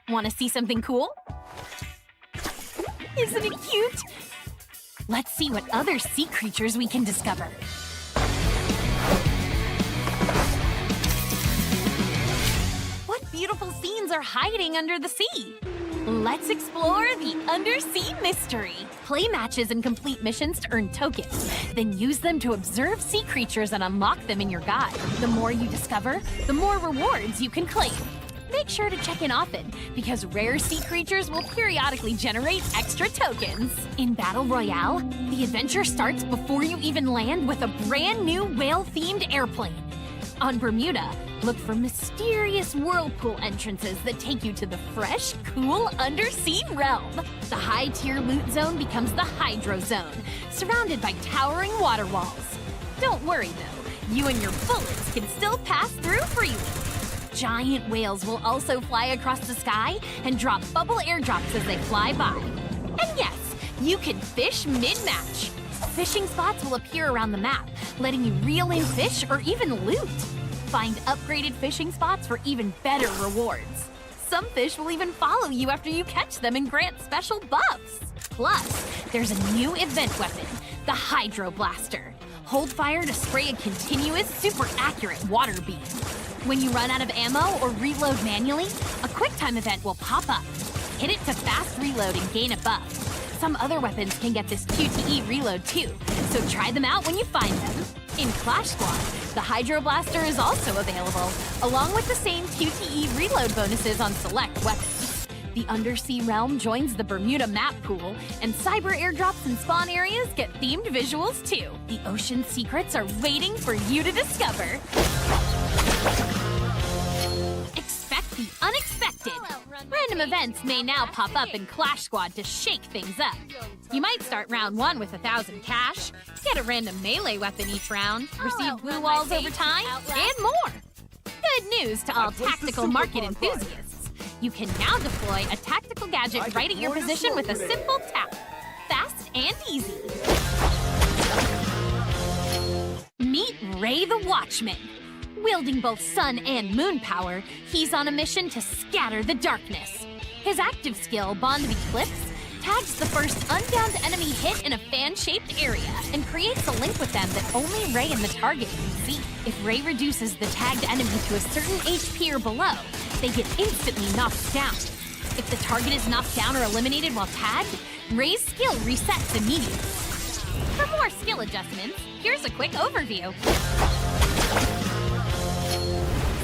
Want to see something cool? Isn't it cute? Let's see what other sea creatures we can discover. What beautiful scenes are hiding under the sea? Let's explore the Undersea mystery. Play matches and complete missions to earn tokens. Then use them to observe sea creatures and unlock them in your guide. The more you discover, the more rewards you can claim. Make sure to check in often, because rare sea creatures will periodically generate extra tokens. In Battle Royale, the adventure starts before you even land with a brand new whale-themed airplane. On Bermuda, look for mysterious whirlpool entrances that take you to the fresh, cool undersea realm. The high-tier loot zone becomes the Hydro Zone, surrounded by towering water walls. Don't worry, though. You and your bullets can still pass through freely. Giant whales will also fly across the sky and drop bubble airdrops as they fly by. And yes, you can fish mid-match. Fishing spots will appear around the map, letting you reel in fish or even loot. Find upgraded fishing spots for even better rewards. Some fish will even follow you after you catch them and grant special buffs. Plus, there's a new event weapon, the Hydro Blaster. Hold fire to spray a continuous, super accurate water beam. When you run out of ammo or reload manually, a QuickTime event will pop up. Hit it to fast reload and gain a buff. Some other weapons can get this QTE reload too, so try them out when you find them. In Clash Squad, the Hydro Blaster is also available, along with the same QTE reload bonuses on select weapons. The Undersea Realm joins the Bermuda map pool, and cyber airdrops and spawn areas get themed visuals too. The ocean secrets are waiting for you to discover. Expect the unexpected. Random events may now pop up in Clash Squad to shake things up. You might start round 1 with 1,000 cash, get a random melee weapon each round, receive blue walls over time, and more. Good news to all tactical market enthusiasts. You can now deploy a tactical gadget right at your position with a simple tap. Fast and easy. Meet Ray the Watchman. Wielding both sun and moon power, he's on a mission to scatter the darkness. His active skill, Bond of Eclipse, tags the first unbound enemy hit in a fan-shaped area and creates a link with them that only Ray and the target can see. If Ray reduces the tagged enemy to a certain HP or below, they get instantly knocked down. If the target is knocked down or eliminated while tagged, Ray's skill resets immediately. For more skill adjustments, here's a quick overview.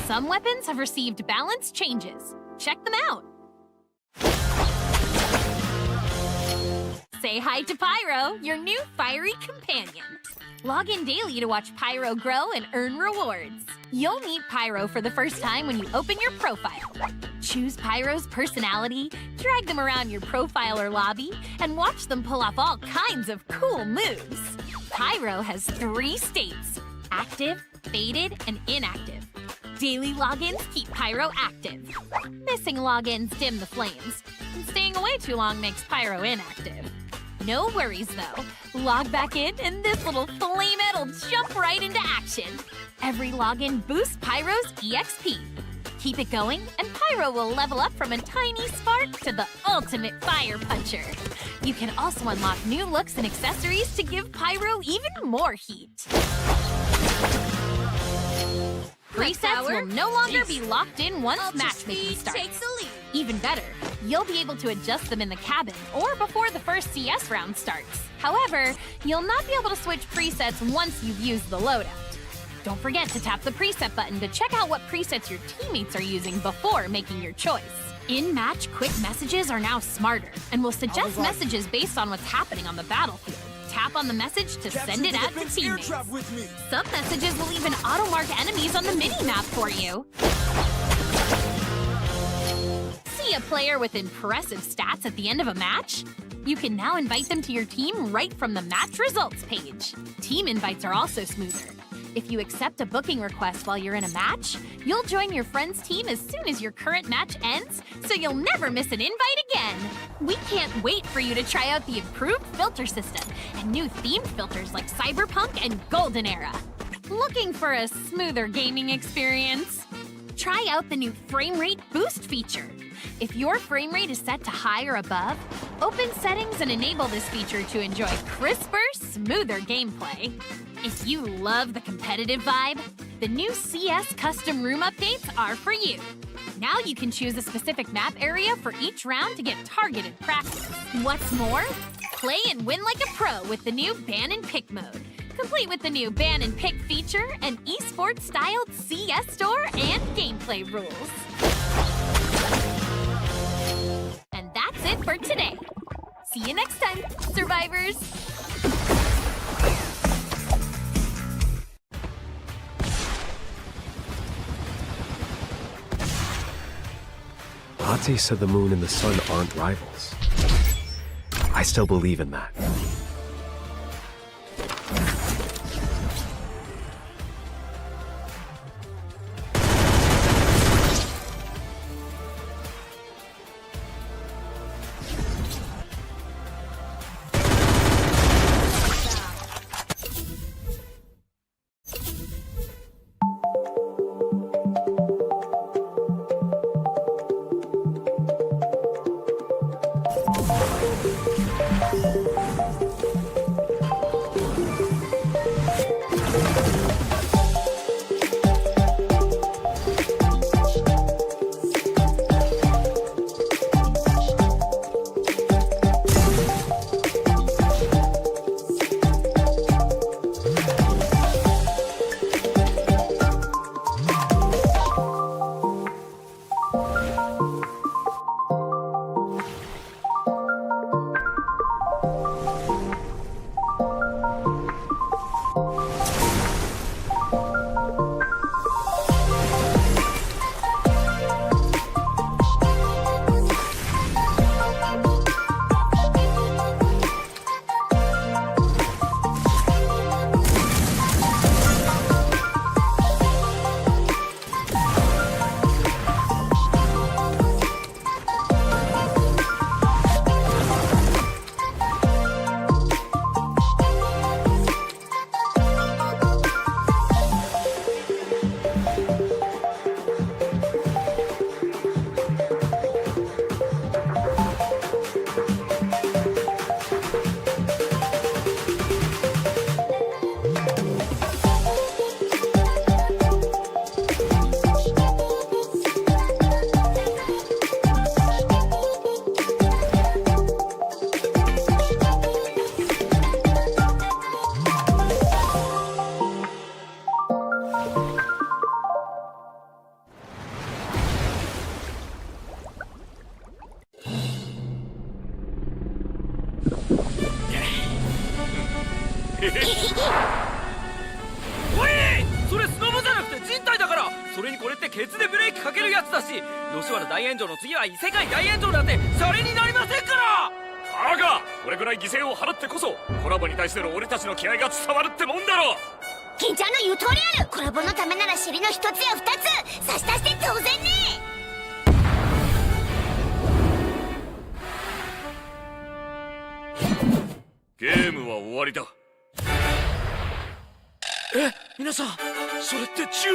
Some weapons have received balance changes. Check them out. Say hi to Pyro, your new fiery companion. Log in daily to watch Pyro grow and earn rewards. You'll meet Pyro for the first time when you open your profile. Choose Pyro's personality, drag them around your profile or lobby, and watch them pull off all kinds of cool moves. Pyro has 3 states: active, faded, and inactive. Daily logins keep Pyro active. Missing logins dim the flames, and staying away too long makes Pyro inactive. No worries though. Log back in and this little flamehead will jump right into action. Every login boosts Pyro's EXP. Keep it going, and Pyro will level up from a tiny spark to the ultimate fire puncher. You can also unlock new looks and accessories to give Pyro even more heat. Presets will no longer be locked in once matchmaking starts. Even better, you'll be able to adjust them in the cabin or before the first CS round starts. However, you'll not be able to switch presets once you've used the loadout. Don't forget to tap the preset button to check out what presets your teammates are using before making your choice. In-match quick messages are now smarter and will suggest messages based on what's happening on the battlefield. Tap on the message to send it out to teammates. Some messages will even auto-mark enemies on the mini-map for you. See a player with impressive stats at the end of a match? You can now invite them to your team right from the match results page. Team invites are also smoother. If you accept a booking request while you're in a match, you'll join your friend's team as soon as your current match ends, so you'll never miss an invite again. We can't wait for you to try out the improved filter system and new themed filters like Cyberpunk and Golden Era. Looking for a smoother gaming experience? Try out the new frame rate boost feature. If your frame rate is set to high or above, open settings and enable this feature to enjoy crisper, smoother gameplay. If you love the competitive vibe, the new CS custom room updates are for you. Now you can choose a specific map area for each round to get targeted practice. What's more, play and win like a pro with the new ban and pick mode, complete with the new ban and pick feature and esports-styled CS store and gameplay rules. And that's it for today. See you next time, survivors! Ate said the moon and the sun aren't rivals. I still believe in that.おい、それスノボじゃなくて人体だから。それにこれってケツでブレーキかけるやつだし、吉原大炎上の次は異世界大炎上なんてシャレになりませんから。バカ、これぐらい犠牲を払ってこそコラボに対する俺たちの気合が伝わるってもんだろ。金ちゃんの言う通りある。コラボのためなら尻の一つや二つ差し出して当然ね。ゲームは終わりだ。皆さん、それって銃？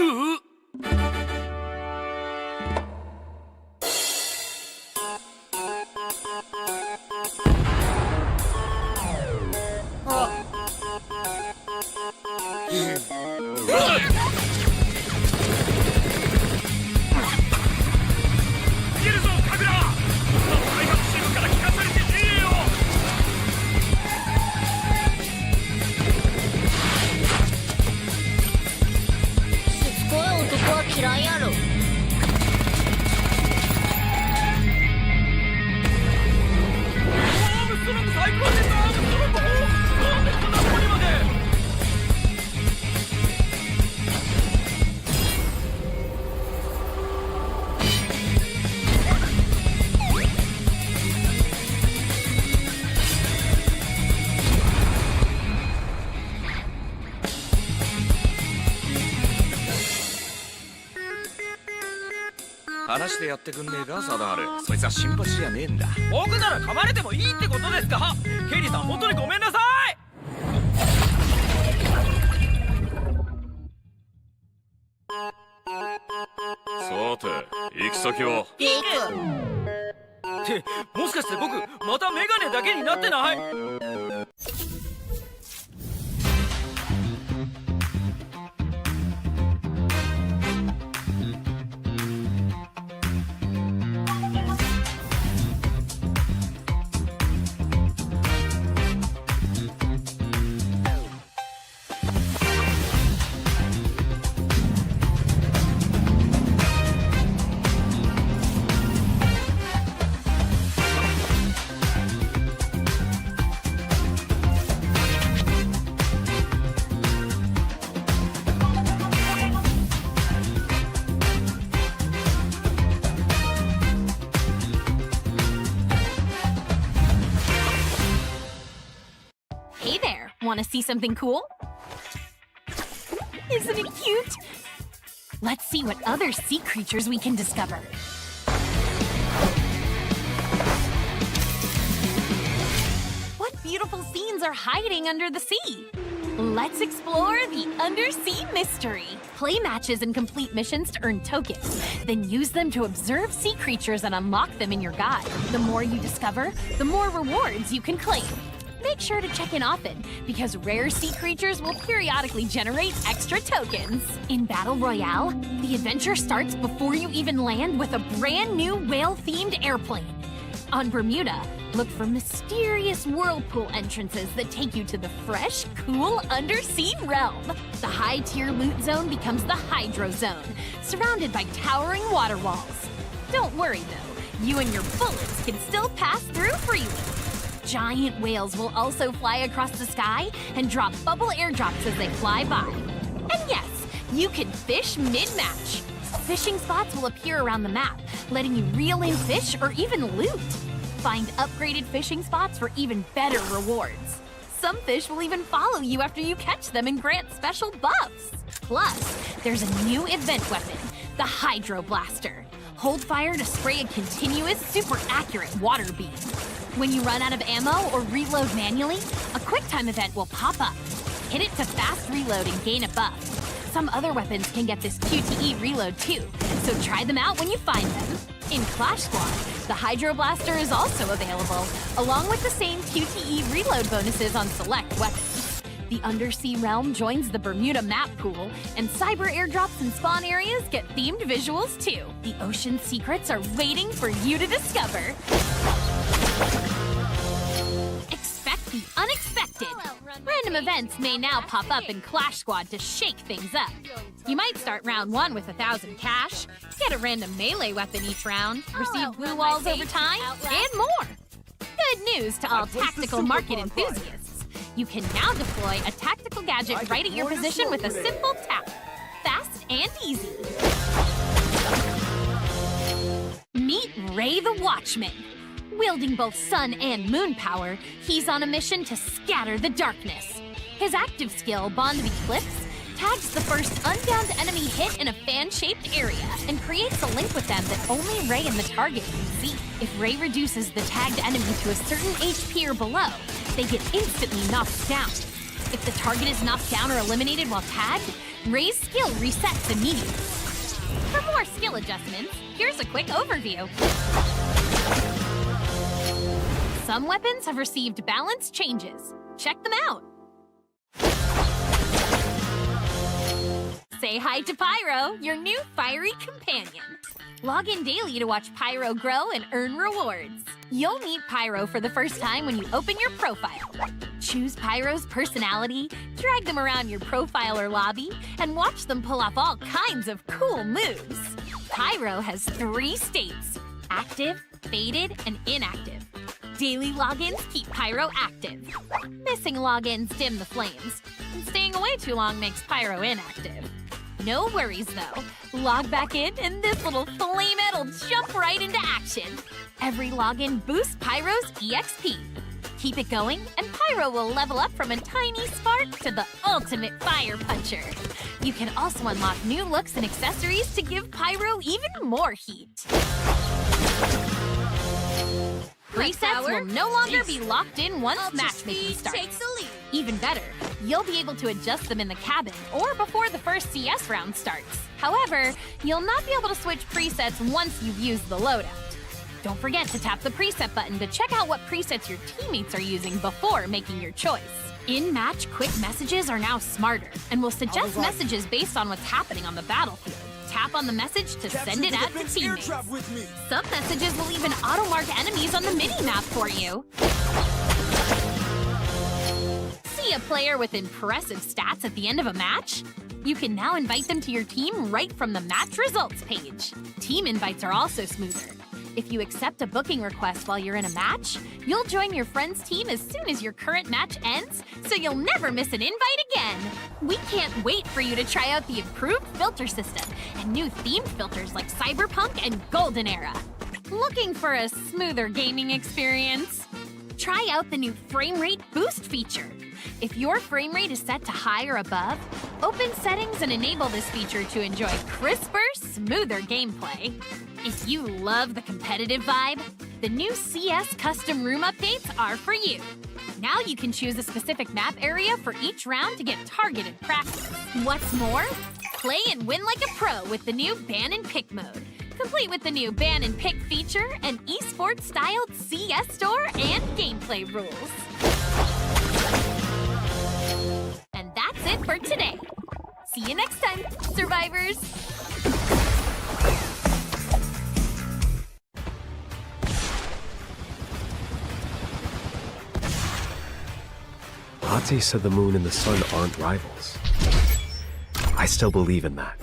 嫌いやろ。話でやってくんねえか、サダール。そいつは新鉢じゃねえんだ。僕なら噛まれてもいいってことですか？ケリーさん、本当にごめんなさい。そて行き先は？ってもしかして僕またメガネだけになってない？Hey there, want to see something cool? Isn't it cute? Let's see what other sea creatures we can discover. What beautiful scenes are hiding under the sea? Let's explore the Undersea mystery. Play matches and complete missions to earn tokens, then use them to observe sea creatures and unlock them in your guide. The more you discover, the more rewards you can claim. Make sure to check in often, because rare sea creatures will periodically generate extra tokens. In Battle Royale, the adventure starts before you even land with a brand new whale-themed airplane. On Bermuda, look for mysterious whirlpool entrances that take you to the fresh, cool undersea realm. The high-tier loot zone becomes the Hydro Zone, surrounded by towering water walls. Don't worry though, you and your bullets can still pass through freely. Giant whales will also fly across the sky and drop bubble airdrops as they fly by. And yes, you can fish mid-match. Fishing spots will appear around the map, letting you reel in fish or even loot. Find upgraded fishing spots for even better rewards. Some fish will even follow you after you catch them and grant special buffs. Plus, there's a new event weapon, the Hydro Blaster. Hold fire to spray a continuous, super accurate water beam. When you run out of ammo or reload manually, a QuickTime event will pop up. Hit it to fast reload and gain a buff. Some other weapons can get this QTE reload too, so try them out when you find them. In Clash Squad, the Hydro Blaster is also available, along with the same QTE reload bonuses on select weapons. The Undersea realm joins the Bermuda map pool, and cyber airdrops and spawn areas get themed visuals too. The ocean secrets are waiting for you to discover. Expect the unexpected. Random events may now pop up in Clash Squad to shake things up. You might start round 1 with 1,000 cash, get a random melee weapon each round, receive blue walls over time, and more. Good news to all tactical market enthusiasts. You can now deploy a tactical gadget right at your position with a simple tap. Fast and easy. Meet Ray the Watchman. Wielding both sun and moon power, he's on a mission to scatter the darkness. His active skill, Bond of Eclipse, tags the first unbound enemy hit in a fan-shaped area and creates a link with them that only Ray and the target can see. If Ray reduces the tagged enemy to a certain HP or below, they get instantly knocked down. If the target is knocked down or eliminated while tagged, Ray's skill resets immediately. For more skill adjustments, here's a quick overview. Some weapons have received balance changes. Check them out. Say hi to Pyro, your new fiery companion. Log in daily to watch Pyro grow and earn rewards. You'll meet Pyro for the first time when you open your profile. Choose Pyro's personality, drag them around your profile or lobby, and watch them pull off all kinds of cool moves. Pyro has 3 states: active, faded, and inactive. Daily logins keep Pyro active. Missing logins dim the flames, and staying away too long makes Pyro inactive. No worries though. Log back in and this little flamehead will jump right into action. Every login boosts Pyro's EXP. Keep it going and Pyro will level up from a tiny spark to the ultimate fire puncher. You can also unlock new looks and accessories to give Pyro even more heat. Presets will no longer be locked in once matchmaking starts. Even better, you'll be able to adjust them in the cabin or before the first CS round starts. However, you'll not be able to switch presets once you've used the loadout. Don't forget to tap the preset button to check out what presets your teammates are using before making your choice. In-match quick messages are now smarter and will suggest messages based on what's happening on the battlefield. Tap on the message to send it out to teammates. Some messages will even auto-mark enemies on the mini-map for you. See a player with impressive stats at the end of a match? You can now invite them to your team right from the match results page. Team invites are also smoother. If you accept a booking request while you're in a match, you'll join your friend's team as soon as your current match ends, so you'll never miss an invite again. We can't wait for you to try out the improved filter system and new themed filters like Cyberpunk and Golden Era. Looking for a smoother gaming experience? Try out the new frame rate boost feature. If your frame rate is set to high or above, open settings and enable this feature to enjoy crisper, smoother gameplay. If you love the competitive vibe, the new CS custom room updates are for you. Now you can choose a specific map area for each round to get targeted practice. What's more, play and win like a pro with the new ban and pick mode, complete with the new ban and pick feature and esports-styled CS store and gameplay rules. And that's it for today. See you next time, survivors! Ate said the moon and the sun aren't rivals. I still believe in that.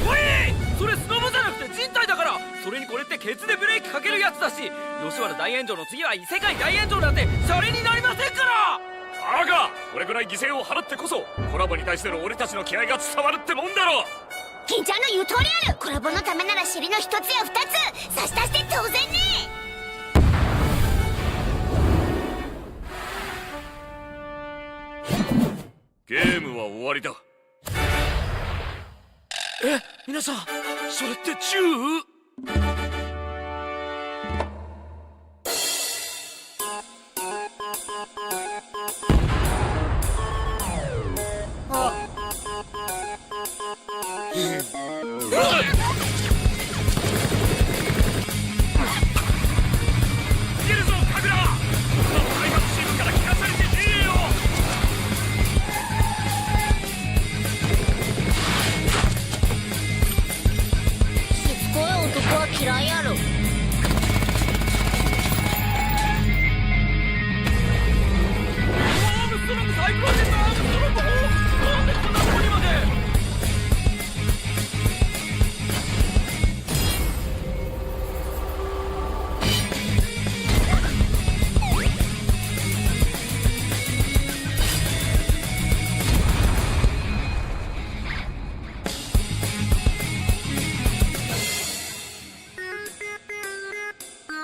おい！それスノボじゃなくて人体だから。それにこれってケツでブレーキかけるやつだし、吉原大炎上の次は異世界大炎上なんてシャレになりませんから。バカ！これくらい犠牲を払ってこそコラボに対しての俺たちの気合が伝わるってもんだろ。金ちゃんの言う通りある。コラボのためなら尻の一つや二つ差し出して当然ね。ゲームは終わりだ。え、皆さん、それって銃？逃げるぞ、カグラ！嫌いやろ。アームストロング最高です。アームストロングなんでこんなとこにまで。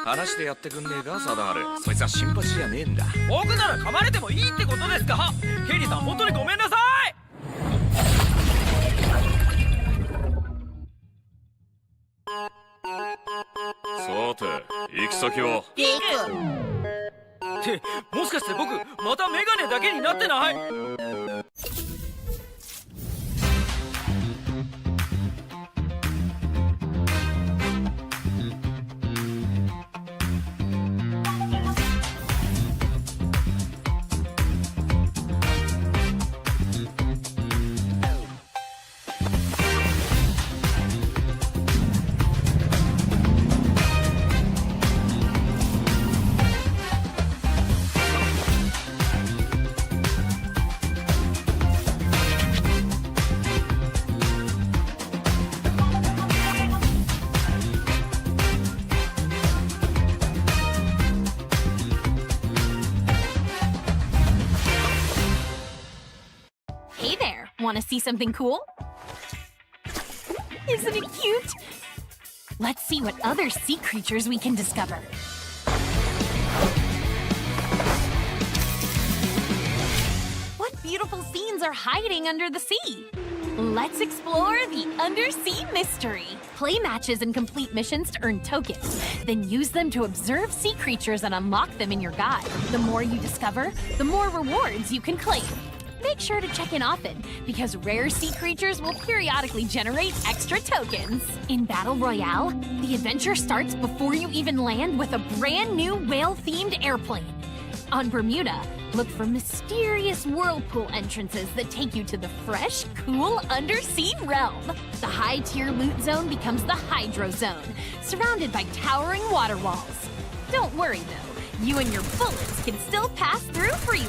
話でやってくんねえかサダール。そいつは新橋じゃねえんだ。僕なら噛まれてもいいってことですか。ケリーさん本当にごめんなさい。さて行き先は。ピンク。ってもしかして僕またメガネだけになってない？Hey there, want to see something cool? Isn't it cute? Let's see what other sea creatures we can discover. What beautiful scenes are hiding under the sea? Let's explore the Undersea mystery. Play matches and complete missions to earn tokens, then use them to observe sea creatures and unlock them in your guide. The more you discover, the more rewards you can claim. Make sure to check in often, because rare sea creatures will periodically generate extra tokens. In Battle Royale, the adventure starts before you even land with a brand new whale-themed airplane. On Bermuda, look for mysterious whirlpool entrances that take you to the fresh, cool undersea realm. The high-tier loot zone becomes the Hydro Zone, surrounded by towering water walls. Don't worry though, you and your bullets can still pass through freely.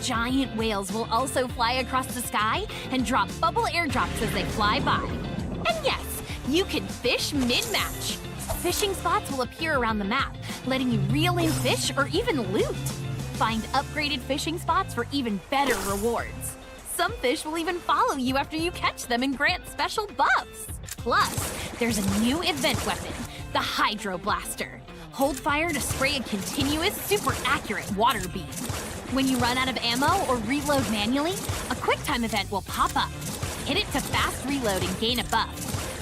Giant whales will also fly across the sky and drop bubble airdrops as they fly by. And yes, you can fish mid-match. Fishing spots will appear around the map, letting you reel in fish or even loot. Find upgraded fishing spots for even better rewards. Some fish will even follow you after you catch them and grant special buffs. Plus, there's a new event weapon, the Hydro Blaster. Hold fire to spray a continuous, super accurate water beam. When you run out of ammo or reload manually, a QuickTime event will pop up. Hit it to fast reload and gain a buff.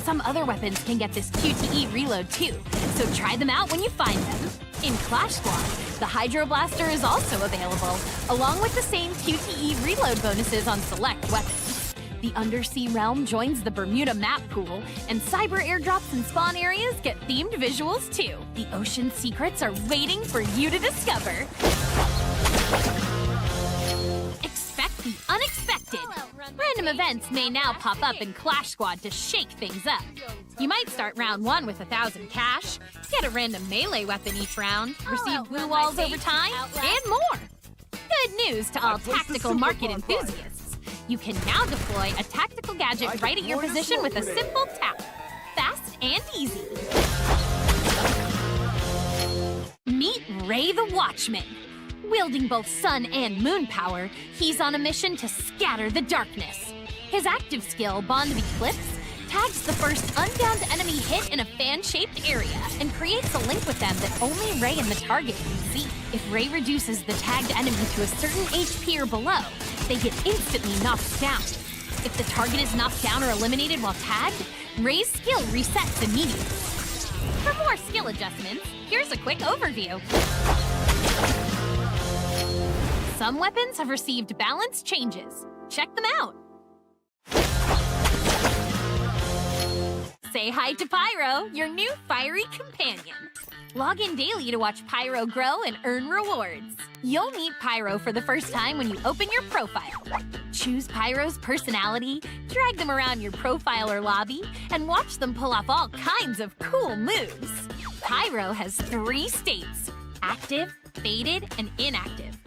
Some other weapons can get this QTE reload too, so try them out when you find them. In Clash Squad, the Hydro Blaster is also available, along with the same QTE reload bonuses on select weapons. The Undersea Realm joins the Bermuda map pool, and cyber airdrops and spawn areas get themed visuals too. The ocean secrets are waiting for you to discover. Expect the unexpected. Random events may now pop up in Clash Squad to shake things up. You might start round 1 with 1,000 cash, get a random melee weapon each round, receive blue walls over time, and more. Good news to all tactical market enthusiasts. You can now deploy a tactical gadget right at your position with a simple tap. Fast and easy. Meet Ray the Watchman. Wielding both sun and moon power, he's on a mission to scatter the darkness. His active skill, Bond of Eclipse, tags the first unbound enemy hit in a fan-shaped area and creates a link with them that only Ray and the target can see. If Ray reduces the tagged enemy to a certain HP or below, they get instantly knocked down. If the target is knocked down or eliminated while tagged, Ray's skill resets immediately. For more skill adjustments, here's a quick overview. Some weapons have received balance changes. Check them out. Say hi to Pyro, your new fiery companion. Log in daily to watch Pyro grow and earn rewards. You'll meet Pyro for the first time when you open your profile. Choose Pyro's personality, drag them around your profile or lobby, and watch them pull off all kinds of cool moves. Pyro has 3 states: active, faded, and inactive.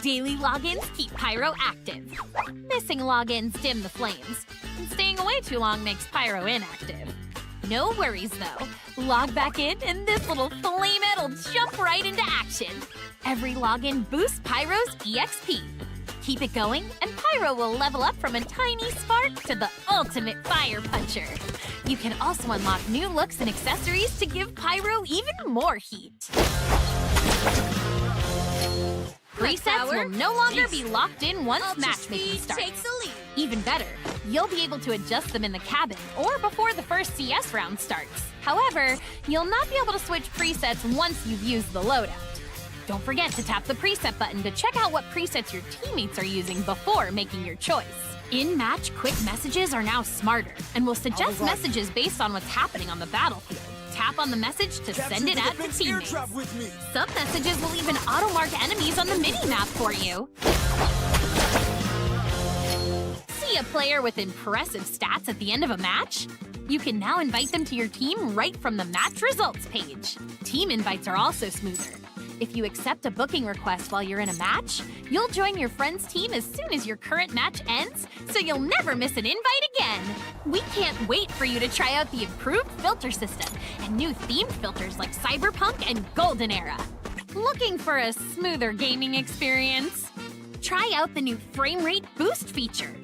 Daily logins keep Pyro active. Missing logins dim the flames, and staying away too long makes Pyro inactive. No worries though. Log back in and this little flamehead will jump right into action. Every login boosts Pyro's EXP. Keep it going and Pyro will level up from a tiny spark to the ultimate fire puncher. You can also unlock new looks and accessories to give Pyro even more heat. Presets will no longer be locked in once matchmaking starts. Even better, you'll be able to adjust them in the cabin or before the first CS round starts. However, you'll not be able to switch presets once you've used the loadout. Don't forget to tap the preset button to check out what presets your teammates are using before making your choice. In-match quick messages are now smarter and will suggest messages based on what's happening on the battlefield. Tap on the message to send it out to teammates. Some messages will even auto-mark enemies on the mini-map for you. See a player with impressive stats at the end of a match? You can now invite them to your team right from the match results page. Team invites are also smoother. If you accept a booking request while you're in a match, you'll join your friend's team as soon as your current match ends, so you'll never miss an invite again. We can't wait for you to try out the improved filter system and new themed filters like Cyberpunk and Golden Era. Looking for a smoother gaming experience? Try out the new frame rate boost feature.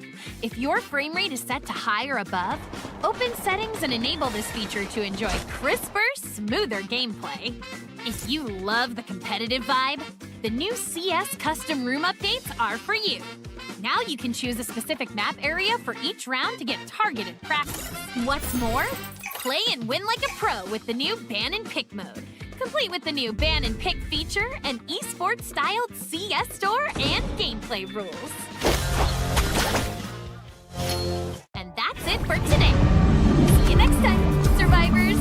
If your frame rate is set to high or above, open settings and enable this feature to enjoy crisper, smoother gameplay. If you love the competitive vibe, the new CS custom room updates are for you. Now you can choose a specific map area for each round to get targeted practice. What's more, play and win like a pro with the new ban and pick mode, complete with the new ban and pick feature, and esports-styled CS store and gameplay rules. And that's it for today. See you next time, survivors!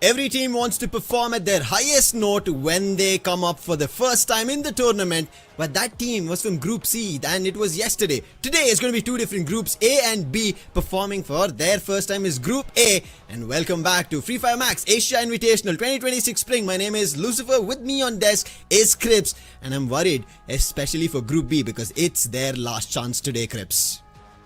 Every team wants to perform at their highest note when they come up for the first time in the tournament, but that team was from Group C and it was yesterday. Today is going to be 2 different groups, A and B, performing for their first time is Group A. And welcome back to Fire Max Asia Invitational 2026 Spring. My name is Lucifer. With me on desk is Crips, and I'm worried especially for Group B because it's their last chance today, Crips.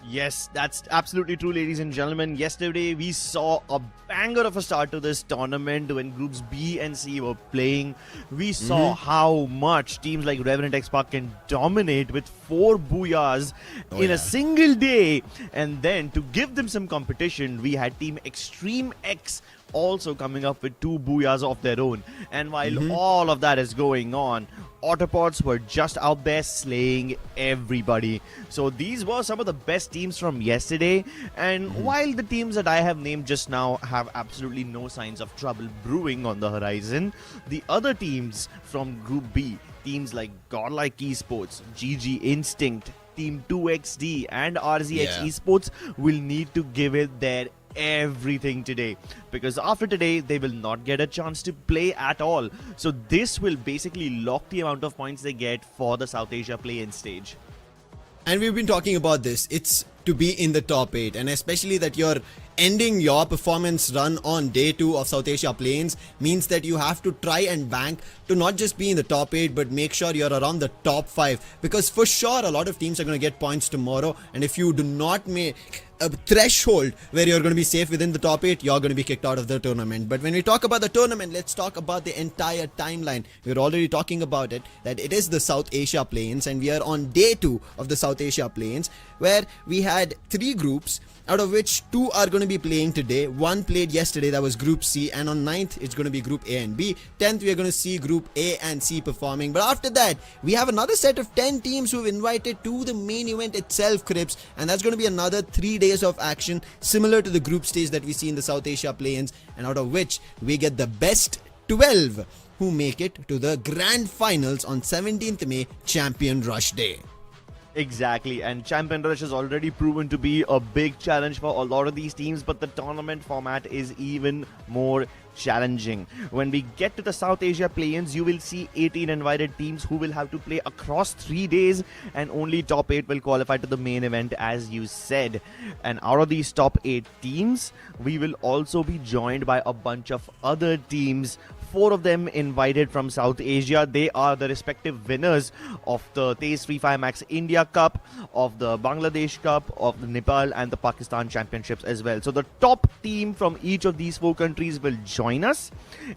Yes, that's absolutely true, ladies and gentlemen. Yesterday, we saw a banger of a start to this tournament when groups B and C were playing. We saw how much teams like Revenant X Park can dominate with 4 booyahs in a single day. And then, to give them some competition, we had Team Extreme X also coming up with 2 booyahs of their own. And while all of that is going on, Autobotz were just out there slaying everybody. So these were some of the best teams from yesterday. And while the teams that I have named just now have absolutely no signs of trouble brewing on the horizon, the other teams from Group B, teams like GodLike Esports, GG Instinct, Team 2XD and RZX Esports will need to give it their everything today, because after today they will not get a chance to play at all. So this will basically lock the amount of points they get for the South Asia play-in stage. And we've been talking about this. It's to be in the top 8, and especially that you're ending your performance run on day 2 of South Asia Plains means that you have to try and bank to not just be in the top 8 but make sure you're around the top 5, because for sure a lot of teams are going to get points tomorrow, and if you do not make a threshold where you're going to be safe within the top 8, you're going to be kicked out of the tournament. But when we talk about the tournament, let's talk about the entire timeline. We're already talking about it, that it is the South Asia Plains, and we are on day 2 of the South Asia Plains, where we had 3 groups, out of which 2 are going to be playing today. 1 played yesterday, that was Group C, and on 9th it's going to be Group A and B. 10th we are going to see Group A and C performing. But after that, we have another set of 10 teams who have invited to the main event itself, Crips, and that's going to be another 3 days of action similar to the group stage that we see in the South Asia Plains, and out of which we get the best 12 who make it to the grand finals on 17th May, Champion Rush Day. Exactly, and Champion Rush has already proven to be a big challenge for a lot of these teams, but the tournament format is even more challenging. When we get to the South Asia Plains, you will see 18 invited teams who will have to play across 3 days, and only top 8 will qualify to the main event, as you said. And out of these top 8 teams, we will also be joined by a bunch of other teams. 4 of them invited from South Asia. They are the respective winners of the Fire Max India Cup, of the Bangladesh Cup, of the Nepal and the Pakistan Championships as well. So the top team from each of these 4 countries will join us.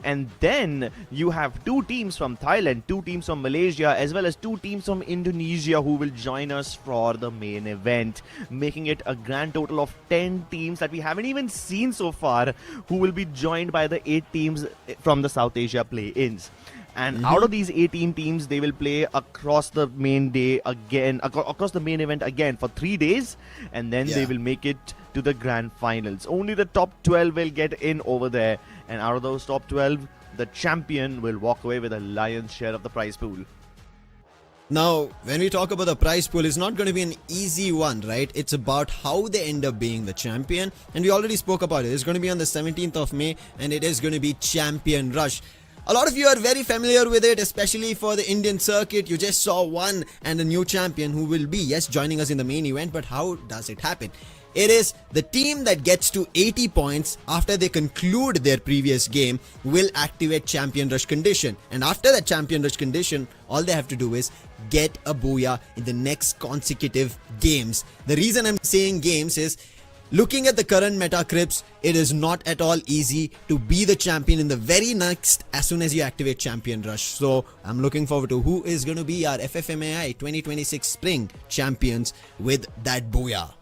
And then you have 2 teams from Thailand, 2 teams from Malaysia, as well as 2 teams from Indonesia who will join us for the main event, making it a grand total of 10 teams that we haven't even seen so far, who will be joined by the 8 teams from the South Asia play-ins. And out of these 18 teams, they will play across the main day again, across the main event again for 3 days, and then they will make it to the grand finals. Only the top 12 will get in over there, and out of those top 12, the champion will walk away with a lion's share of the prize pool. Now, when we talk about the prize pool, it's not going to be an easy one, right? It's about how they end up being the champion. And we already spoke about it. It's going to be on the 17th of May, and it is going to be Champion Rush. A lot of you are very familiar with it, especially for the Indian circuit. You just saw one and a new champion who will be, yes, joining us in the main event. But how does it happen? It is the team that gets to 80 points after they conclude their previous game will activate Champion Rush condition. And after that Champion Rush condition, all they have to do is get a booyah in the next consecutive games. The reason I'm saying games is, looking at the current meta, Crips, it is not at all easy to be the champion in the very next as soon as you activate Champion Rush. So I'm looking forward to who is going to be our FFMAI 2026 Spring champions with that booyah.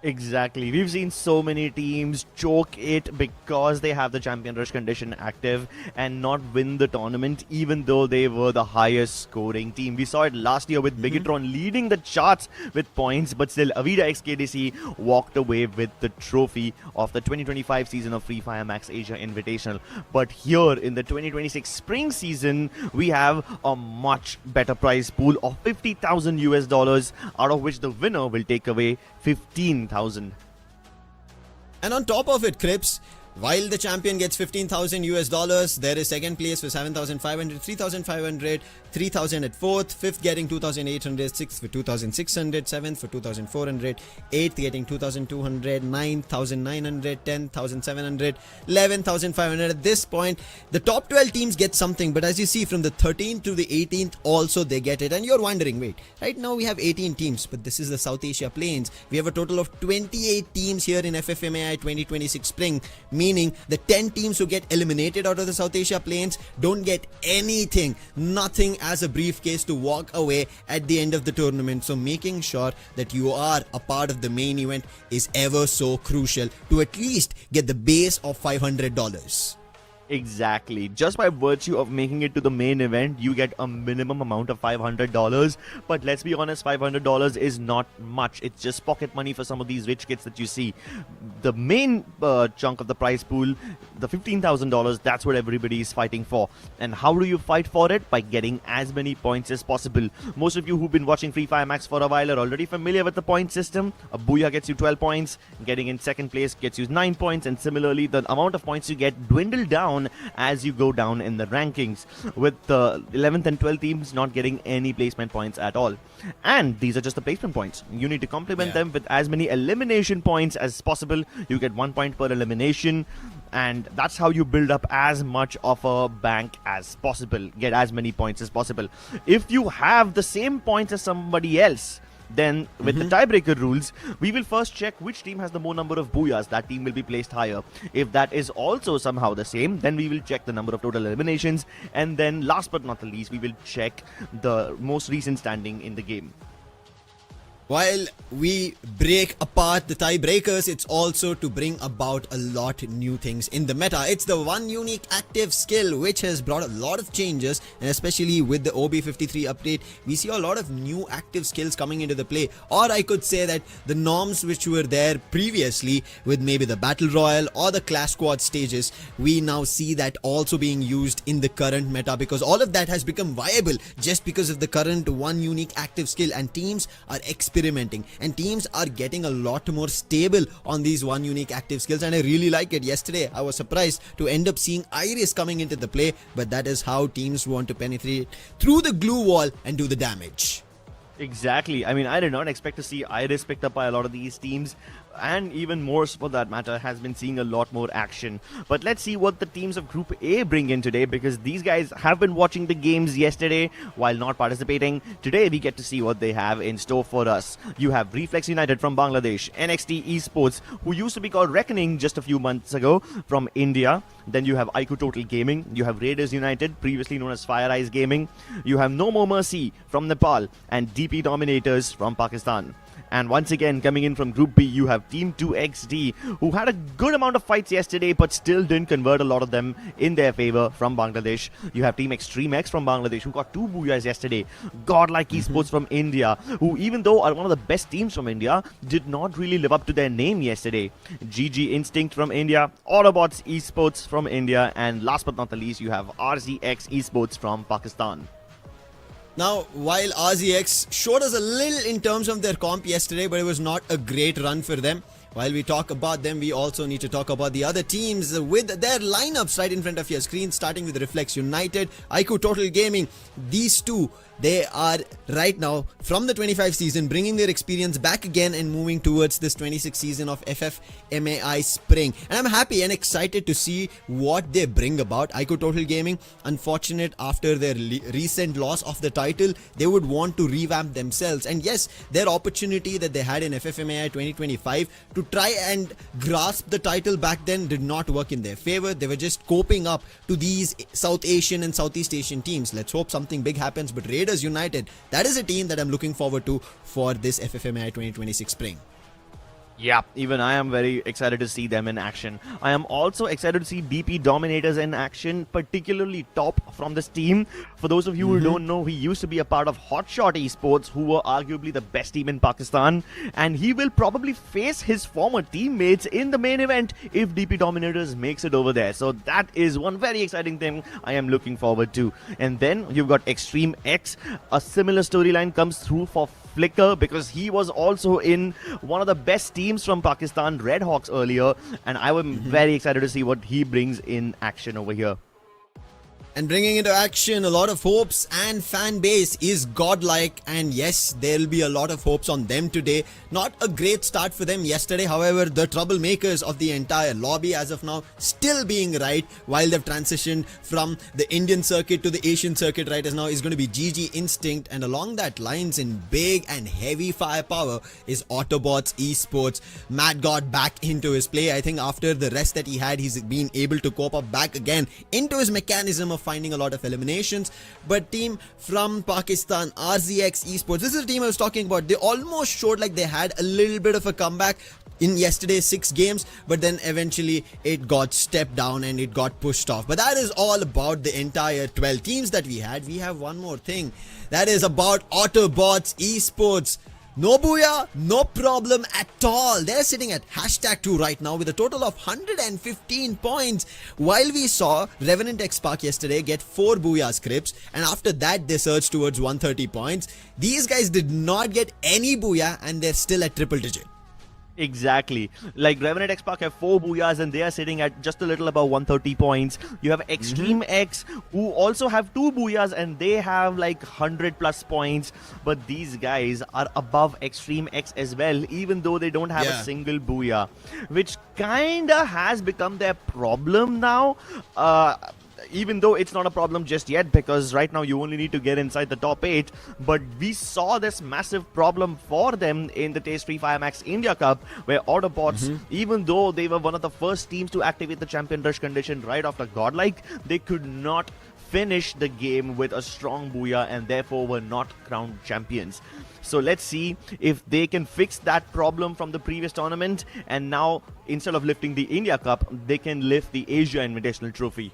Exactly. We've seen so many teams choke it because they have the Champion Rush condition active and not win the tournament, even though they were the highest scoring team. We saw it last year with Bigetron leading the charts with points, but still Avida XKDC walked away with the trophy of the 2025 season of Fire Max Asia Invitational. But here in the 2026 spring season, we have a much better prize pool of $50,000, out of which the winner will take away 15,000. And on top of it, Crips, while the champion gets $15,000, there is second place for 7,500, 3,500, 3,000 at fourth, fifth getting 2,800, sixth for 2,600, seventh for 2,400, eighth getting 2,200, 9,900, 10,700, 11,500. At this point, the top 12 teams get something, but as you see from the 13th to the 18th, also they get it. And you're wondering, wait, right now we have 18 teams, but this is the South Asia Plains. We have a total of 28 teams here in FFMAI 2026 Spring, meaning the 10 teams who get eliminated out of the South Asia Plains don't get anything, nothing as a briefcase to walk away at the end of the tournament. So making sure that you are a part of the main event is ever so crucial to at least get the base of $500. Exactly. Just by virtue of making it to the main event, you get a minimum amount of $500. But let's be honest, $500 is not much. It's just pocket money for some of these rich kids that you see. The main chunk of the prize pool, the $15,000, that's what everybody is fighting for. And how do you fight for it? By getting as many points as possible. Most of you who've been watching Fire Max for a while are already familiar with the point system. A booyah gets you 12 points. Getting in second place gets you 9 points. And similarly, the amount of points you get dwindle down down as you go down in the rankings, with the 11th and 12th teams not getting any placement points at all. And these are just the placement points. You need to complement them with as many elimination points as possible. You get 1 point per elimination, and that's how you build up as much of a bank as possible, get as many points as possible. If you have the same points as somebody else, then with the tiebreaker rules, we will first check which team has the more number of booyahs. That team will be placed higher. If that is also somehow the same, then we will check the number of total eliminations, and then last but not the least, we will check the most recent standing in the game. While we break apart the tiebreakers, it's also to bring about a lot new things in the meta. It's the one unique active skill which has brought a lot of changes, and especially with the OB53 update, we see a lot of new active skills coming into the play. Or I could say that the norms which were there previously with maybe the Battle Royale or the Clash Squad stages, we now see that also being used in the current meta, because all of that has become viable just because of the current one unique active skill, and teams are experimenting and teams are getting a lot more stable on these one unique active skills, and I really like it. Yesterday I was surprised to end up seeing Iris coming into the play, but that is how teams want to penetrate through the glue wall and do the damage. Exactly. I mean, I did not expect to see Iris picked up by a lot of these teams, and even more for that matter, has been seeing a lot more action. But let's see what the teams of Group A bring in today, because these guys have been watching the games yesterday while not participating. Today we get to see what they have in store for us. You have Reflex United from Bangladesh, NXT Esports, who used to be called Reckoning just a few months ago, from India. Then you have iQOO Total Gaming. You have Raiders United, previously known as Fire Eyes Gaming. You have NoMoreMercy from Nepal, and DP Dominators from Pakistan. And once again, coming in from Group B, you have Team 2XD, who had a good amount of fights yesterday, but still didn't convert a lot of them in their favor from Bangladesh. You have Team Extreme X from Bangladesh, who got 2 booyahs yesterday. GodLike Esports from India, who, even though are one of the best teams from India, did not really live up to their name yesterday. GG Instinct from India, Autobotz Esports from India, and last but not the least, you have RZX Esports from Pakistan. Now, while RZX showed us a little in terms of their comp yesterday, but it was not a great run for them. While we talk about them, we also need to talk about the other teams with their lineups right in front of your screen, starting with Reflex United, iQOO Total Gaming. These two, they are right now from the 25 season bringing their experience back again and moving towards this 26 season of FFMAI Spring. And I'm happy and excited to see what they bring about. iQOO Total Gaming, unfortunate after their recent loss of the title, they would want to revamp themselves. And yes, their opportunity that they had in FFMAI 2025 to try and grasp the title back then did not work in their favor. They were just coping up to these South Asian and Southeast Asian teams. Let's hope something big happens. But Raiders United, that is a team that I'm looking forward to for this FFMAI 2026 spring. Yeah, even I am very excited to see them in action. I am also excited to see DP Dominators in action, particularly Top from this team. For those of you who don't know, he used to be a part of Hotshot Esports, who were arguably the best team in Pakistan, and he will probably face his former teammates in the main event if DP Dominators makes it over there. So that is one very exciting thing I am looking forward to. And then you've got Extreme X. A similar storyline comes through for Flicker, because he was also in one of the best teams from Pakistan, Red Hawks, earlier, and I am very excited to see what he brings in action over here. And bringing into action a lot of hopes and fan base is GodLike, and yes, there will be a lot of hopes on them today. Not a great start for them yesterday, however, the troublemakers of the entire lobby as of now still being right, while they've transitioned from the Indian circuit to the Asian circuit right as now is going to be GG Instinct, and along that lines in big and heavy firepower is Autobotz Esports. Matt got back into his play. I think after the rest that he had, he's been able to cope up back again into his mechanism of finding a lot of eliminations. But team from Pakistan, RZX Esports, this is the team I was talking about. They almost showed like they had a little bit of a comeback in yesterday's 6 games, but then eventually it got stepped down and it got pushed off. But that is all about the entire 12 teams that we had. We have one more thing, that is about Autobotz Esports. No booyah, no problem at all. They're sitting at #2 right now with a total of 115 points. While we saw Revenant X Spark yesterday get 4 booyah scripts, and after that they surged towards 130 points. These guys did not get any booyah and they're still at triple digit. Exactly. Like Revenant X Park have 4 booyahs and they are sitting at just a little above 130 points. You have Extreme X who also have 2 booyahs and they have like 100 plus points. But these guys are above Extreme X as well, even though they don't have a single booyah, which kinda has become their problem now. Even though it's not a problem just yet, because right now you only need to get inside the top 8, but we saw this massive problem for them in the Taste Free Fire Max India Cup, where Autobotz, even though they were one of the first teams to activate the champion rush condition right after GodLike, they could not finish the game with a strong booyah and therefore were not crowned champions. So let's see if they can fix that problem from the previous tournament, and now instead of lifting the India Cup, they can lift the Asia Invitational trophy.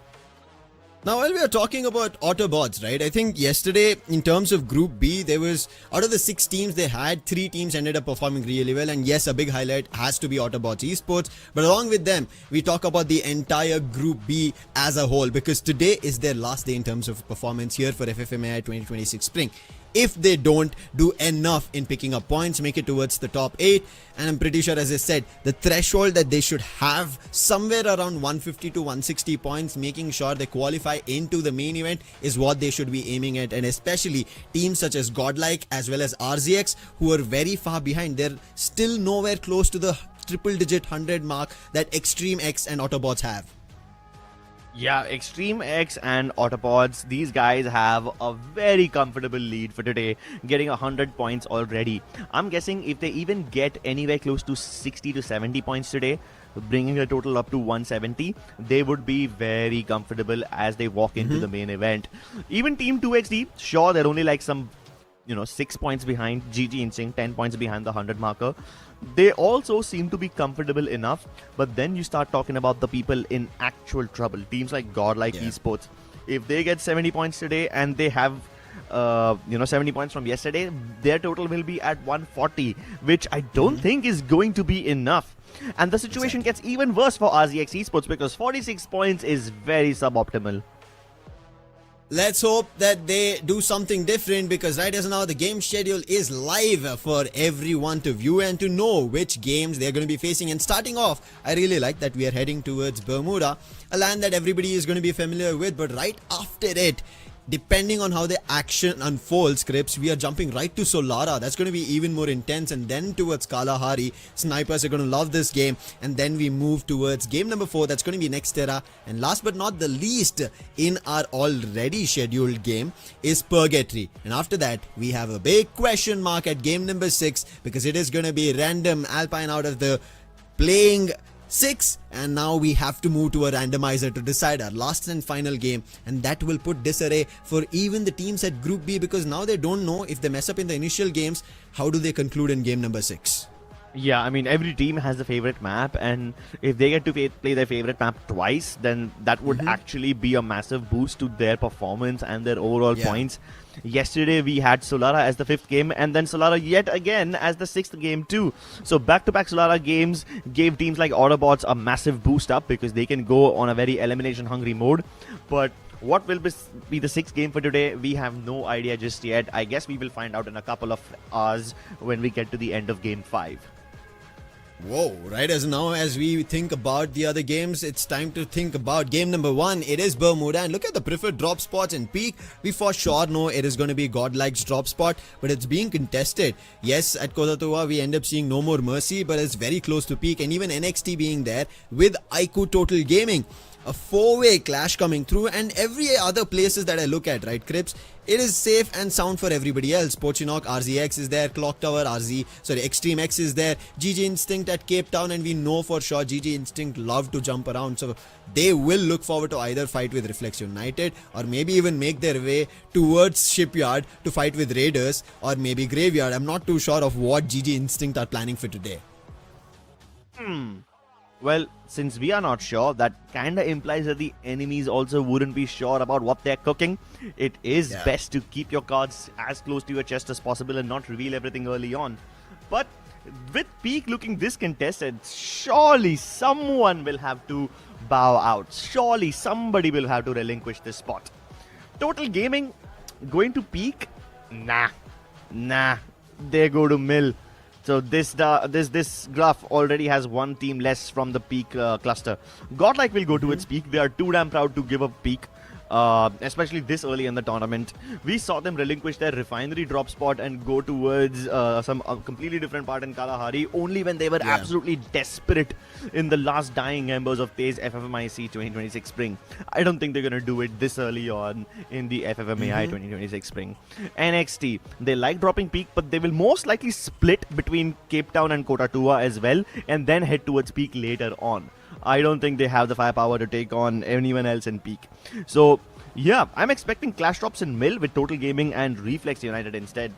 Now, while we are talking about Autobotz, right, I think yesterday, in terms of Group B, there was, out of the 6 teams they had, 3 teams ended up performing really well. And yes, a big highlight has to be Autobotz Esports. But along with them, we talk about the entire Group B as a whole, because today is their last day in terms of performance here for FFMAI 2026 Spring. If they don't do enough in picking up points, make it towards the top 8, and I'm pretty sure, as I said, the threshold that they should have somewhere around 150 to 160 points, making sure they qualify into the main event, is what they should be aiming at. And especially teams such as GodLike as well as RZX, who are very far behind. They're still nowhere close to the triple digit 100 mark that Extreme X and Autobotz have. Yeah, Extreme X and Autobotz, these guys have a very comfortable lead for today, getting 100 points already. I'm guessing if they even get anywhere close to 60 to 70 points today, bringing the total up to 170, they would be very comfortable as they walk into the main event. Even Team 2XD, sure, they're only like some 6 points behind GG Instinct, 10 points behind the 100 marker. They also seem to be comfortable enough, but then you start talking about the people in actual trouble. Teams like GodLike Esports, if they get 70 points today and they have 70 points from yesterday, their total will be at 140, which I don't think is going to be enough. And the situation gets even worse for RZX Esports, because 46 points is very suboptimal. Let's hope that they do something different, because right as now the game schedule is live for everyone to view and to know which games they're going to be facing. And starting off, I really like that we are heading towards Bermuda, a land that everybody is going to be familiar with. But right after it, depending on how the action unfolds, Crips, we are jumping right to Solara. That's going to be even more intense. And then towards Kalahari. Snipers are going to love this game. And then we move towards game number 4. That's going to be Nextera. And last but not the least, in our already scheduled game is Purgatory. And after that, we have a big question mark at game number 6, because it is going to be random Alpine out of the playing 6, and now we have to move to a randomizer to decide our last and final game, and that will put disarray for even the teams at Group B, because now they don't know if they mess up in the initial games, how do they conclude in game number 6. Yeah, I mean, every team has a favorite map, and if they get to play their favorite map twice, then that would actually be a massive boost to their performance and their overall points. Yesterday, we had Solara as the 5th game, and then Solara yet again as the 6th game too. So back-to-back Solara games gave teams like Autobotz a massive boost up, because they can go on a very elimination-hungry mode. But what will be the 6th game for today? We have no idea just yet. I guess we will find out in a couple of hours when we get to the end of game 5. Whoa, right as now as we think about the other games, it's time to think about game number 1. It is Bermuda, and look at the preferred drop spots in Peak. We for sure know it is going to be GodLike's drop spot, but it's being contested. Yes, at Kodatawa we end up seeing NoMoreMercy, but it's very close to Peak, and even NXT being there with iQOO Total Gaming. A 4-way clash coming through, and every other places that I look at, right, Crips, it is safe and sound for everybody else. Pochinok, RZX is there, Clock Tower, Extreme X is there, GG Instinct at Cape Town, and we know for sure GG Instinct love to jump around, so they will look forward to either fight with Reflex United, or maybe even make their way towards Shipyard to fight with Raiders, or maybe Graveyard. I'm not too sure of what GG Instinct are planning for today. Well, since we are not sure, that kinda implies that the enemies also wouldn't be sure about what they're cooking. It is best to keep your cards as close to your chest as possible and not reveal everything early on. But with Peak looking this contested, surely someone will have to bow out. Surely somebody will have to relinquish this spot. Total Gaming going to Peak? Nah. They go to Mill. So this graph already has one team less from the peak cluster. GodLike will go to its peak. They are too damn proud to give up peak. Especially this early in the tournament. We saw them relinquish their refinery drop spot and go towards some completely different part in Kalahari only when they were absolutely desperate in the last dying embers of Tay's FFMIC 2026 spring. I don't think they're going to do it this early on in the FFMAI 2026 spring. NXT, they like dropping peak, but they will most likely split between Cape Town and Kota Tua as well and then head towards peak later on. I don't think they have the firepower to take on anyone else in peak. So, yeah, I'm expecting clash drops in Mill with Total Gaming and Reflex United instead.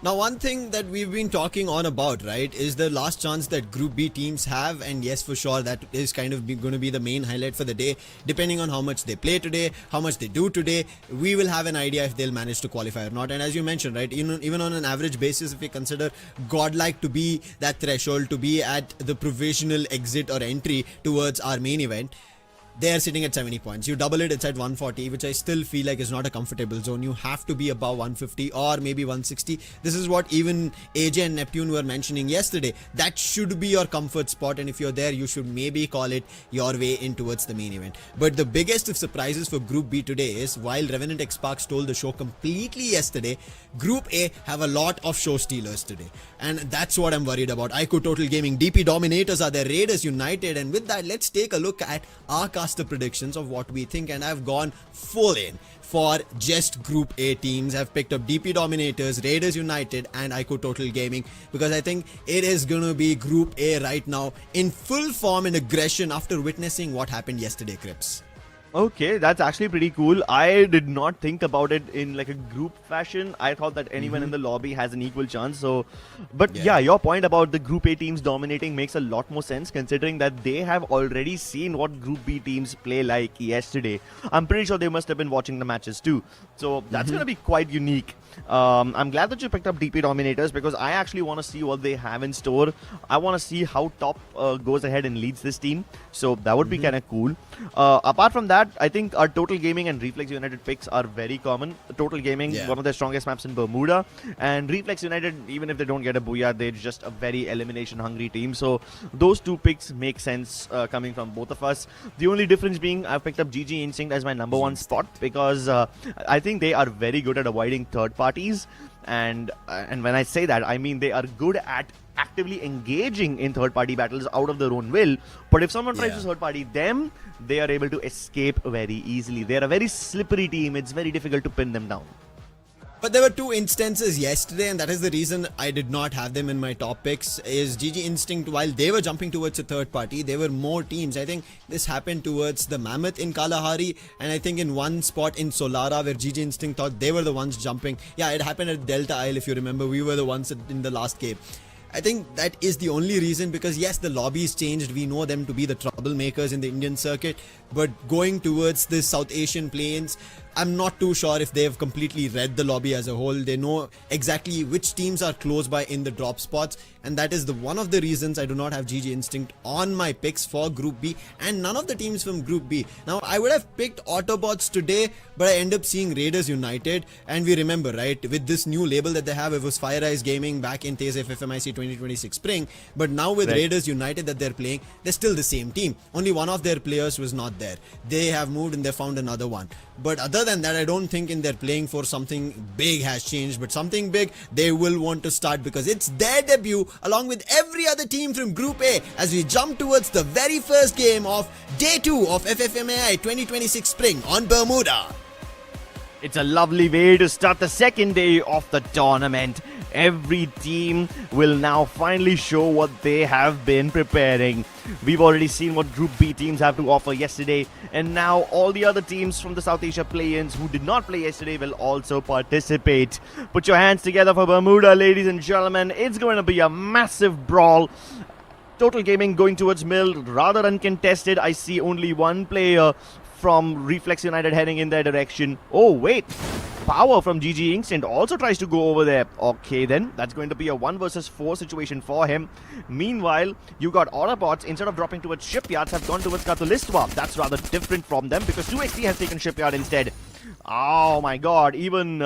Now, one thing that we've been talking on about, right, is the last chance that Group B teams have. And yes, for sure, that is kind of going to be the main highlight for the day. Depending on how much they play today, how much they do today, we will have an idea if they'll manage to qualify or not. And as you mentioned, right, even on an average basis, if we consider GodLike to be that threshold, to be at the provisional exit or entry towards our main event, they are sitting at 70 points. You double it, it's at 140, which I still feel like is not a comfortable zone. You have to be above 150 or maybe 160. This is what even AJ and Neptune were mentioning yesterday. That should be your comfort spot, and if you're there, you should maybe call it your way in towards the main event. But the biggest of surprises for Group B today is, while Revenant X Spark stole the show completely yesterday, Group A have a lot of show stealers today. And that's what I'm worried about. iQOO Total Gaming, DP Dominators are there, Raiders United, and with that, let's take a look at our the predictions of what we think, and I've gone full in for just Group A teams. I've picked up DP Dominators, Raiders United and iQOO Total Gaming because I think it is going to be Group A right now in full form and aggression after witnessing what happened yesterday, Crips. Okay, that's actually pretty cool. I did not think about it in like a group fashion. I thought that anyone in the lobby has an equal chance. So, but yeah, your point about the Group A teams dominating makes a lot more sense considering that they have already seen what Group B teams play like yesterday. I'm pretty sure they must have been watching the matches too. So that's going to be quite unique. I'm glad that you picked up DP Dominators because I actually want to see what they have in store. I want to see how top goes ahead and leads this team. So that would be kind of cool. Apart from that, I think our Total Gaming and Reflex United picks are very common. Total Gaming, one of their strongest maps in Bermuda, and Reflex United, even if they don't get a booyah, they're just a very elimination hungry team. So those two picks make sense coming from both of us. The only difference being I've picked up GG Instinct as my number one spot because I think they are very good at avoiding third parties. And when I say that, I mean they are good at actively engaging in third-party battles out of their own will. But if someone tries to third-party them, they are able to escape very easily. They are a very slippery team. It's very difficult to pin them down. But there were two instances yesterday, and that is the reason I did not have them in my top picks, is GG Instinct, while they were jumping towards a third party, there were more teams. I think this happened towards the Mammoth in Kalahari, and I think in one spot in Solara where GG Instinct thought they were the ones jumping. Yeah, it happened at Delta Isle, if you remember. We were the ones in the last game. I think that is the only reason because yes, the lobby's changed. We know them to be the troublemakers in the Indian circuit, but going towards the South Asian plains, I'm not too sure if they have completely read the lobby as a whole. They know exactly which teams are close by in the drop spots, and that is one of the reasons I do not have GG Instinct on my picks for Group B and none of the teams from Group B. Now, I would have picked Autobotz today, but I end up seeing Raiders United, and we remember, right, with this new label that they have, it was Fire Max Gaming back in Tay's FFMIC 2026 spring, but now with Raiders United that they're playing, they're still the same team. Only one of their players was not there. They have moved and they found another one. But other than that, I don't think in their playing for something big has changed, but something big they will want to start because it's their debut along with every other team from Group A as we jump towards the very first game of Day 2 of FFMAI 2026 Spring on Bermuda. It's a lovely way to start the second day of the tournament. Every team will now finally show what they have been preparing. We've already seen what Group B teams have to offer yesterday, and now all the other teams from the South Asia play-ins who did not play yesterday will also participate. Put your hands together for Bermuda, ladies and gentlemen. It's going to be a massive brawl. Total Gaming going towards Mill, rather uncontested. I see only one player from Reflex United heading in their direction. Oh, wait. Power from GG Instinct also tries to go over there. Okay, then. That's going to be a 1 versus 4 situation for him. Meanwhile, you got Autobotz, instead of dropping towards Shipyards, have gone towards Katulistwa. That's rather different from them because 2XT has taken Shipyard instead. Oh my god. Even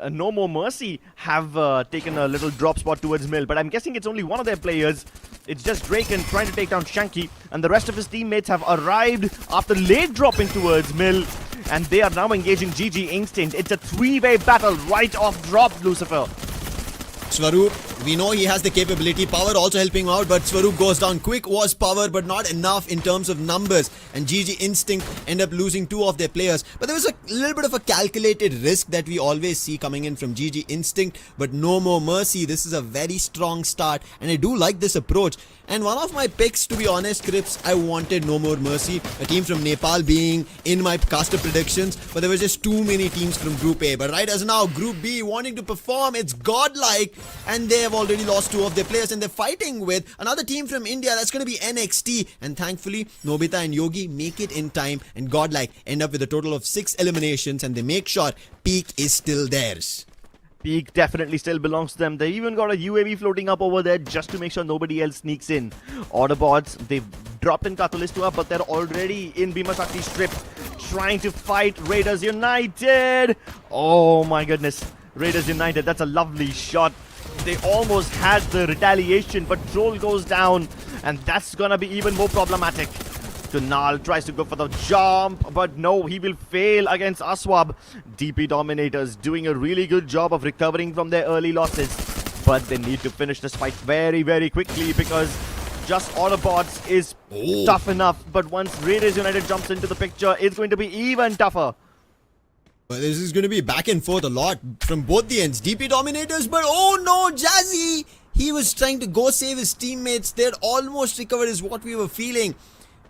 NoMoreMercy have taken a little drop spot towards Mill, but I'm guessing it's only one of their players. It's just Draken trying to take down Shanky, and the rest of his teammates have arrived after late dropping towards Mill, and they are now engaging GG Instinct. It's a 3-way battle right off drop, Lucifer. Swaroop, we know he has the capability. Power also helping out, but Swaroop goes down. Quick was Power, but not enough in terms of numbers. And GG Instinct end up losing 2 of their players. But there was a little bit of a calculated risk that we always see coming in from GG Instinct. But NoMoreMercy, this is a very strong start. And I do like this approach. And one of my picks, to be honest, Crips, I wanted NoMoreMercy, a team from Nepal being in my caster predictions. But there were just too many teams from Group A. But right as now, Group B wanting to perform, it's godlike. And they have already lost 2 of their players, and they're fighting with another team from India. That's going to be NXT. And thankfully, Nobita and Yogi make it in time, and godlike end up with a total of 6 eliminations, and they make sure peak is still theirs. Peak definitely still belongs to them. They even got a UAV floating up over there just to make sure nobody else sneaks in. Autobotz, they've dropped in Katulistu up, but they're already in Bhimasakti strip, trying to fight Raiders United. Oh my goodness. Raiders United, that's a lovely shot. They almost had the retaliation, but Troll goes down, and that's gonna be even more problematic. Kunal tries to go for the jump, but no, he will fail against Aswab. DP Dominators doing a really good job of recovering from their early losses, but they need to finish this fight very, very quickly because just Autobotz is tough enough, but once Raiders United jumps into the picture, it's going to be even tougher. Well, this is going to be back and forth a lot from both the ends. DP Dominators, but oh no, Jazzy! He was trying to go save his teammates. They're almost recovered is what we were feeling.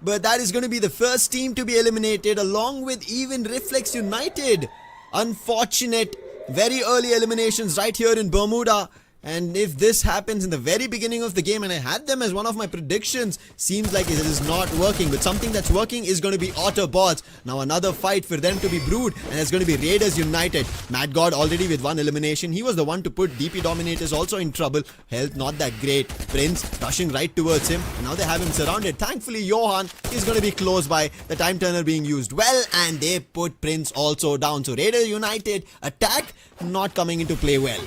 But that is going to be the first team to be eliminated, along with even Reflex United. Unfortunate, very early eliminations right here in Bermuda. And if this happens in the very beginning of the game, and I had them as one of my predictions, seems like it is not working. But something that's working is going to be Autobotz. Now another fight for them to be brewed, and it's going to be Raiders United. Mad God already with 1 elimination. He was the one to put DP Dominators also in trouble. Health not that great. Prince rushing right towards him, and now they have him surrounded. Thankfully, Johan is going to be close by. The time turner being used well, and they put Prince also down. So Raiders United attack not coming into play well.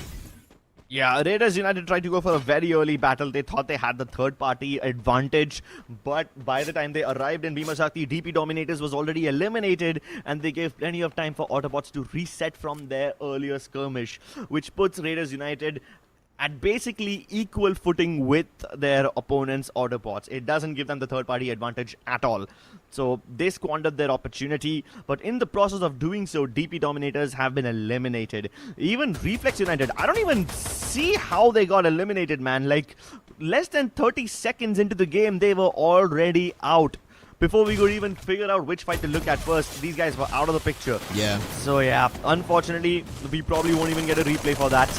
Yeah, Raiders United tried to go for a very early battle. They thought they had the third-party advantage, but by the time they arrived in Bhimasakti, DP Dominators was already eliminated, and they gave plenty of time for Autobots to reset from their earlier skirmish, which puts Raiders United at basically equal footing with their opponents' Autobots. It doesn't give them the third-party advantage at all. So they squandered their opportunity, but in the process of doing so, DP Dominators have been eliminated. Even Reflex United, I don't even see how they got eliminated, man. Like, less than 30 seconds into the game, they were already out. Before we could even figure out which fight to look at first, these guys were out of the picture. Yeah. So yeah, unfortunately, we probably won't even get a replay for that.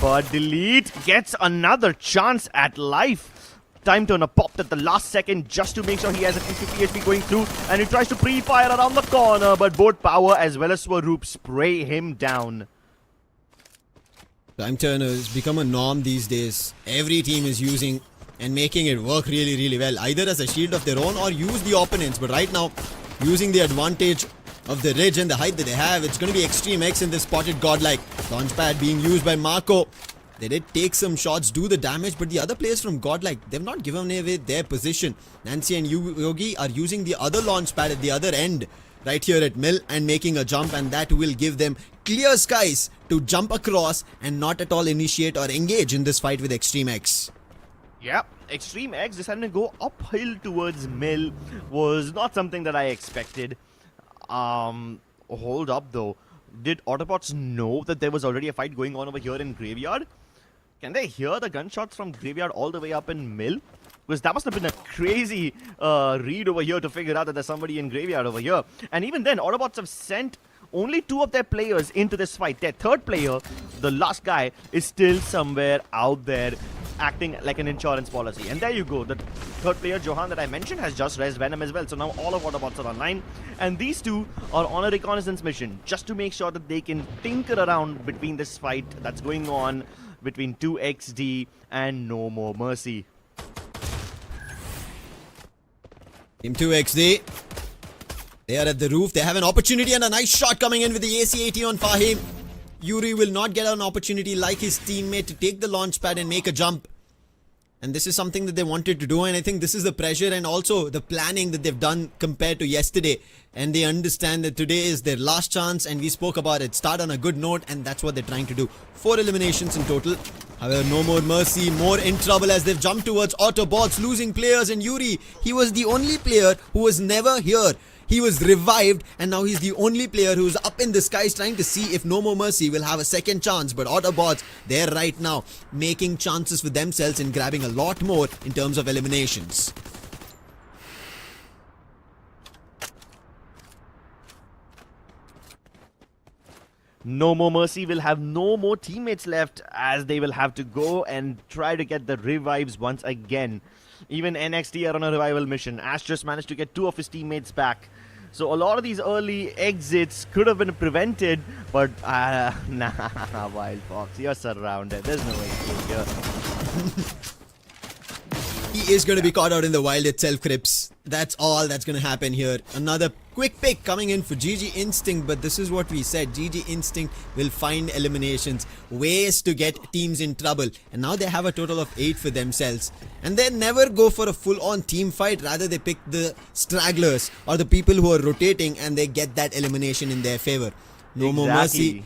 But Delete gets another chance at life. Time turner popped at the last second just to make sure he has at least 50 HP going through. And he tries to pre-fire around the corner, but both Power as well as Swaroop spray him down. Time turners become a norm these days. Every team is using and making it work really, really well. Either as a shield of their own or use the opponents. But right now, using the advantage of the ridge and the height that they have, it's going to be Extreme X in this spotted godlike. Launchpad being used by Marco. They did take some shots, do the damage, but the other players from godlike, they've not given away their position. Nancy and Yogi are using the other launchpad at the other end, right here at Mill, and making a jump, and that will give them clear skies to jump across and not at all initiate or engage in this fight with Extreme X. Yep, Extreme X deciding to go uphill towards Mill was not something that I expected. Hold up though. Did Autobots know that there was already a fight going on over here in Graveyard? Can they hear the gunshots from Graveyard all the way up in Mill? Because that must have been a crazy read over here to figure out that there's somebody in Graveyard over here. And even then, Autobots have sent only 2 of their players into this fight. Their third player, the last guy, is still somewhere out there acting like an insurance policy. And there you go. The third player, Johan, that I mentioned, has just res Venom as well. So now all of Autobots are online. And these 2 are on a reconnaissance mission just to make sure that they can tinker around between this fight that's going on between 2XD and NoMoreMercy. Team 2XD. They are at the roof. They have an opportunity and a nice shot coming in with the AC-80 on Fahim. Yuri will not get an opportunity like his teammate to take the launch pad and make a jump. And this is something that they wanted to do, and I think this is the pressure and also the planning that they've done compared to yesterday. And they understand that today is their last chance, and we spoke about it. Start on a good note, and that's what they're trying to do. 4 eliminations in total. However, NoMoreMercy more in trouble as they've jumped towards Autobotz, losing players, and Yuri, he was the only player who was never here. He was revived, and now he's the only player who's up in the skies trying to see if NoMoreMercy will have a second chance. But Autobotz, they're right now making chances for themselves and grabbing a lot more in terms of eliminations. NoMoreMercy will have no more teammates left as they will have to go and try to get the revives once again. Even NXT are on a revival mission. Ash just managed to get 2 of his teammates back. So a lot of these early exits could have been prevented, but nah, Wild Fox, you're surrounded. There's no escape here. He is going to be caught out in the wild itself, Crips. That's all that's going to happen here. Another quick pick coming in for GG Instinct, but this is what we said. GG Instinct will find eliminations, ways to get teams in trouble. And now they have a total of 8 for themselves. And they never go for a full-on team fight. Rather, they pick the stragglers or the people who are rotating, and they get that elimination in their favor. NoMoreMercy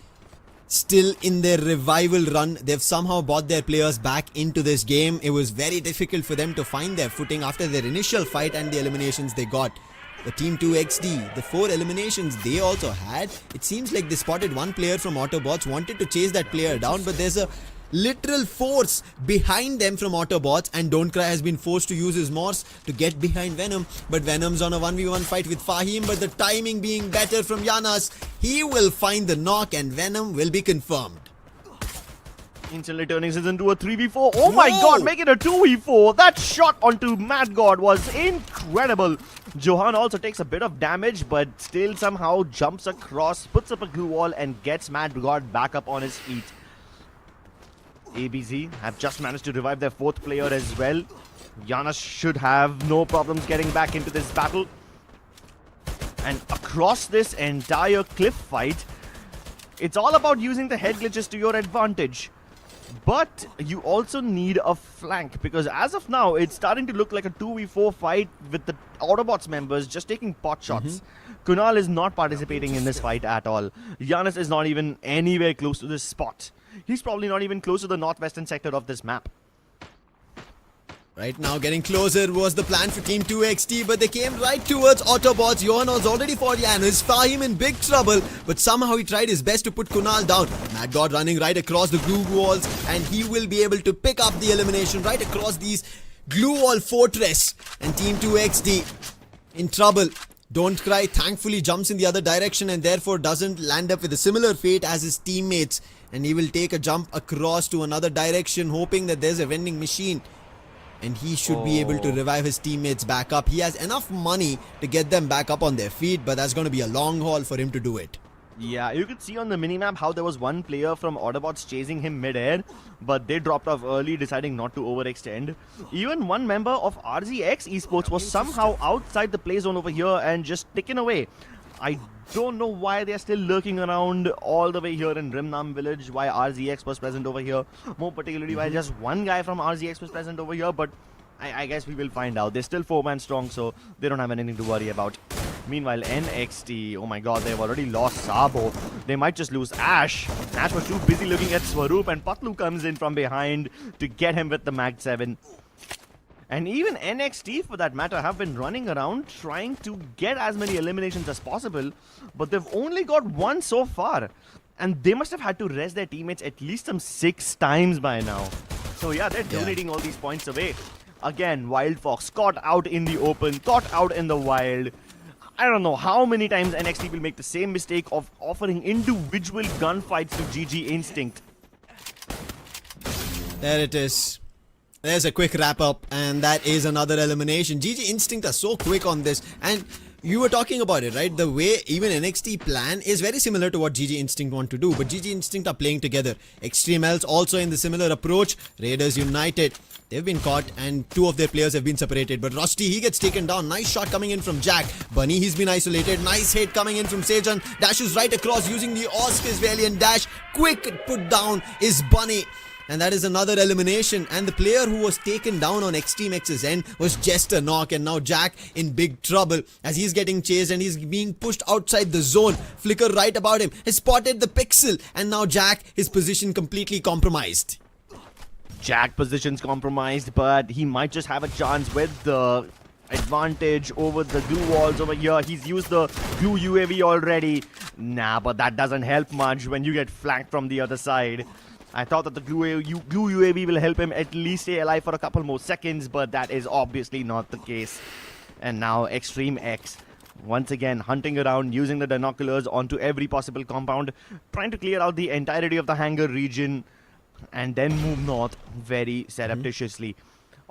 still in their revival run. They've somehow brought their players back into this game. It was very difficult for them to find their footing after their initial fight and the eliminations they got. The Team 2XD, the 4 eliminations they also had, it seems like they spotted one player from Autobotz, wanted to chase that player down, but there's a literal force behind them from Autobotz, and Don't Cry has been forced to use his Morse to get behind Venom, but Venom's on a 1v1 fight with Fahim, but the timing being better from Yanas, he will find the knock and Venom will be confirmed. Instantly turning this into a 3v4. Oh my god, make it a 2v4. That shot onto Mad God was incredible. Johan also takes a bit of damage, but still somehow jumps across, puts up a glue wall, and gets Mad God back up on his feet. ABZ have just managed to revive their 4th player as well. Yanas should have no problems getting back into this battle. And across this entire cliff fight, it's all about using the head glitches to your advantage. But you also need a flank, because as of now, it's starting to look like a 2v4 fight with the Autobotz members just taking pot shots. Kunal is not participating in this fight at all. Yanis is not even anywhere close to this spot. He's probably not even close to the northwestern sector of this map. Right now, getting closer was the plan for Team 2XT, but they came right towards Autobotz. Johan was already for Yanis. Fahim in big trouble, but somehow he tried his best to put Kunal down. Mad God running right across the glue walls, and he will be able to pick up the elimination right across these glue wall fortress. And Team 2XT in trouble. Don't Cry thankfully jumps in the other direction and therefore doesn't land up with a similar fate as his teammates. And he will take a jump across to another direction, hoping that there's a vending machine. And he should be able to revive his teammates back up. He has enough money to get them back up on their feet, but that's going to be a long haul for him to do it. Yeah, you could see on the minimap how there was one player from Autobotz chasing him mid-air, but they dropped off early, deciding not to overextend. Even one member of RZX Esports was somehow outside the play zone over here and just ticking away. I don't know why they're still lurking around all the way here in Rimnam village, why RZX was present over here, more particularly why just one guy from RZX was present over here, but I guess we will find out. They're still 4-man strong, so they don't have anything to worry about. Meanwhile, NXT, oh my god, they've already lost Sabo. They might just lose Ash. Ash was too busy looking at Swaroop, and Patlu comes in from behind to get him with the Mag 7. And even NXT, for that matter, have been running around trying to get as many eliminations as possible, but they've only got 1 so far. And they must have had to rest their teammates at least some 6 times by now. So yeah, they're donating all these points away. Again, Wild Fox caught out in the open, caught out in the wild. I don't know how many times NXT will make the same mistake of offering individual gunfights to GG Instinct. There it is. There's a quick wrap up, and that is another elimination. GG Instinct are so quick on this, and You were talking about it, right? The way even NXT plan is very similar to what GG Instinct want to do, but GG Instinct are playing together. Extreme Else also in the similar approach. Raiders United, they've been caught and 2 of their players have been separated. But Rusty, he gets taken down. Nice shot coming in from Jack. Bunny, he's been isolated. Nice hit coming in from Sejan. Dashes right across using the Oscar's Valiant dash. Quick put down is Bunny. And that is another elimination. And the player who was taken down on Extreme X's end was Jester Knock. And now Jack in big trouble as he's getting chased and he's being pushed outside the zone. Flicker right about him has spotted the pixel. And now Jack, his position completely compromised. Jack position's compromised, but he might just have a chance with the advantage over the glue walls over here. He's used the glue UAV already. Nah, but that doesn't help much when you get flanked from the other side. I thought that the glue UAV will help him at least stay alive for a couple more seconds, but that is obviously not the case. And now Extreme X, once again hunting around, using the binoculars onto every possible compound, trying to clear out the entirety of the hangar region, and then move north very surreptitiously.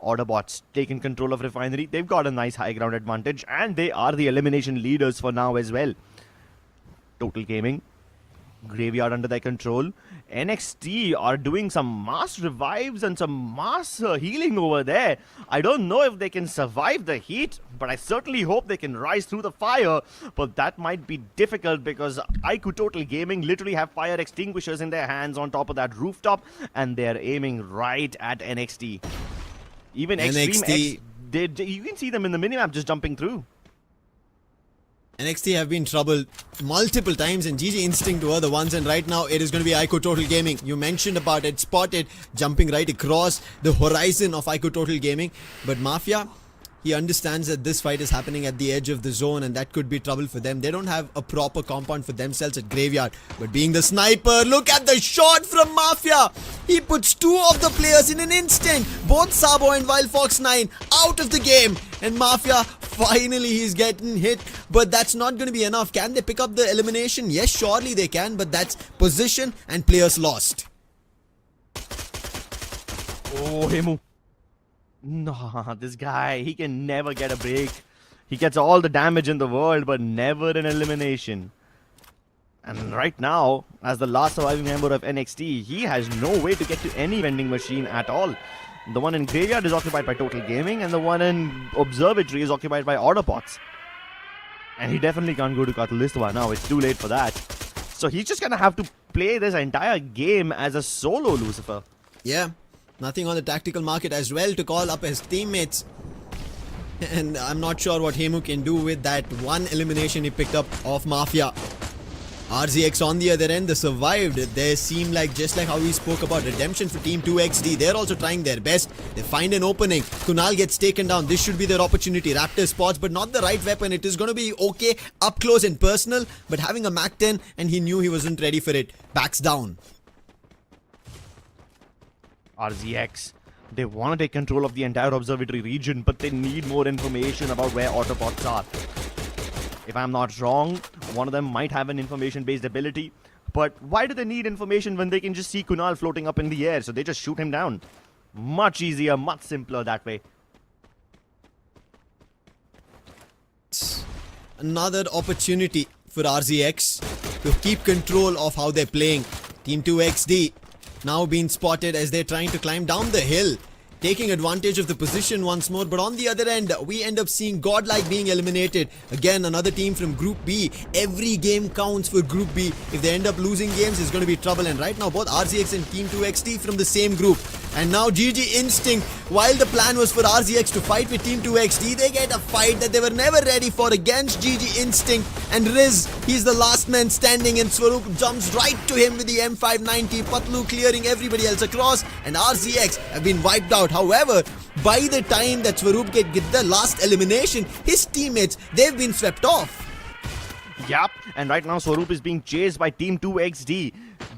Autobotz taking control of Refinery. They've got a nice high ground advantage, and they are the elimination leaders for now as well. Total Gaming, Graveyard under their control. NXT are doing some mass revives and some mass healing over there. I don't know if they can survive the heat, but I certainly hope they can rise through the fire. But that might be difficult because iQOO Total Gaming literally have fire extinguishers in their hands on top of that rooftop, and they're aiming right at NXT. Even NXT, Extreme X, you can see them in the minimap just jumping through. NXT have been troubled multiple times and GG Instinct were the ones, and right now it is going to be iQOO Total Gaming. You mentioned about it, spotted jumping right across the horizon of iQOO Total Gaming, but Mafia, he understands that this fight is happening at the edge of the zone and that could be trouble for them. They don't have a proper compound for themselves at Graveyard, but being the sniper, look at the shot from Mafia. He puts 2 of the players in an instant, both Sabo and Wild Fox 9 out of the game, and Mafia finally he's getting hit, but that's not going to be enough. Can they pick up the elimination? Yes, surely they can, but that's position and players lost. Oh, Hemu. No, this guy, he can never get a break. He gets all the damage in the world, but never an elimination. And right now, as the last surviving member of NXT, he has no way to get to any vending machine at all. The one in Graveyard is occupied by Total Gaming, and the one in Observatory is occupied by Autobotz. And he definitely can't go to Catalystoa now, it's too late for that. So he's just gonna have to play this entire game as a solo Lucifer. Yeah. Nothing on the tactical market as well to call up his teammates. And I'm not sure what Hemu can do with that one elimination he picked up of Mafia. RZX on the other end, they survived. They seem like, just like how we spoke about redemption for Team 2XD, they're also trying their best. They find an opening. Kunal gets taken down. This should be their opportunity. Raptor spots, but not the right weapon. It is going to be okay up close and personal, but having a Mac 10, and he knew he wasn't ready for it. Backs down. RZX, they want to take control of the entire observatory region, but they need more information about where Autobots are. If I'm not wrong, one of them might have an information-based ability, but why do they need information when they can just see Kunal floating up in the air? So they just shoot him down. Much easier, much simpler that way. Another opportunity for RZX to keep control of how they're playing. Team 2XD now being spotted as they're trying to climb down the hill, taking advantage of the position once more. But on the other end, we end up seeing GodLike being eliminated. Again, another team from Group B. Every game counts for Group B. If they end up losing games, it's going to be trouble. And right now, both RZX and Team 2XT from the same group. And now GG Instinct, while the plan was for RZX to fight with Team 2XT, they get a fight that they were never ready for against GG Instinct. And Riz, he's the last man standing, and Swaroop jumps right to him with the M590. Patlu clearing everybody else across, and RZX have been wiped out. However, by the time that Swaroop get the last elimination, his teammates, they've been swept off. Yup, and right now Swaroop is being chased by Team 2XD.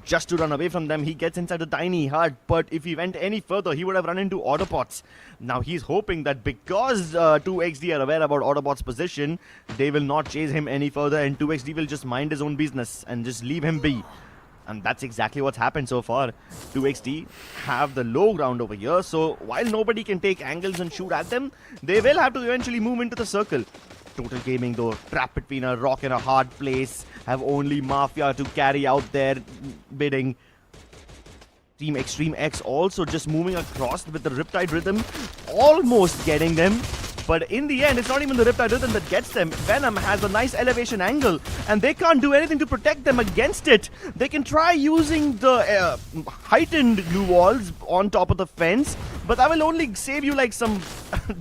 Just to run away from them, he gets inside a tiny hut, but if he went any further, he would have run into Autobots. Now he's hoping that because 2XD are aware about Autobots' position, they will not chase him any further, and 2XD will just mind his own business and just leave him be. And that's exactly what's happened so far. 2XD have the low ground over here, so while nobody can take angles and shoot at them, they will have to eventually move into the circle. Total Gaming though, trapped between a rock and a hard place, have only Mafia to carry out their bidding. Team Extreme X also just moving across with the Riptide Rhythm, almost getting them. But in the end, it's not even the Riptide Rhythm that gets them. Venom has a nice elevation angle, and they can't do anything to protect them against it. They can try using the heightened glue walls on top of the fence, but that will only save you like some,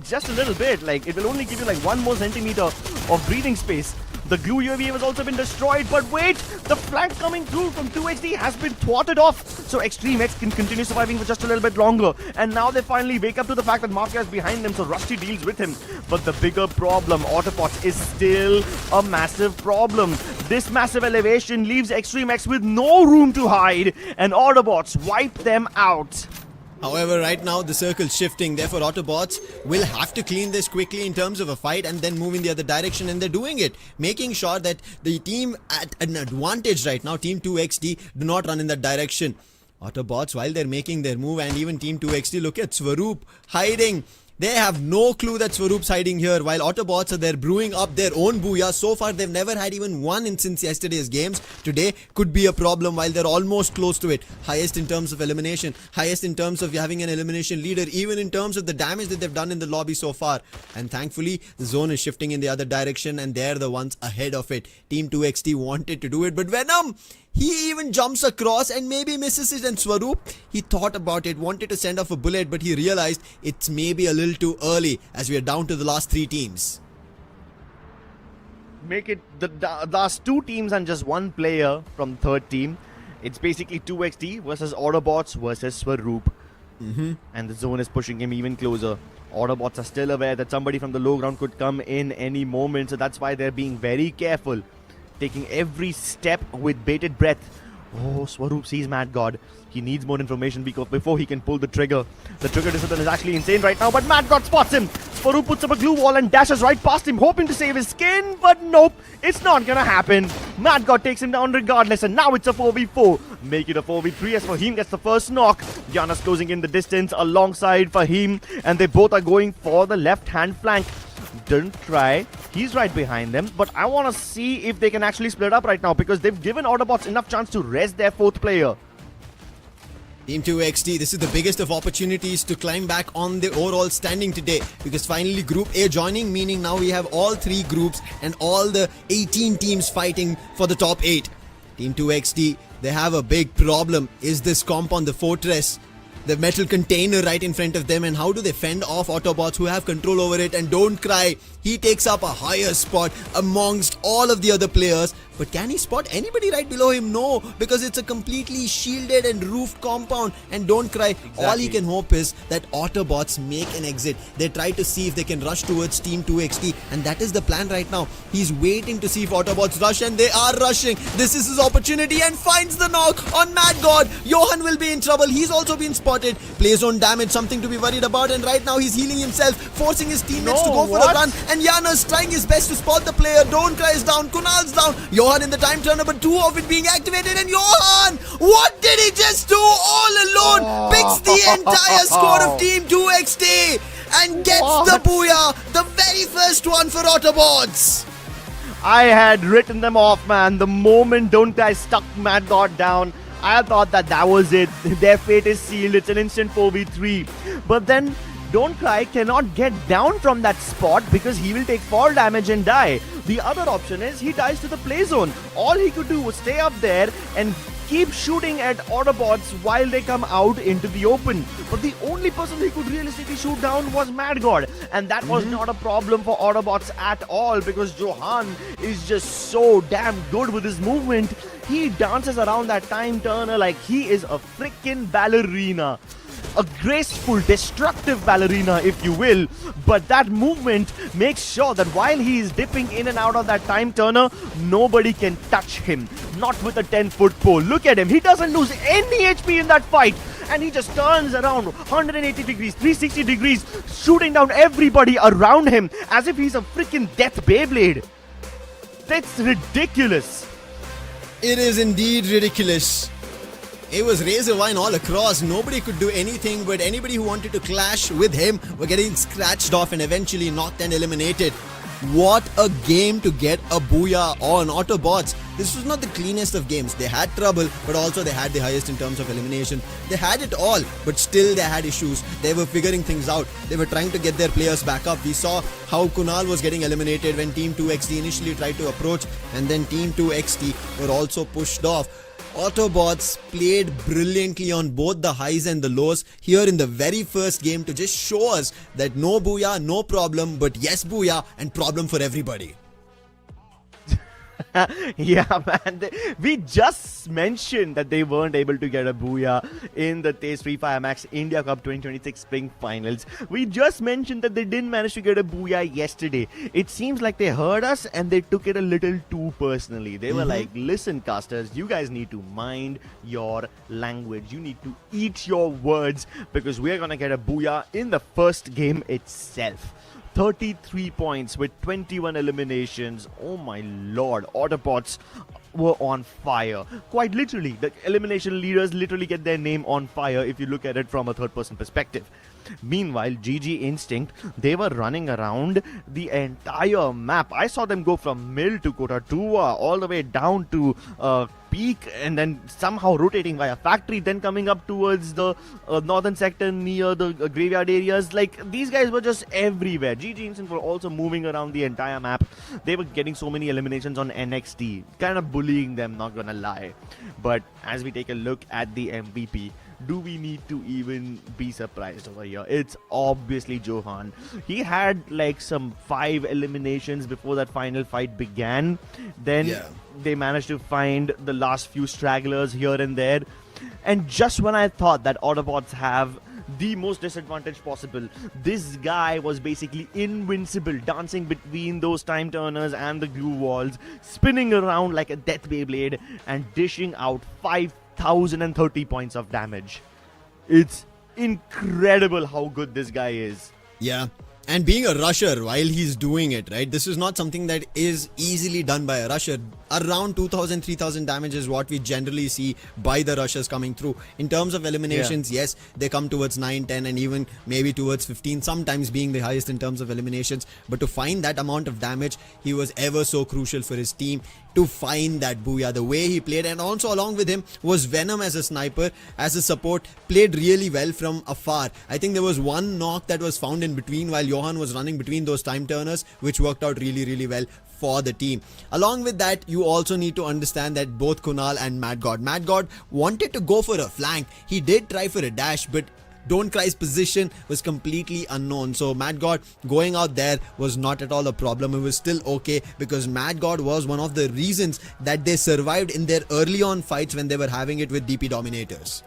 just a little bit. Like, it will only give you like 1 more centimeter of breathing space. The glue UAV has also been destroyed, but wait, the flank coming through from 2XD has been thwarted off, so Extreme X can continue surviving for just a little bit longer. And now they finally wake up to the fact that Mafia is behind them, so Rusty deals with him. But the bigger problem, Autobotz, is still a massive problem. This massive elevation leaves Extreme X with no room to hide, and Autobotz wipe them out. However, right now the circle's shifting, therefore Autobotz will have to clean this quickly in terms of a fight and then move in the other direction, and they're doing it, making sure that the team at an advantage right now, Team 2XD, do not run in that direction. Autobotz, while they're making their move, and even Team 2XD, look at Swaroop hiding. They have no clue that Swaroop's hiding here, while Autobotz are there brewing up their own booyah. So far, they've never had even one since yesterday's games. Today could be a problem while they're almost close to it. Highest in terms of elimination, highest in terms of having an elimination leader, even in terms of the damage that they've done in the lobby so far. And thankfully, the zone is shifting in the other direction, and they're the ones ahead of it. Team 2XT wanted to do it, but Venom, he even jumps across and maybe misses it. And Swaroop, he thought about it, wanted to send off a bullet, but he realized it's maybe a little too early as we are down to the last 3 teams. Make it the last 2 teams and just 1 player from third team. It's basically 2XD versus Autobotz versus Swaroop. And the zone is pushing him even closer. Autobotz are still aware that somebody from the low ground could come in any moment, so that's why they're being very careful, taking every step with bated breath. Oh, Swaroop sees Mad God. He needs more information before he can pull the trigger. The trigger discipline is actually insane right now, but Mad God spots him. Swaroop puts up a glue wall and dashes right past him, hoping to save his skin, but nope, it's not gonna happen. Mad God takes him down regardless, and now it's a 4v4. Make it a 4v3 as Fahim gets the first knock. Gianna's closing in the distance alongside Fahim, and they both are going for the left-hand flank. Don't try. He's right behind them, but I want to see if they can actually split up right now, because they've given Autobotz enough chance to rest their 4th player. Team 2XT, this is the biggest of opportunities to climb back on the overall standing today, because finally Group A joining, meaning now we have all 3 groups and all the 18 teams fighting for the top 8. Team 2XT, they have a big problem. Is this comp on the fortress? The metal container right in front of them, and how do they fend off Autobotz who have control over it? And don't cry, he takes up a higher spot amongst all of the other players, but can he spot anybody right below him? No, because it's a completely shielded and roofed compound. And don't cry, exactly. All he can hope is that Autobotz make an exit. They try to see if they can rush towards Team 2XT, and that is the plan right now. He's waiting to see if Autobotz rush, and they are rushing. This is his opportunity, and finds the knock on Mad God. Johan will be in trouble. He's also been spotted. Play zone damage, something to be worried about, and right now he's healing himself, forcing his teammates to go for a run. And Jana's trying his best to spot the player. Don't cry is down, Kunal's down, Johan in the time turner, but 2 of it being activated, and Johan, what did he just do all alone? Picks the entire score of Team 2XT and gets the booyah, the very first one for Autobotz. I had written them off, man. The moment Don't Cry stuck Mad God down, I thought that was it. Their fate is sealed. It's an instant 4v3. But then Don't Cry cannot get down from that spot because he will take fall damage and die. The other option is he dies to the play zone. All he could do was stay up there and keep shooting at Autobotz while they come out into the open. But the only person he could realistically shoot down was Mad God. And that was not a problem for Autobotz at all, because Johan is just so damn good with his movement. He dances around that time turner like he is a freaking ballerina. A graceful, destructive ballerina, if you will. But that movement makes sure that while he is dipping in and out of that time turner, nobody can touch him. Not with a 10-foot pole. Look at him. He doesn't lose any HP in that fight. And he just turns around 180 degrees, 360 degrees, shooting down everybody around him as if he's a freaking death Beyblade. That's ridiculous. It is indeed ridiculous. It was razor wine all across. Nobody could do anything, but anybody who wanted to clash with him were getting scratched off and eventually knocked and eliminated. What a game to get a booyah on Autobotz. This was not the cleanest of games. They had trouble, but also they had the highest in terms of elimination. They had it all, but still they had issues. They were figuring things out. They were trying to get their players back up. We saw how Kunal was getting eliminated when Team 2XT initially tried to approach, and then Team 2XT were also pushed off. Autobotz played brilliantly on both the highs and the lows here in the very first game to just show us that no booyah, no problem, but yes booyah and problem for everybody. Yeah, man. We just mentioned that they weren't able to get a booyah in the TS3 Fire Max India Cup 2026 Spring Finals. We just mentioned that they didn't manage to get a booyah yesterday. It seems like they heard us and they took it a little too personally. They were like, listen, casters, you guys need to mind your language. You need to eat your words because we're going to get a booyah in the first game itself. 33 points with 21 eliminations. Oh my lord, Autobots were on fire. Quite literally, the elimination leaders literally get their name on fire if you look at it from a third-person perspective. Meanwhile, GG Instinct, they were running around the entire map. I saw them go from Mill to Kotatua, all the way down to Peak, and then somehow rotating via Factory, then coming up towards the northern sector near the graveyard areas. Like, these guys were just everywhere. GG Instinct were also moving around the entire map. They were getting so many eliminations on NXT, kind of bullying them, not gonna lie. But as we take a look at the MVP, do we need to even be surprised over here? It's obviously Johan. He had like some 5 eliminations before that final fight began. Then they managed to find the last few stragglers here and there. And just when I thought that Autobots have the most disadvantage possible, this guy was basically invincible, dancing between those time turners and the glue walls, spinning around like a death Beyblade and dishing out 5,030 points of damage. It's incredible how good this guy is. Yeah. And being a rusher while he's doing it, right? This is not something that is easily done by a rusher. Around 2,000, 3,000 damage is what we generally see by the rushers coming through. In terms of eliminations, yes, they come towards 9, 10 and even maybe towards 15, sometimes being the highest in terms of eliminations. But to find that amount of damage, he was ever so crucial for his team to find that booyah. The way he played, and also along with him was Venom as a sniper, as a support, played really well from afar. I think there was one knock that was found in between while Johan was running between those time turners, which worked out really, really well for the team. Along with that, you also need to understand that both Kunal and Mad God wanted to go for a flank. He did try for a dash, but Don't Cry's position was completely unknown. So Mad God going out there was not at all a problem. It was still okay because Mad God was one of the reasons that they survived in their early on fights when they were having it with DP Dominators.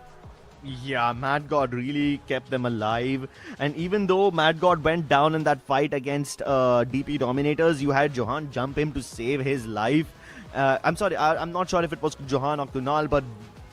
Yeah, Mad God really kept them alive. And even though Mad God went down in that fight against DP Dominators, you had Johan jump him to save his life. I'm sorry, I'm not sure if it was Johan or Kunal, but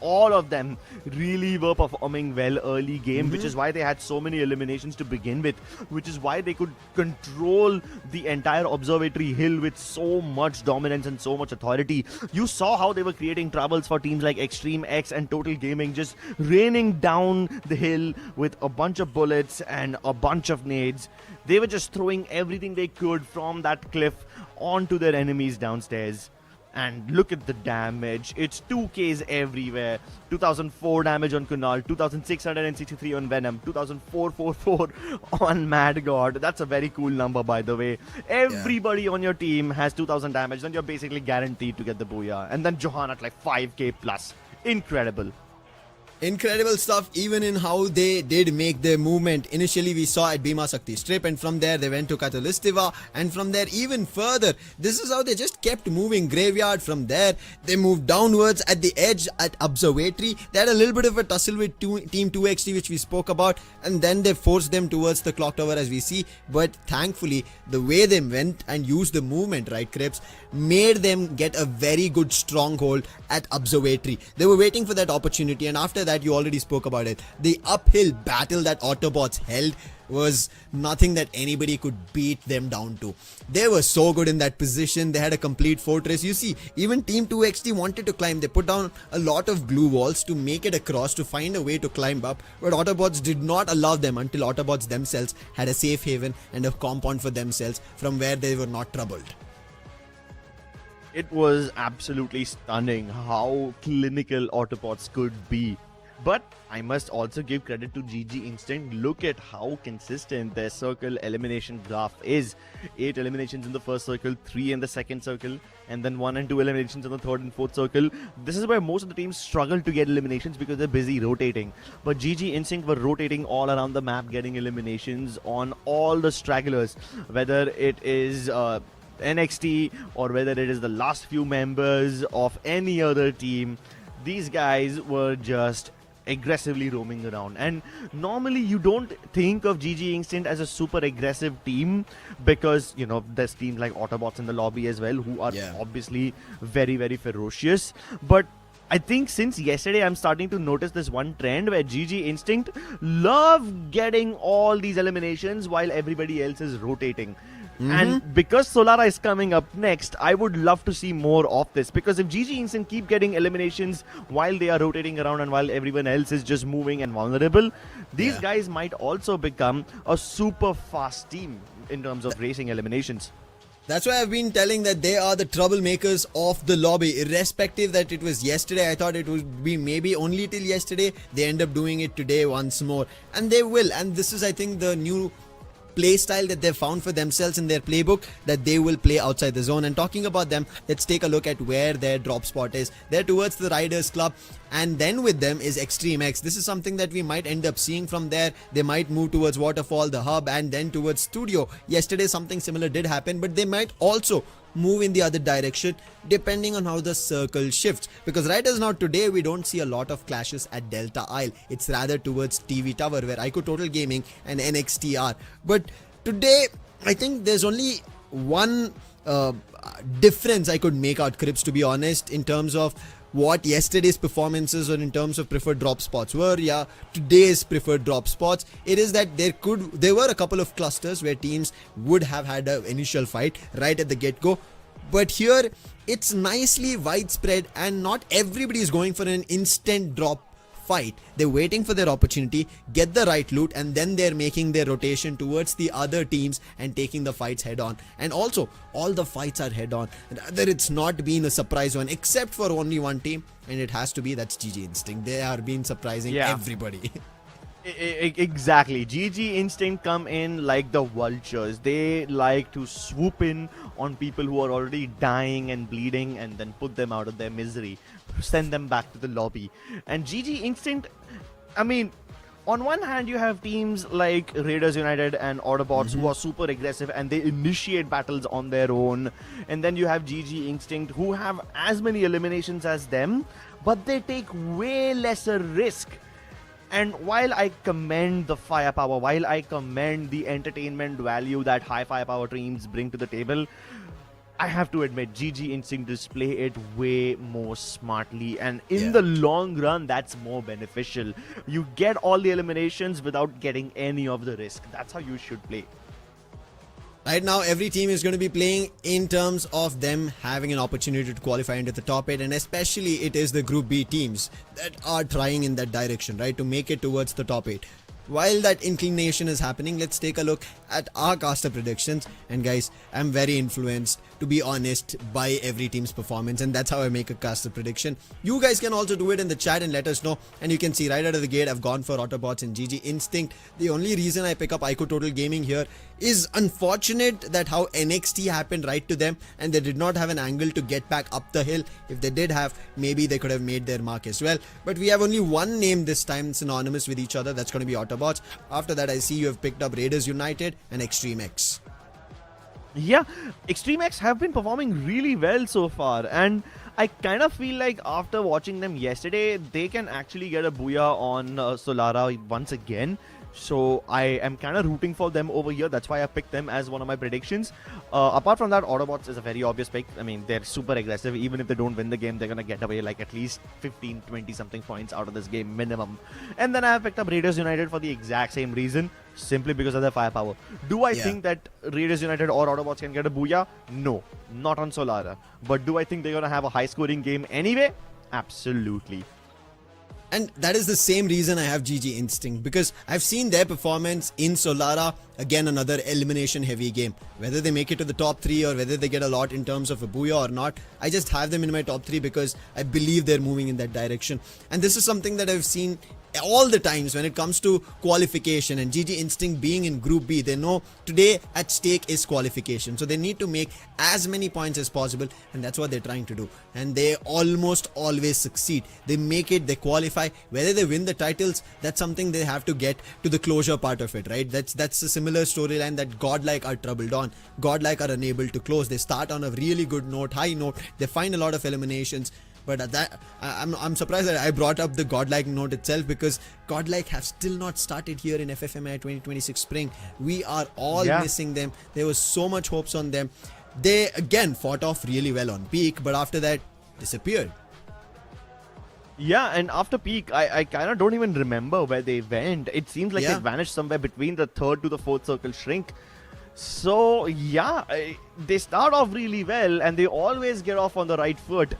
all of them really were performing well early game, which is why they had so many eliminations to begin with, which is why they could control the entire observatory hill with so much dominance and so much authority. You saw how they were creating troubles for teams like Extreme X and Total Gaming, just raining down the hill with a bunch of bullets and a bunch of nades. They were just throwing everything they could from that cliff onto their enemies downstairs. And look at the damage. It's 2Ks everywhere. 2004 damage on Kunal, 2663 on Venom, 2444 on Mad God. That's a very cool number, by the way. Everybody on your team has 2000 damage, then you're basically guaranteed to get the booyah. And then Johan at like 5k plus. Incredible. Incredible stuff, even in how they did make their movement. Initially, we saw at Bhima Sakti Strip, and from there they went to Katalistiva, and from there even further. This is how they just kept moving. Graveyard, from there they moved downwards at the edge at Observatory. They had a little bit of a tussle with Team 2XT, which we spoke about, and then they forced them towards the clock tower, as we see. But thankfully, the way they went and used the movement, right, Crips, made them get a very good stronghold at Observatory. They were waiting for that opportunity, and after that, you already spoke about it. The uphill battle that Autobots held was nothing that anybody could beat them down to. They were so good in that position. They had a complete fortress. You see, even Team 2XT wanted to climb. They put down a lot of glue walls to make it across, to find a way to climb up, but Autobotz did not allow them until Autobotz themselves had a safe haven and a compound for themselves from where they were not troubled. It was absolutely stunning how clinical Autobots could be. But I must also give credit to GG Instinct. Look at how consistent their circle elimination graph is. 8 eliminations in the first circle, 3 in the second circle, and then 1 and 2 eliminations in the third and fourth circle. This is where most of the teams struggle to get eliminations because they're busy rotating. But GG Instinct were rotating all around the map, getting eliminations on all the stragglers, whether it is NXT or whether it is the last few members of any other team. These guys were just aggressively roaming around, and normally you don't think of GG Instinct as a super aggressive team because, you know, there's teams like Autobots in the lobby as well who are obviously very, very ferocious. But I think since yesterday I'm starting to notice this one trend where GG Instinct love getting all these eliminations while everybody else is rotating. And because Solara is coming up next, I would love to see more of this, because if GG Instinct keep getting eliminations while they are rotating around and while everyone else is just moving and vulnerable, these guys might also become a super fast team in terms of racing eliminations. That's why I've been telling that they are the troublemakers of the lobby. Irrespective that it was yesterday, I thought it would be maybe only till yesterday. They end up doing it today once more. And they will. And this is, I think, the new play style that they've found for themselves in their playbook, that they will play outside the zone. And talking about them, let's take a look at where their drop spot is. They're towards the Riders Club, and then with them is Extreme X. This is something that we might end up seeing from there. They might move towards Waterfall, the hub, and then towards Studio. Yesterday something similar did happen, but they might also move in the other direction depending on how the circle shifts, because right as now today we don't see a lot of clashes at Delta Isle. It's rather towards TV Tower where iQOO Total Gaming and NXT are. But today I think there's only one difference I could make out, Crips, to be honest, in terms of what yesterday's performances or in terms of preferred drop spots were. Today's preferred drop spots, it is that there were a couple of clusters where teams would have had an initial fight right at the get-go, but here it's nicely widespread and not everybody is going for an instant drop fight. They're waiting for their opportunity, get the right loot, and then they're making their rotation towards the other teams and taking the fights head on. And also, all the fights are head on. Rather, it's not been a surprise one, except for only one team, and it has to be, that's GG Instinct. They are been surprising everybody. Exactly. GG Instinct come in like the vultures. They like to swoop in on people who are already dying and bleeding and then put them out of their misery, send them back to the lobby. And GG Instinct, I mean, on one hand you have teams like Raiders United and Autobots who are super aggressive and they initiate battles on their own, and then you have GG Instinct who have as many eliminations as them, but they take way lesser risk. And while I commend the firepower, while I commend the entertainment value that high firepower teams bring to the table, I have to admit, GG Instinct display it way more smartly, and in the long run, that's more beneficial. You get all the eliminations without getting any of the risk. That's how you should play. Right now, every team is going to be playing in terms of them having an opportunity to qualify into the top 8, and especially it is the Group B teams that are trying in that direction, right, to make it towards the top 8. While that inclination is happening, let's take a look at our caster predictions. And guys, I'm very influenced, to be honest, by every team's performance, and that's how I make a caster prediction. You guys can also do it in the chat and let us know. And you can see right out of the gate, I've gone for Autobots and GG Instinct. The only reason I pick up iQOO Total Gaming here is unfortunate that how NXT happened right to them, and they did not have an angle to get back up the hill. If they did have, maybe they could have made their mark as well. But we have only one name this time synonymous with each other. That's going to be Autobots. After that, I see you have picked up Raiders United and Extreme X. Yeah, Extreme X have been performing really well so far, and I kind of feel like after watching them yesterday, they can actually get a booyah on Solara once again. So I am kind of rooting for them over here. That's why I picked them as one of my predictions. Apart from that, Autobots is a very obvious pick. I mean, they're super aggressive. Even if they don't win the game, they're going to get away like at least 15, 20 something points out of this game minimum. And then I have picked up Raiders United for the exact same reason. simply because of their firepower. Do I think that Reflex United or Autobotz can get a booyah? No, not on Solara. But do I think they're going to have a high-scoring game anyway? Absolutely. And that is the same reason I have GG Instinct, because I've seen their performance in Solara. Again, another elimination heavy game. Whether they make it to the top 3 or whether they get a lot in terms of a booyah or not, I just have them in my top 3 because I believe they're moving in that direction. And this is something that I've seen all the times when it comes to qualification, and GG Instinct being in Group B, they know today at stake is qualification, so they need to make as many points as possible, and that's what they're trying to do, and they almost always succeed. They make it, they qualify. Whether they win the titles, that's something they have to get to the closure part of it, right? That's a similar storyline that GodLike are troubled on. GodLike are unable to close. They start on a really good note, high note, they find a lot of eliminations. But at that, I'm surprised that I brought up the GodLike note itself, because GodLike have still not started here in FFMAI 2026 Spring. We are all missing them. There was so much hopes on them. They again fought off really well on peak, but after that disappeared. Yeah, and after peak, I kind of don't even remember where they went. It seems like they vanished somewhere between the 3rd to the 4th circle shrink. So yeah, they start off really well and they always get off on the right foot,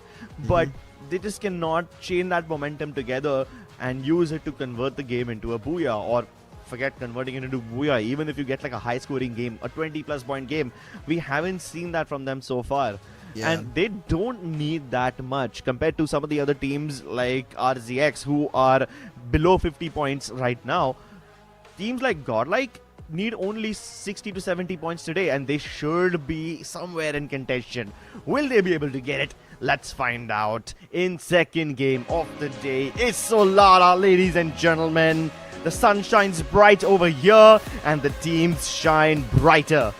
but they just cannot chain that momentum together and use it to convert the game into a booyah, or forget converting it into booyah. Even if you get like a high scoring game, a 20+ point game, we haven't seen that from them so far. And they don't need that much compared to some of the other teams like RZX, who are below 50 points right now. Teams like GodLike need only 60 to 70 points today, and they should be somewhere in contention. Will they be able to get it? Let's find out in second game of the day. It's Solara, ladies and gentlemen. The sun shines bright over here and the teams shine brighter.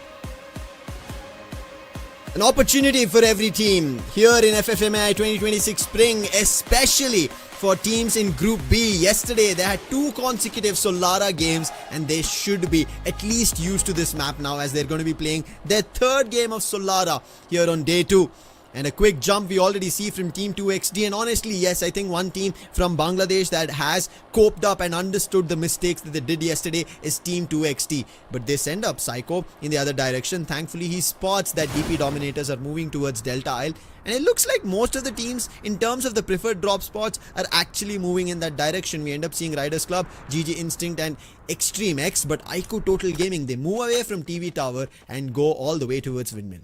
An opportunity for every team here in FFMAI 2026 Spring, especially for teams in Group B. Yesterday, they had 2 consecutive Solara games, and they should be at least used to this map now, as they're going to be playing their 3rd game of Solara here on day 2. And a quick jump we already see from Team 2XD, and honestly, yes, I think one team from Bangladesh that has coped up and understood the mistakes that they did yesterday is Team 2XD. But they send up Psycho in the other direction. Thankfully, he spots that DP Dominators are moving towards Delta Isle, and it looks like most of the teams in terms of the preferred drop spots are actually moving in that direction. We end up seeing Riders Club, GG Instinct and Extreme X, but iQOO Total Gaming, they move away from TV Tower and go all the way towards Windmill.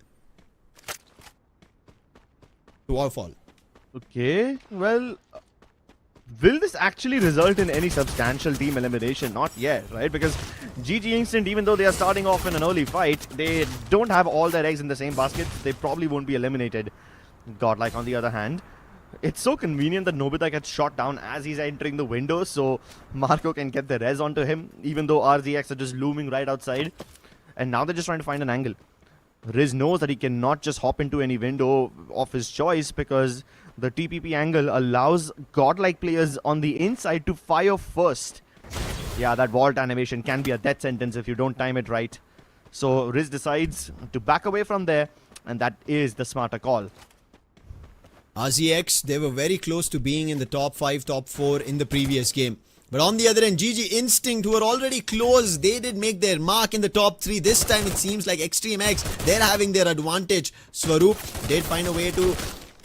To our fall. Okay, well, will this actually result in any substantial team elimination? Not yet, right? Because GG Instinct, even though they are starting off in an early fight, they don't have all their eggs in the same basket. They probably won't be eliminated. GodLike, on the other hand, it's so convenient that Nobita gets shot down as he's entering the window, so Marco can get the res onto him, even though RZX are just looming right outside. And now they're just trying to find an angle. Riz knows that he cannot just hop into any window of his choice, because the TPP angle allows GodLike players on the inside to fire first. Yeah, that vault animation can be a death sentence if you don't time it right. So Riz decides to back away from there, and that is the smarter call. RZX, they were very close to being in the top 5, top 4 in the previous game. But on the other end, GG Instinct, who are already close, they did make their mark in the top 3. This time it seems like Extreme X, they're having their advantage. Swaroop did find a way to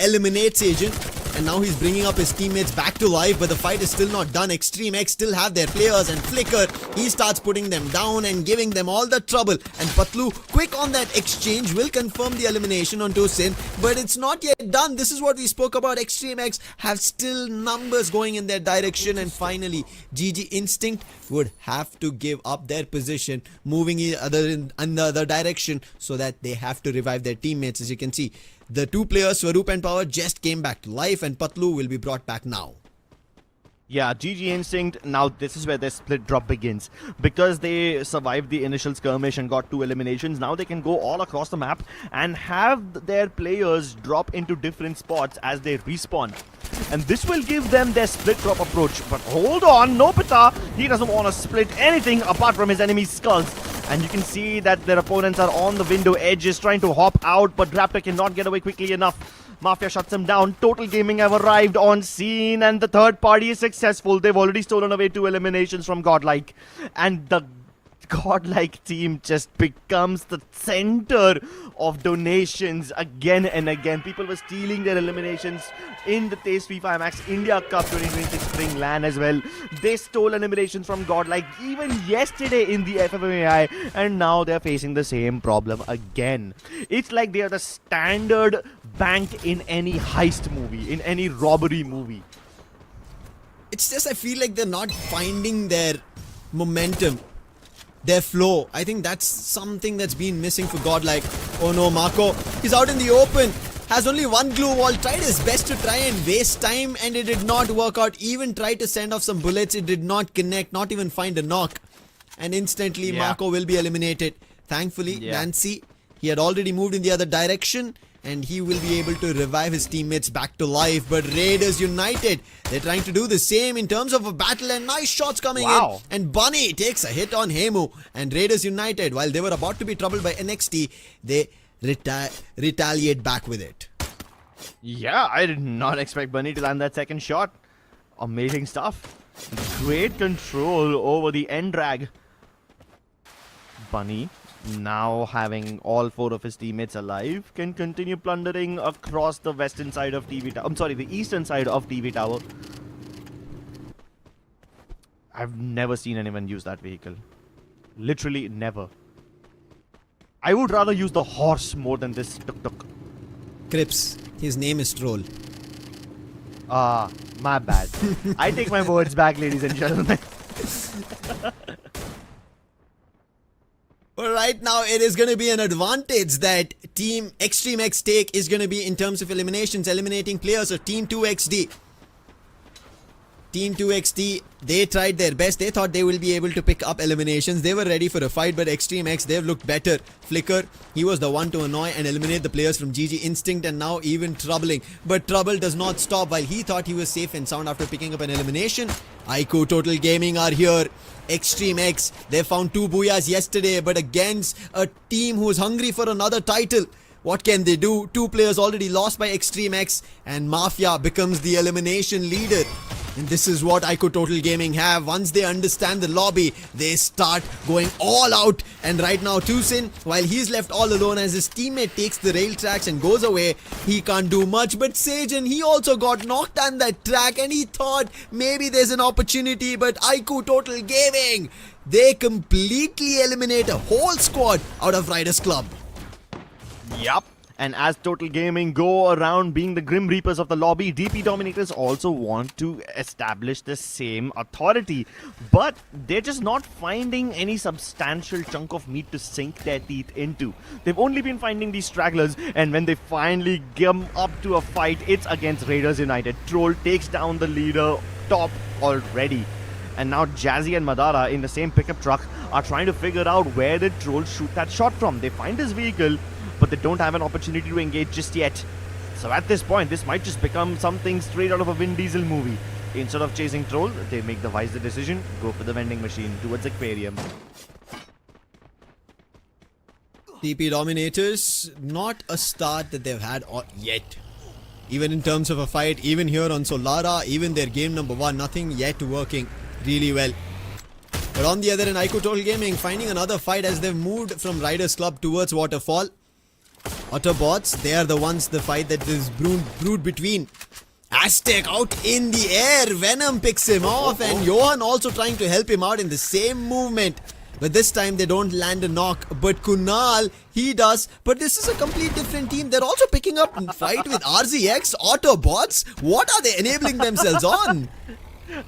eliminate Sajin, and now he's bringing up his teammates back to life, but the fight is still not done. Extreme X still have their players, and Flicker, he starts putting them down and giving them all the trouble. And Patlu, quick on that exchange, will confirm the elimination onto Sin, but it's not yet done. This is what we spoke about. Extreme X have still numbers going in their direction, and finally, GG Instinct would have to give up their position, moving in the other direction, so that they have to revive their teammates. As you can see, the 2 players, Swaroop and Power, just came back to life, and Patlu will be brought back now. Yeah, GG Instinct, now this is where their split drop begins. Because they survived the initial skirmish and got 2 eliminations, now they can go all across the map and have their players drop into different spots as they respawn. And this will give them their split drop approach. But hold on, Nobita, he doesn't want to split anything apart from his enemy's skulls. And you can see that their opponents are on the window edges trying to hop out, but Raptor cannot get away quickly enough. Mafia shuts him down. Total Gaming have arrived on scene, and the third party is successful. They've already stolen away 2 eliminations from GodLike. And the godlike team just becomes the center of donations again and again. People were stealing their eliminations in the Tasty Fire Max India Cup 2026 Spring LAN as well. They stole eliminations from godlike even yesterday in the FFMAI, and now they're facing the same problem again. It's like they are the standard bank in any heist movie, in any robbery movie. It's just I feel like they're not finding their momentum, their flow. I think that's something that's been missing for godlike. Oh no, Marco, he's out in the open. Has only one glue wall. Tried his best to try and waste time, and it did not work out. Even tried to send off some bullets. It did not connect, not even find a knock. And instantly Marco will be eliminated. Thankfully, Nancy, he had already moved in the other direction, and he will be able to revive his teammates back to life. But Raiders United, they're trying to do the same in terms of a battle, and nice shots coming in. And Bunny takes a hit on Hemu. And Raiders United, while they were about to be troubled by NXT, they retaliate back with it. Yeah, I did not expect Bunny to land that second shot. Amazing stuff. Great control over the end drag. Bunny, now having all 4 of his teammates alive, can continue plundering across the western side of TV Tower. I'm sorry, the eastern side of TV Tower. I've never seen anyone use that vehicle. Literally never. I would rather use the horse more than this tuk-tuk. Crips, his name is Troll. Ah, my bad. I take my words back, ladies and gentlemen. But right now, it is going to be an advantage that Team Extreme X take is going to be in terms of eliminations, eliminating players of Team 2XD. Team 2XD, they tried their best. They thought they will be able to pick up eliminations. They were ready for a fight, but Extreme X, they've looked better. Flicker, he was the one to annoy and eliminate the players from GG Instinct, and now even troubling. But trouble does not stop. While he thought he was safe and sound after picking up an elimination, iQOO Total Gaming are here. Extreme X, they found 2 booyahs yesterday, but against a team who's hungry for another title, what can they do? 2 players already lost by Extreme X, and Mafia becomes the elimination leader. And this is what iQOO Total Gaming have. Once they understand the lobby, they start going all out. And right now, Tucson, while he's left all alone as his teammate takes the rail tracks and goes away, he can't do much. But Sajan, he also got knocked on that track, and he thought maybe there's an opportunity. But iQOO Total Gaming, they completely eliminate a whole squad out of Riders Club. Yup. And as Total Gaming go around being the Grim Reapers of the lobby, DP Dominators also want to establish the same authority. But they're just not finding any substantial chunk of meat to sink their teeth into. They've only been finding these stragglers, and when they finally come up to a fight, it's against Raiders United. Troll takes down the leader top already. And now Jazzy and Madara in the same pickup truck are trying to figure out where did Troll shoot that shot from. They find his vehicle, but they don't have an opportunity to engage just yet. So at this point, this might just become something straight out of a Vin Diesel movie. Instead of chasing Troll, they make the wiser decision, go for the vending machine towards Aquarium. TP Dominators, not a start that they've had yet. Even in terms of a fight, even here on Solara, even their game number 1, nothing yet working really well. But on the other end, iQOO Total Gaming finding another fight as they've moved from Riders Club towards Waterfall. Autobotz, they are the ones, the fight that is brewed between. Aztec out in the air, Venom picks him off, and Johan also trying to help him out in the same movement. But this time they don't land a knock, but Kunal, he does. But this is a complete different team. They're also picking up a fight with RZX, Autobotz. What are they enabling themselves on?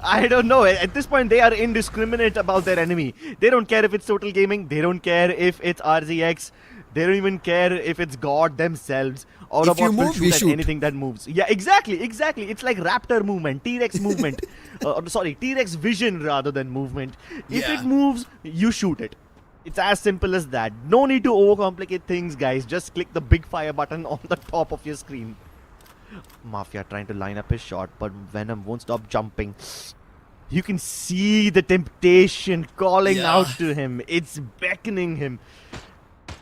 I don't know. At this point, they are indiscriminate about their enemy. They don't care if it's Total Gaming. They don't care if it's RZX. They don't even care if it's God themselves. Autobot will shoot at anything that moves. Yeah, exactly. It's like Raptor movement, T-Rex movement. Sorry, T-Rex vision rather than movement. If it moves, you shoot it. It's as simple as that. No need to overcomplicate things, guys. Just click the big fire button on the top of your screen. Mafia trying to line up his shot, but Venom won't stop jumping. You can see the temptation calling out to him. It's beckoning him.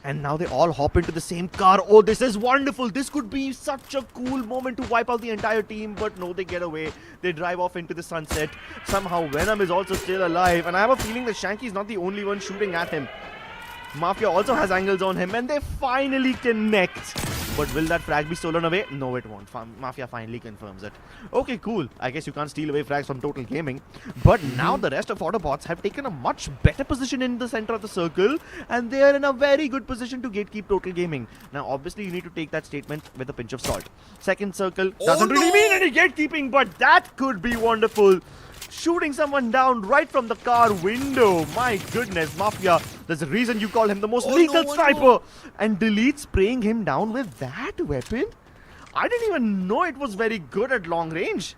And now they all hop into the same car. Oh, this is wonderful. This could be such a cool moment to wipe out the entire team. But no, they get away. They drive off into the sunset. Somehow Venom is also still alive. And I have a feeling that Shanky is not the only one shooting at him. Mafia also has angles on him. And they finally connect. But will that frag be stolen away? No, it won't. Mafia finally confirms it. Okay, cool. I guess you can't steal away frags from Total Gaming. But now the rest of Autobotz have taken a much better position in the center of the circle. And they are in a very good position to gatekeep Total Gaming. Now, obviously, you need to take that statement with a pinch of salt. Second circle doesn't really mean any gatekeeping, but that could be wonderful. Shooting someone down right from the car window. My goodness, Mafia. There's a reason you call him the most lethal sniper. And Delete spraying him down with that weapon? I didn't even know it was very good at long range.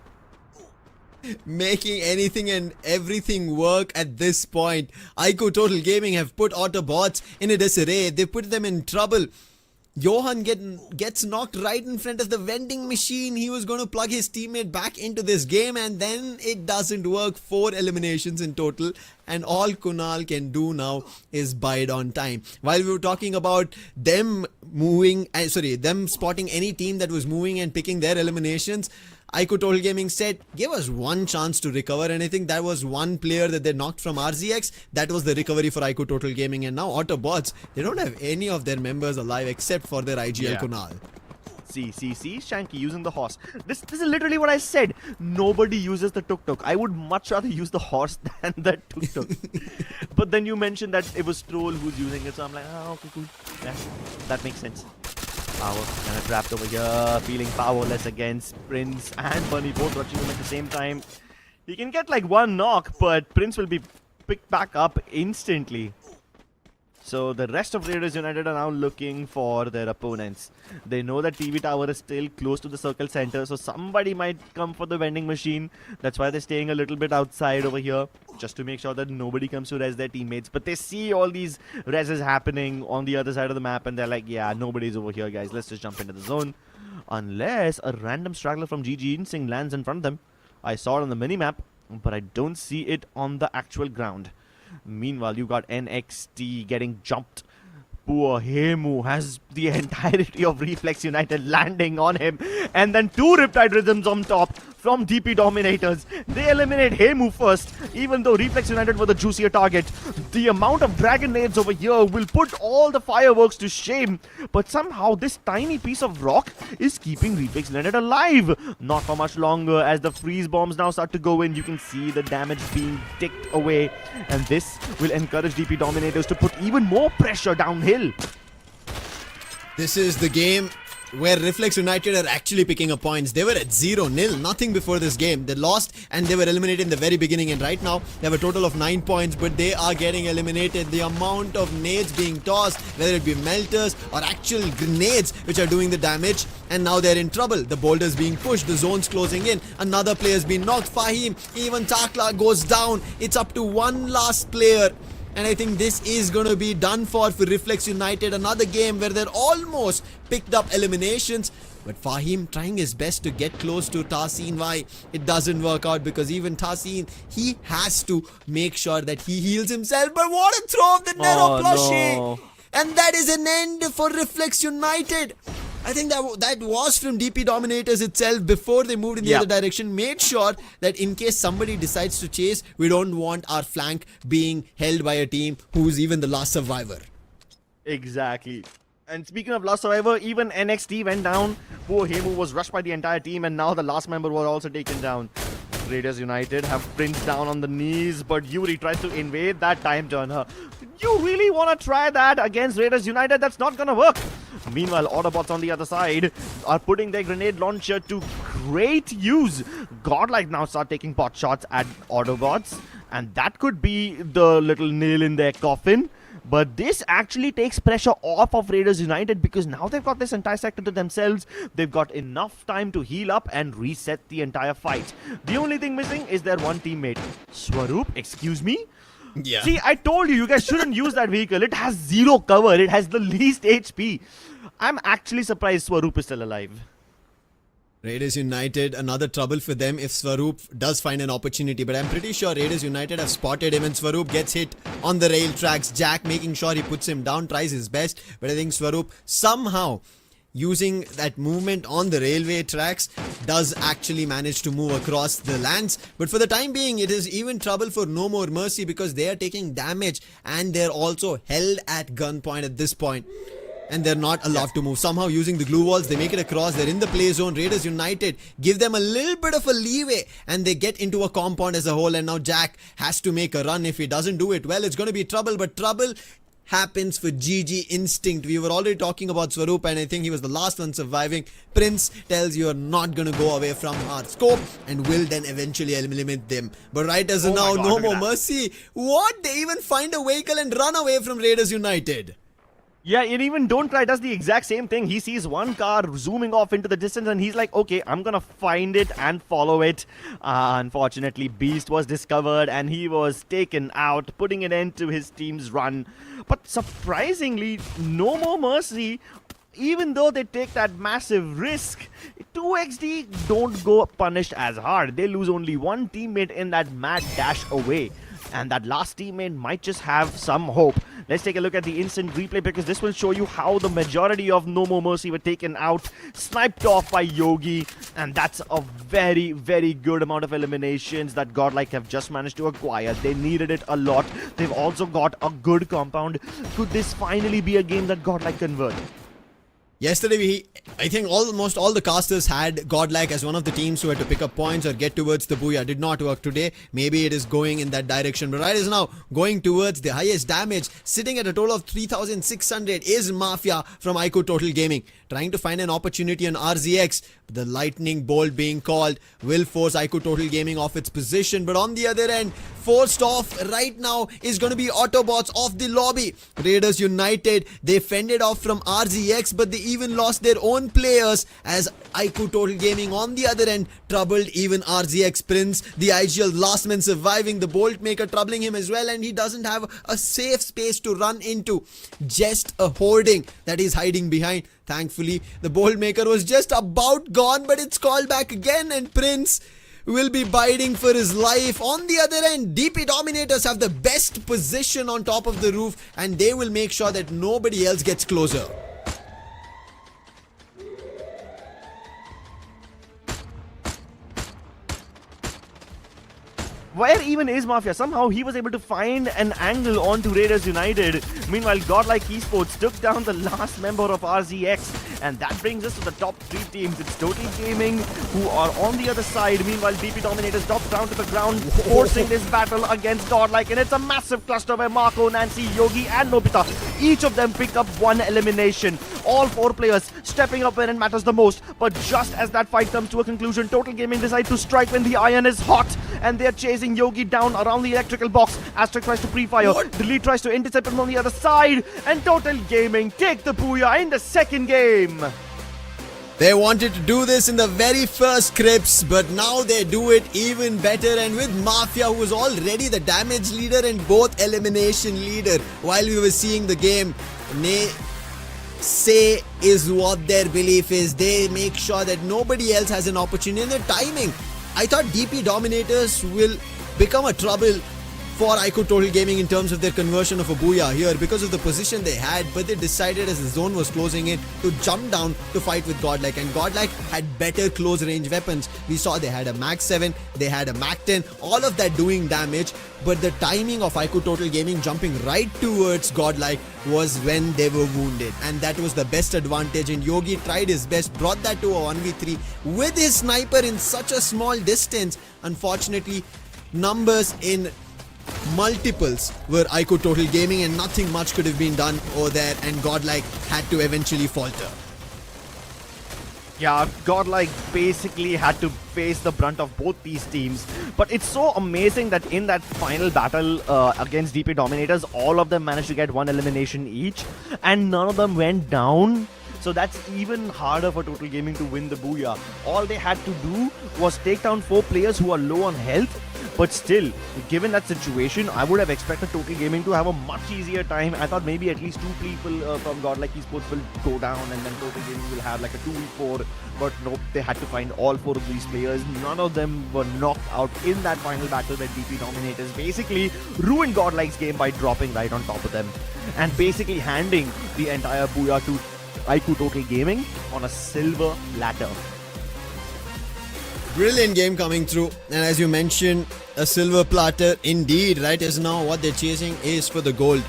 Making anything and everything work at this point. iQOO Total Gaming have put Autobotz in a disarray. They put them in trouble. Johan gets knocked right in front of the vending machine. He was going to plug his teammate back into this game, and then it doesn't work. 4 eliminations in total, and all Kunal can do now is bide on time. While we were talking about them them spotting any team that was moving and picking their eliminations, iQOO Total Gaming said, give us one chance to recover, and I think that was one player that they knocked from RZX. That was the recovery for iQOO Total Gaming, and now Autobotz, they don't have any of their members alive except for their IGL Kunal. See, Shanky using the horse. This is literally what I said. Nobody uses the tuk-tuk. I would much rather use the horse than the tuk-tuk. But then you mentioned that it was Troll who's using it, so I'm like, okay, cool. Yeah, that makes sense. Power kind of trapped over here, feeling powerless against Prince and Bunny, both rushing him at the same time. He can get like one knock, but Prince will be picked back up instantly. So the rest of Raiders United are now looking for their opponents. They know that TV Tower is still close to the circle center, so somebody might come for the vending machine. That's why they're staying a little bit outside over here, just to make sure that nobody comes to res their teammates. But they see all these reses happening on the other side of the map, and they're like, yeah, nobody's over here, guys. Let's just jump into the zone. Unless a random straggler from GG Instinct lands in front of them. I saw it on the mini-map, but I don't see it on the actual ground. Meanwhile, you got NXT getting jumped. Poor Hemu has the entirety of Reflex United landing on him. And then 2 Riptide Rhythms on top from DP Dominators. They eliminate Hemu first, even though Reflex United were the juicier target. The amount of Dragon Nades over here will put all the fireworks to shame. But somehow this tiny piece of rock is keeping Reflex United alive. Not for much longer as the freeze bombs now start to go in. You can see the damage being ticked away. And this will encourage DP Dominators to put even more pressure downhill. This is the game where Reflex United are actually picking up points. They were at 0-0, nothing before this game. They lost and they were eliminated in the very beginning, and right now they have a total of 9 points, but they are getting eliminated. The amount of nades being tossed, whether it be melters or actual grenades which are doing the damage, and now they're in trouble. The boulders being pushed, the zone's closing in, another player's been knocked. Fahim, even Takla goes down. It's up to one last player. And I think this is going to be done for Reflex United. Another game where they're almost picked up eliminations. But Fahim trying his best to get close to Tahsin. Why? It doesn't work out because even Tahsin, he has to make sure that he heals himself. But what a throw of the Nero plushie! No. And that is an end for Reflex United. I think that was from DP Dominators itself before they moved in the other direction. Made sure that in case somebody decides to chase, we don't want our flank being held by a team who's even the last survivor. Exactly. And speaking of last survivor, even NXT went down. Poor Hemu was rushed by the entire team, and now the last member was also taken down. Raiders United have Prince down on the knees, but Yuri tries to invade that time turner. You really want to try that against Raiders United? That's not gonna work. Meanwhile, Autobots on the other side are putting their grenade launcher to great use. GodLike now start taking pot shots at Autobots, and that could be the little nail in their coffin. But this actually takes pressure off of Raiders United because now they've got this entire sector to themselves. They've got enough time to heal up and reset the entire fight. The only thing missing is their one teammate. Swaroop, excuse me? Yeah. See, I told you guys shouldn't use that vehicle. It has 0 cover. It has the least HP. I'm actually surprised Swaroop is still alive. Raiders United, another trouble for them if Swaroop does find an opportunity. But I'm pretty sure Raiders United have spotted him and Swaroop gets hit on the rail tracks. Jack making sure he puts him down, tries his best. But I think Swaroop somehow, using that movement on the railway tracks, does actually manage to move across the lands. But for the time being, it is even trouble for NoMoreMercy because they are taking damage and they're also held at gunpoint at this point. And they're not allowed to move. Somehow using the glue walls, they make it across. They're in the play zone. Raiders United give them a little bit of a leeway and they get into a compound as a whole. And now Jack has to make a run. If he doesn't do it, well, it's going to be trouble. But trouble happens for GG Instinct. We were already talking about Swaroop and I think he was the last one surviving. Prince tells you are not going to go away from our scope and will then eventually eliminate them. But right as of now, NoMoreMercy. What? They even find a vehicle and run away from Raiders United. Yeah, and even Don't Cry does the exact same thing. He sees one car zooming off into the distance and he's like, okay, I'm gonna find it and follow it. Unfortunately, Beast was discovered and he was taken out, putting an end to his team's run. But surprisingly, NoMoreMercy, even though they take that massive risk, 2XD don't go punished as hard. They lose only one teammate in that mad dash away. And that last teammate might just have some hope. Let's take a look at the instant replay because this will show you how the majority of NoMoreMercy were taken out, sniped off by Yogi, and that's a very, very good amount of eliminations that GodLike have just managed to acquire. They needed it a lot. They've also got a good compound. Could this finally be a game that GodLike convert? Yesterday, I think almost all the casters had GodLike as one of the teams who had to pick up points or get towards the booyah. Did not work today. Maybe it is going in that direction. But right as now, going towards the highest damage, sitting at a total of 3,600 is Mafia from iQOO Total Gaming. Trying to find an opportunity on RZX. The lightning bolt being called will force iQOO Total Gaming off its position. But on the other end, forced off right now is going to be Autobotz off the lobby. Raiders United, they fended off from RZX, but they even lost their own players as iQOO Total Gaming on the other end troubled even RZX Prince. The IGL last man surviving, the Bolt Maker troubling him as well, and he doesn't have a safe space to run into. Just a hoarding that he's hiding behind. Thankfully, the Bolt Maker was just about gone, but it's called back again, and Prince will be biting for his life. On the other end, DP Dominators have the best position on top of the roof, and they will make sure that nobody else gets closer. Where even is Mafia? Somehow he was able to find an angle onto Raiders United. Meanwhile, GodLike Esports took down the last member of RZX. And that brings us to the top three teams. It's Total Gaming who are on the other side. Meanwhile, DP Dominators dropped down to the ground, forcing this battle against GodLike. And it's a massive cluster where Marco, Nancy, Yogi and Nobita, each of them pick up one elimination. All four players stepping up when it matters the most. But just as that fight comes to a conclusion, Total Gaming decide to strike when the iron is hot. And they're chasing Yogi down around the electrical box. Aztec tries to pre-fire. Delete tries to intercept him on the other side. And Total Gaming take the booyah in the second game. They wanted to do this in the very first scripts, but now they do it even better. And with Mafia, who was already the damage leader and both elimination leader, while we were seeing the game, say is what their belief is. They make sure that nobody else has an opportunity. And the timing, I thought DP Dominators will become a trouble for iQOO Total Gaming in terms of their conversion of a booyah here because of the position they had, but they decided as the zone was closing in to jump down to fight with GodLike, and GodLike had better close range weapons. We saw they had a Max 7, they had a Mac 10, all of that doing damage, but the timing of iQOO Total Gaming jumping right towards GodLike was when they were wounded, and that was the best advantage. And Yogi tried his best, brought that to a 1v3 with his sniper in such a small distance. Unfortunately, numbers in multiples were iQOO Total Gaming and nothing much could have been done over there, and GodLike had to eventually falter. Yeah, GodLike basically had to face the brunt of both these teams. But it's so amazing that in that final battle against DP Dominators, all of them managed to get one elimination each, and none of them went down. So that's even harder for Total Gaming to win the Booyah. All they had to do was take down 4 players who are low on health. But still, given that situation, I would have expected Total Gaming to have a much easier time. I thought maybe at least 2 people from GodLike Esports will go down and then Total Gaming will have like a 2v4. But nope, they had to find all 4 of these players. None of them were knocked out in that final battle that DP Dominators basically ruined GodLike's game by dropping right on top of them. And basically handing the entire Booyah to iQOO Total Gaming on a silver platter. Brilliant game coming through, and as you mentioned, a silver platter indeed, right? As now what they're chasing is for the gold.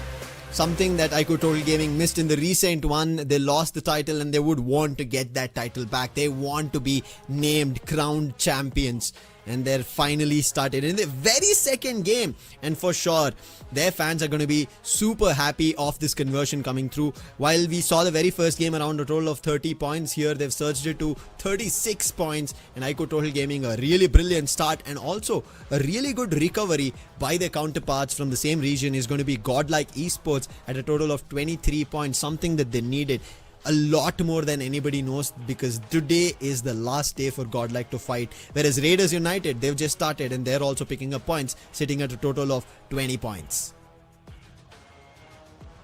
Something that iQOO Total Gaming missed in the recent one. They lost the title and they would want to get that title back. They want to be named crowned champions. And they're finally started in the very second game. And for sure, their fans are going to be super happy of this conversion coming through. While we saw the very first game around a total of 30 points, here they've surged it to 36 points. And iQOO Total Gaming, a really brilliant start and also a really good recovery by their counterparts from the same region is going to be GodLike Esports at a total of 23 points, something that they needed. A lot more than anybody knows, because today is the last day for GodLike to fight. Whereas Raiders United, they've just started and they're also picking up points, sitting at a total of 20 points.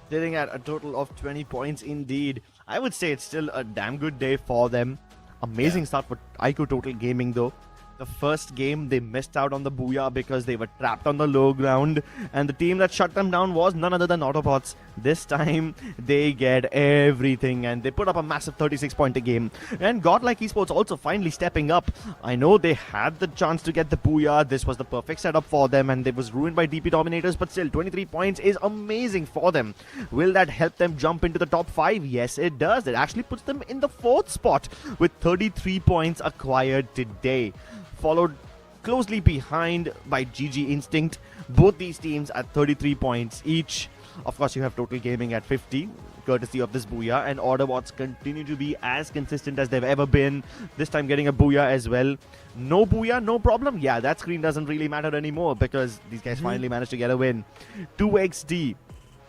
Sitting at a total of 20 points indeed. I would say it's still a damn good day for them. Amazing start for iQOO Total Gaming though. The first game they missed out on the Booyah because they were trapped on the low ground, and the team that shut them down was none other than Autobotz. This time they get everything and they put up a massive 36-point game. And GodLike Esports also finally stepping up. I know they had the chance to get the Booyah. This was the perfect setup for them and it was ruined by DP Dominators, but still 23 points is amazing for them. Will that help them jump into the top 5? Yes, it does. It actually puts them in the 4th spot with 33 points acquired today. Followed closely behind by GG Instinct. Both these teams at 33 points each. Of course, you have Total Gaming at 50, courtesy of this Booyah, and Autobotz continue to be as consistent as they've ever been. This time getting a Booyah as well. No Booyah, no problem. Yeah, that screen doesn't really matter anymore because these guys finally managed to get a win. 2XD,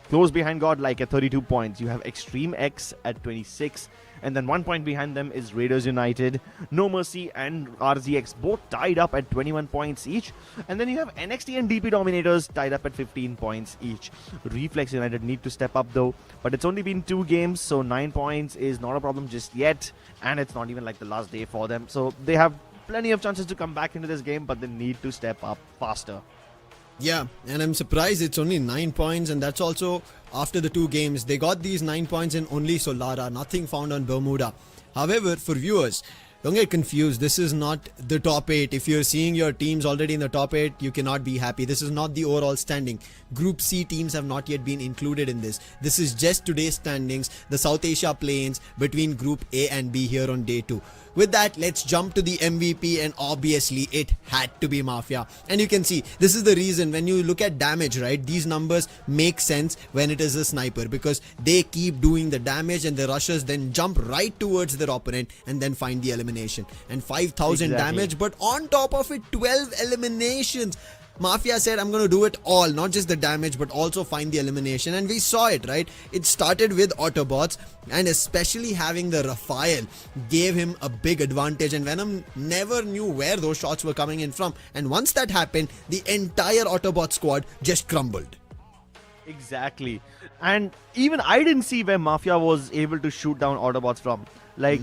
close behind GodLike at 32 points. You have Extreme X at 26. And then 1 point behind them is Raiders United. NoMoreMercy and RZX both tied up at 21 points each. And then you have NXT and DP Dominators tied up at 15 points each. Reflex United need to step up though. But it's only been 2 games, so 9 points is not a problem just yet. And it's not even like the last day for them. So they have plenty of chances to come back into this game, but they need to step up faster. Yeah, and I'm surprised it's only 9 points, and that's also after the 2 games. They got these 9 points in only Solara, nothing found on Bermuda. However, for viewers, don't get confused. This is not the top 8. If you're seeing your teams already in the top 8, you cannot be happy. This is not the overall standing. Group C teams have not yet been included in this. This is just today's standings, the South Asia play-ins between Group A and B here on day 2. With that, let's jump to the MVP, and obviously it had to be Mafia. And you can see, this is the reason when you look at damage, right? These numbers make sense when it is a sniper, because they keep doing the damage and the rushers then jump right towards their opponent and then find the elimination. And 5,000 damage, but on top of it, 12 eliminations. Mafia said, I'm going to do it all, not just the damage, but also find the elimination. And we saw it, right? It started with Autobotz, and especially having the Raphael gave him a big advantage. And Venom never knew where those shots were coming in from. And once that happened, the entire Autobotz squad just crumbled. Exactly. And even I didn't see where Mafia was able to shoot down Autobotz from. Like,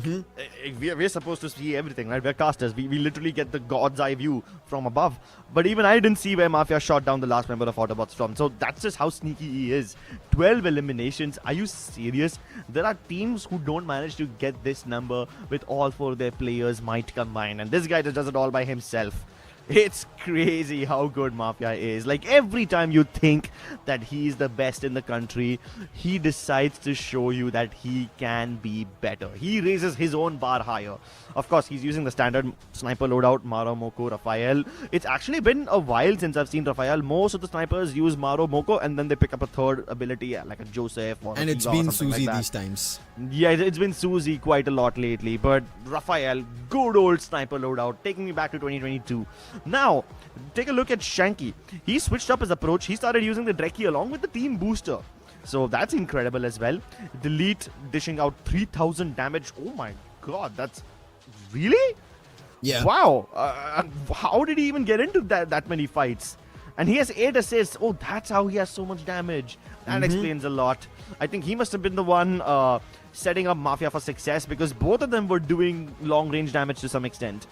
we're supposed to see everything, right? We're casters. We literally get the God's eye view from above. But even I didn't see where Mafia shot down the last member of Autobotz from. So that's just how sneaky he is. 12 eliminations. Are you serious? There are teams who don't manage to get this number with all 4 of their players might combine. And this guy just does it all by himself. It's crazy how good Mafia is. Like, every time you think that he's the best in the country, he decides to show you that he can be better. He raises his own bar higher. Of course, he's using the standard sniper loadout, Maro, Moko, Raphael. It's actually been a while since I've seen Raphael. Most of the snipers use Maro, Moko, and then they pick up a third ability, like a Joseph or and a it's been Suzy like these times. Yeah, it's been Suzy quite a lot lately. But Raphael, good old sniper loadout, taking me back to 2022. Now, take a look at Shanky. He switched up his approach. He started using the Dreki along with the team booster. So that's incredible as well. Delete dishing out 3000 damage. Oh my god, that's really? Yeah. Wow. How did he even get into that many fights? And he has 8 assists. Oh, that's how he has so much damage. That explains a lot. I think he must have been the one setting up Mafia for success, because both of them were doing long range damage to some extent.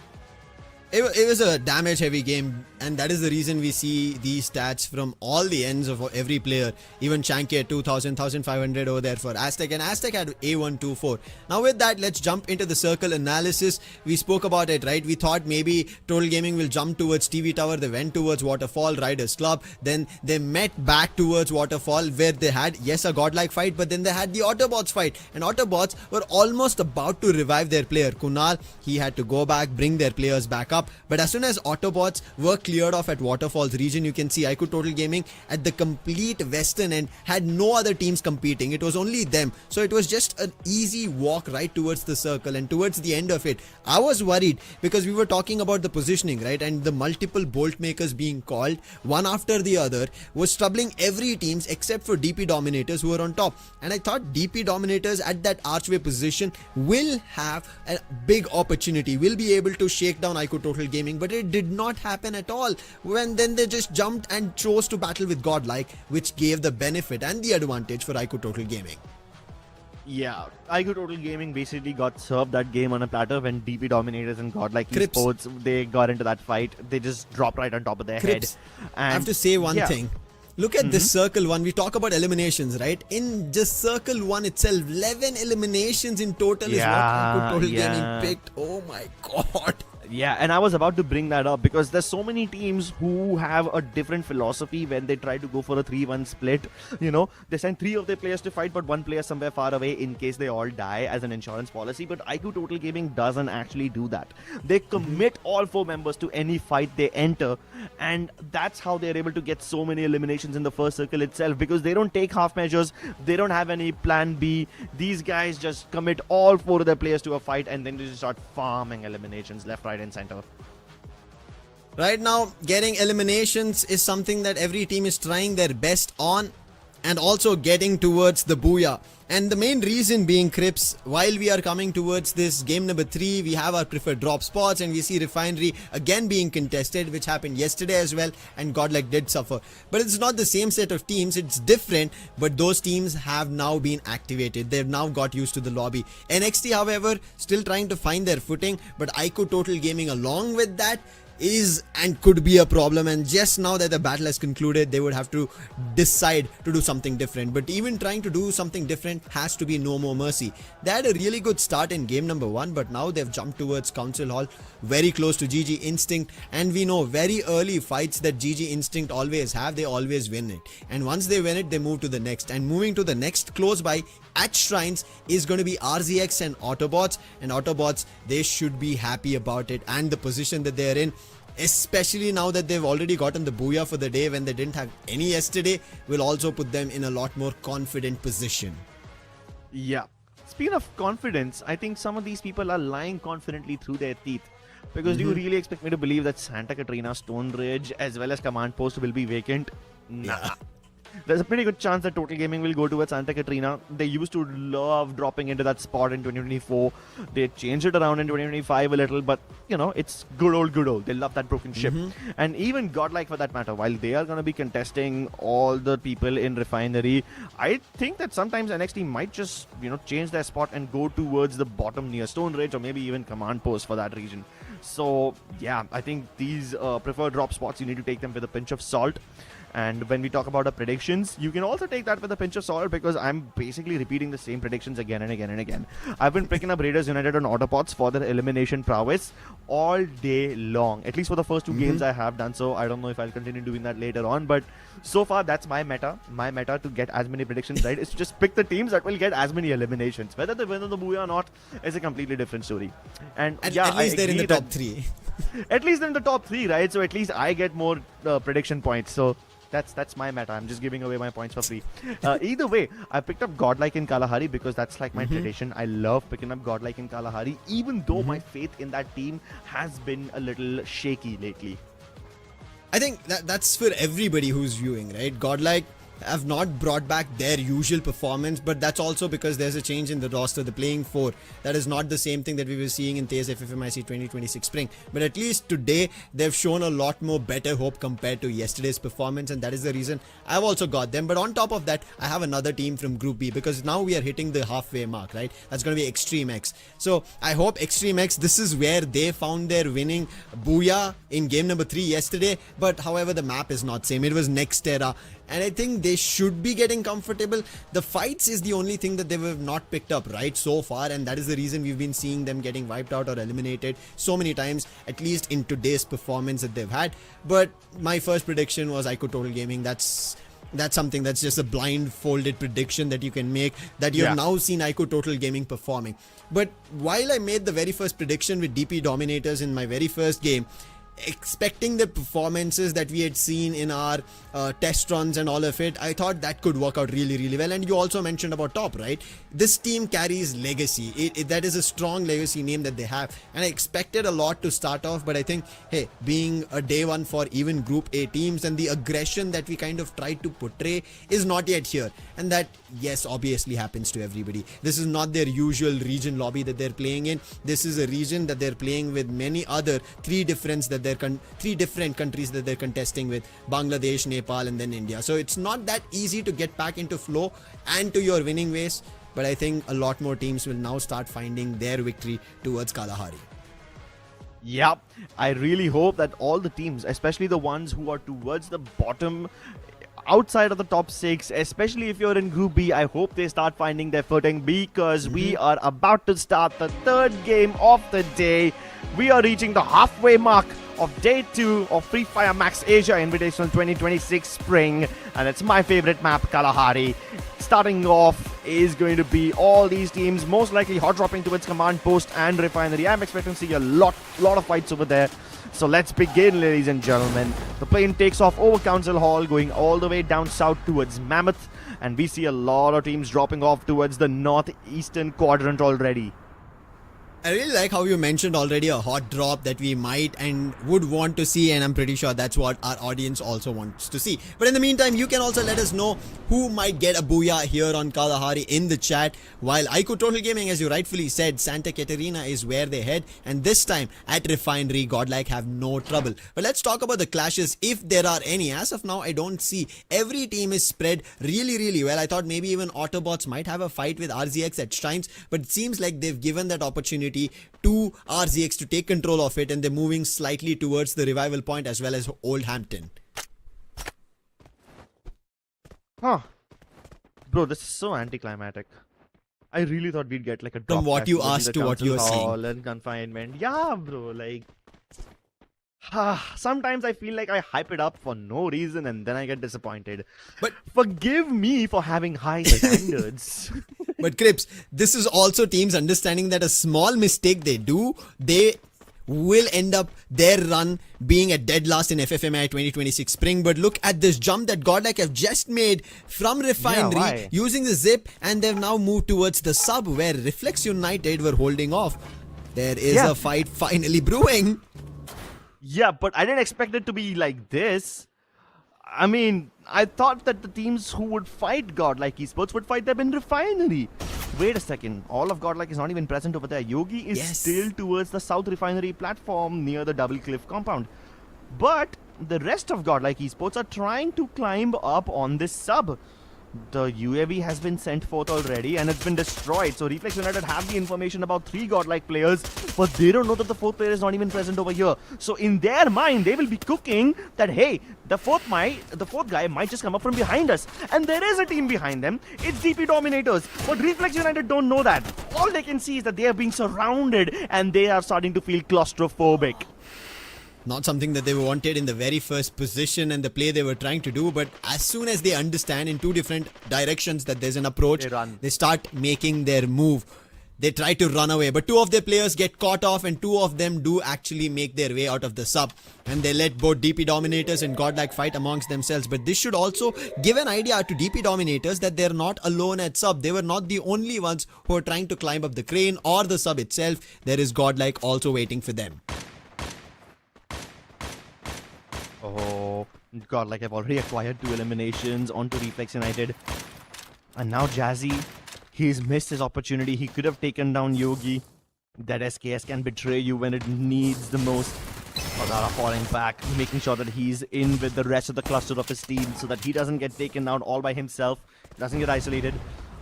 It was a damage heavy game, and that is the reason we see these stats from all the ends of every player. Even Shanky at 2000, 1500 over there for Aztec, and Aztec had A124. Now with that, let's jump into the circle analysis. We spoke about it, right? We thought maybe Total Gaming will jump towards TV Tower. They went towards Waterfall, Riders Club. Then they met back towards Waterfall, where they had, yes, a godlike fight, but then they had the Autobotz fight. And Autobotz were almost about to revive their player. Kunal, he had to go back, bring their players back up. But as soon as Autobotz were cleared off at Waterfalls region, you can see iQOO Total Gaming at the complete western end had no other teams competing. It was only them. So it was just an easy walk right towards the circle, and towards the end of it, I was worried because we were talking about the positioning, right? And the multiple bolt makers being called one after the other was troubling every teams except for DP Dominators, who were on top. And I thought DP Dominators at that archway position will have a big opportunity, will be able to shake down iQOO Total Gaming, but it did not happen at all. When then they just jumped and chose to battle with GodLike, which gave the benefit and the advantage for iQOO Total Gaming. Yeah, iQOO Total Gaming basically got served that game on a platter when DP Dominators and GodLike Esports, they got into that fight. They just dropped right on top of their head. And I have to say one thing. Look at this circle 1. We talk about eliminations, right? In just circle 1 itself, 11 eliminations in total is what iQOO Total Gaming picked. Oh my god. Yeah, and I was about to bring that up because there's so many teams who have a different philosophy when they try to go for a 3-1 split. You know, they send 3 of their players to fight, but 1 player somewhere far away in case they all die as an insurance policy. But iQOO Total Gaming doesn't actually do that. They commit all 4 members to any fight they enter, and that's how they're able to get so many eliminations in the first circle itself, because they don't take half measures, they don't have any plan B. These guys just commit all 4 of their players to a fight, and then they just start farming eliminations left, right, and center. Right now, getting eliminations is something that every team is trying their best on, and also getting towards the booyah. And the main reason being, Crips, while we are coming towards this game number 3, we have our preferred drop spots, and we see Refinery again being contested, which happened yesterday as well, and GodLike did suffer. But it's not the same set of teams, it's different, but those teams have now been activated. They've now got used to the lobby. NXT, however, still trying to find their footing, but iQOO Total Gaming along with that is and could be a problem, and just now that the battle has concluded, they would have to decide to do something different. But even trying to do something different has to be NoMoreMercy. They had a really good start in game number 1, but now they've jumped towards Council Hall, very close to GG Instinct, and we know very early fights that GG Instinct always have, they always win it. And once they win it, they move to the next, and moving to the next close by at Shrines is going to be RZX and Autobotz. And Autobotz, they should be happy about it and the position that they're in, especially now that they've already gotten the booyah for the day when they didn't have any yesterday, will also put them in a lot more confident position. Yeah. Speaking of confidence, I think some of these people are lying confidently through their teeth. Because do you really expect me to believe that Santa Catrina, Stone Ridge, as well as Command Post will be vacant? Nah. Yeah. There's a pretty good chance that Total Gaming will go towards Santa Catrina. They used to love dropping into that spot in 2024. They changed it around in 2025 a little, but you know, it's good old. They love that broken ship. And even GodLike, for that matter, while they are going to be contesting all the people in Refinery, I think that sometimes NXT might just, you know, change their spot and go towards the bottom near Stone Ridge, or maybe even Command Post for that region. So yeah, I think these preferred drop spots, you need to take them with a pinch of salt. And when we talk about our predictions, you can also take that with a pinch of salt, because I'm basically repeating the same predictions again and again and again. I've been picking up Raiders United on Autobotz for their elimination prowess all day long. At least for the first 2 games I have done so. I don't know if I'll continue doing that later on, but so far that's my meta. My meta to get as many predictions right is to just pick the teams that will get as many eliminations. Whether they win on the booyah or not is a completely different story. And yeah, at least they're in the top 3. At least they're in the top 3, right? So at least I get more prediction points. So that's my meta. I'm just giving away my points for free. Either way, I picked up GodLike in Kalahari because that's like my tradition. I love picking up GodLike in Kalahari, even though my faith in that team has been a little shaky lately. I think that's for everybody who's viewing, right? GodLike have not brought back their usual performance, but that's also because there's a change in the roster. The playing 4, that is not the same thing that we were seeing in TA's FFMIC 2026 spring. But at least today they've shown a lot more better hope compared to yesterday's performance, and that is the reason I've also got them. But on top of that, I have another team from Group B, because now we are hitting the halfway mark, right? That's going to be Extreme X. So I hope Extreme X, this is where they found their winning booyah in game number 3 yesterday. But however, the map is not same. It was Nextera, and I think they should be getting comfortable. The fights is the only thing that they have not picked up right so far, and that is the reason we've been seeing them getting wiped out or eliminated so many times, at least in today's performance that they've had. But my first prediction was iQOO Total Gaming. That's something that's just a blindfolded prediction that you can make, that you have now seen iQOO Total Gaming performing. But while I made the very first prediction with DP Dominators in my very first game, expecting the performances that we had seen in our test runs and all of it, I thought that could work out really, really well. And you also mentioned about Top, right? This team carries legacy. That is a strong legacy name that they have, and I expected a lot to start off. But I think, hey, being a day one for even Group A teams, and the aggression that we kind of tried to portray is not yet here, and that, yes, obviously happens to everybody. This is not their usual region lobby that they're playing in. This is a region that they're playing with many other three different countries that they're contesting with: Bangladesh, Nepal, and then India. So it's not that easy to get back into flow and to your winning ways. But I think a lot more teams will now start finding their victory towards Kalahari. Yep, I really hope that all the teams, especially the ones who are towards the bottom, outside of the top 6, especially if you're in Group B, I hope they start finding their footing, because we are about to start the 3rd game of the day. We are reaching the halfway mark of day 2 of Fire Max Asia Invitational 2026 Spring, and it's my favorite map, Kalahari. Starting off is going to be all these teams most likely hot dropping towards Command Post and Refinery. I'm expecting to see a lot of fights over there. So let's begin, ladies and gentlemen. The plane takes off over Council Hall, going all the way down south towards Mammoth, and we see a lot of teams dropping off towards the northeastern quadrant already. I really like how you mentioned already a hot drop that we might and would want to see, and I'm pretty sure that's what our audience also wants to see. But in the meantime, you can also let us know who might get a booyah here on Kalahari in the chat. While iQOO Total Gaming, as you rightfully said, Santa Catarina is where they head, and this time at Refinery, GodLike have no trouble. But let's talk about the clashes, if there are any. As of now, I don't see. Every team is spread really, really well. I thought maybe even Autobotz might have a fight with RZX at times, but it seems like they've given that opportunity to RZX to take control of it, and they're moving slightly towards the revival point as well as Oldhampton. Huh. Bro, this is so anticlimactic. I really thought we'd get like a drop From what you asked to what you're seeing. And confinement. Yeah, bro, like... sometimes I feel like I hype it up for no reason and then I get disappointed. But forgive me for having high standards. But Crips, this is also teams understanding that a small mistake they do, they will end up their run being at dead last in FFMAI 2026 Spring. But look at this jump that GodLike have just made from Refinery using the zip, and they've now moved towards the sub where Reflex United were holding off. There is a fight finally brewing. Yeah, but I didn't expect it to be like this. I mean, I thought that the teams who would fight GodLike Esports would fight them in Refinery. Wait a second, all of GodLike is not even present over there. Yogi is still towards the South Refinery platform near the Double Cliff compound. But the rest of GodLike Esports are trying to climb up on this sub. The UAV has been sent forth already and it's been destroyed. So Reflex United have the information about 3 GodLike players, but they don't know that the 4th player is not even present over here. So in their mind, they will be cooking that, hey, the fourth guy might just come up from behind us. And there is a team behind them. It's DP Dominators. But Reflex United don't know that. All they can see is that they are being surrounded and they are starting to feel claustrophobic. Not something that they wanted in the very first position and the play they were trying to do, but as soon as they understand in 2 different directions that there's an approach, they start making their move. They try to run away, but 2 of their players get caught off and 2 of them do actually make their way out of the sub, and they let both DP Dominators and GodLike fight amongst themselves. But this should also give an idea to DP Dominators that they're not alone at sub. They were not the only ones who are trying to climb up the crane or the sub itself. There is GodLike also waiting for them. Oh, GodLike have already acquired 2 eliminations onto Reflex United. And now Jazzy, he's missed his opportunity. He could have taken down Yogi. That SKS can betray you when it needs the most. Madara falling back, making sure that he's in with the rest of the cluster of his team so that he doesn't get taken down all by himself. Doesn't get isolated.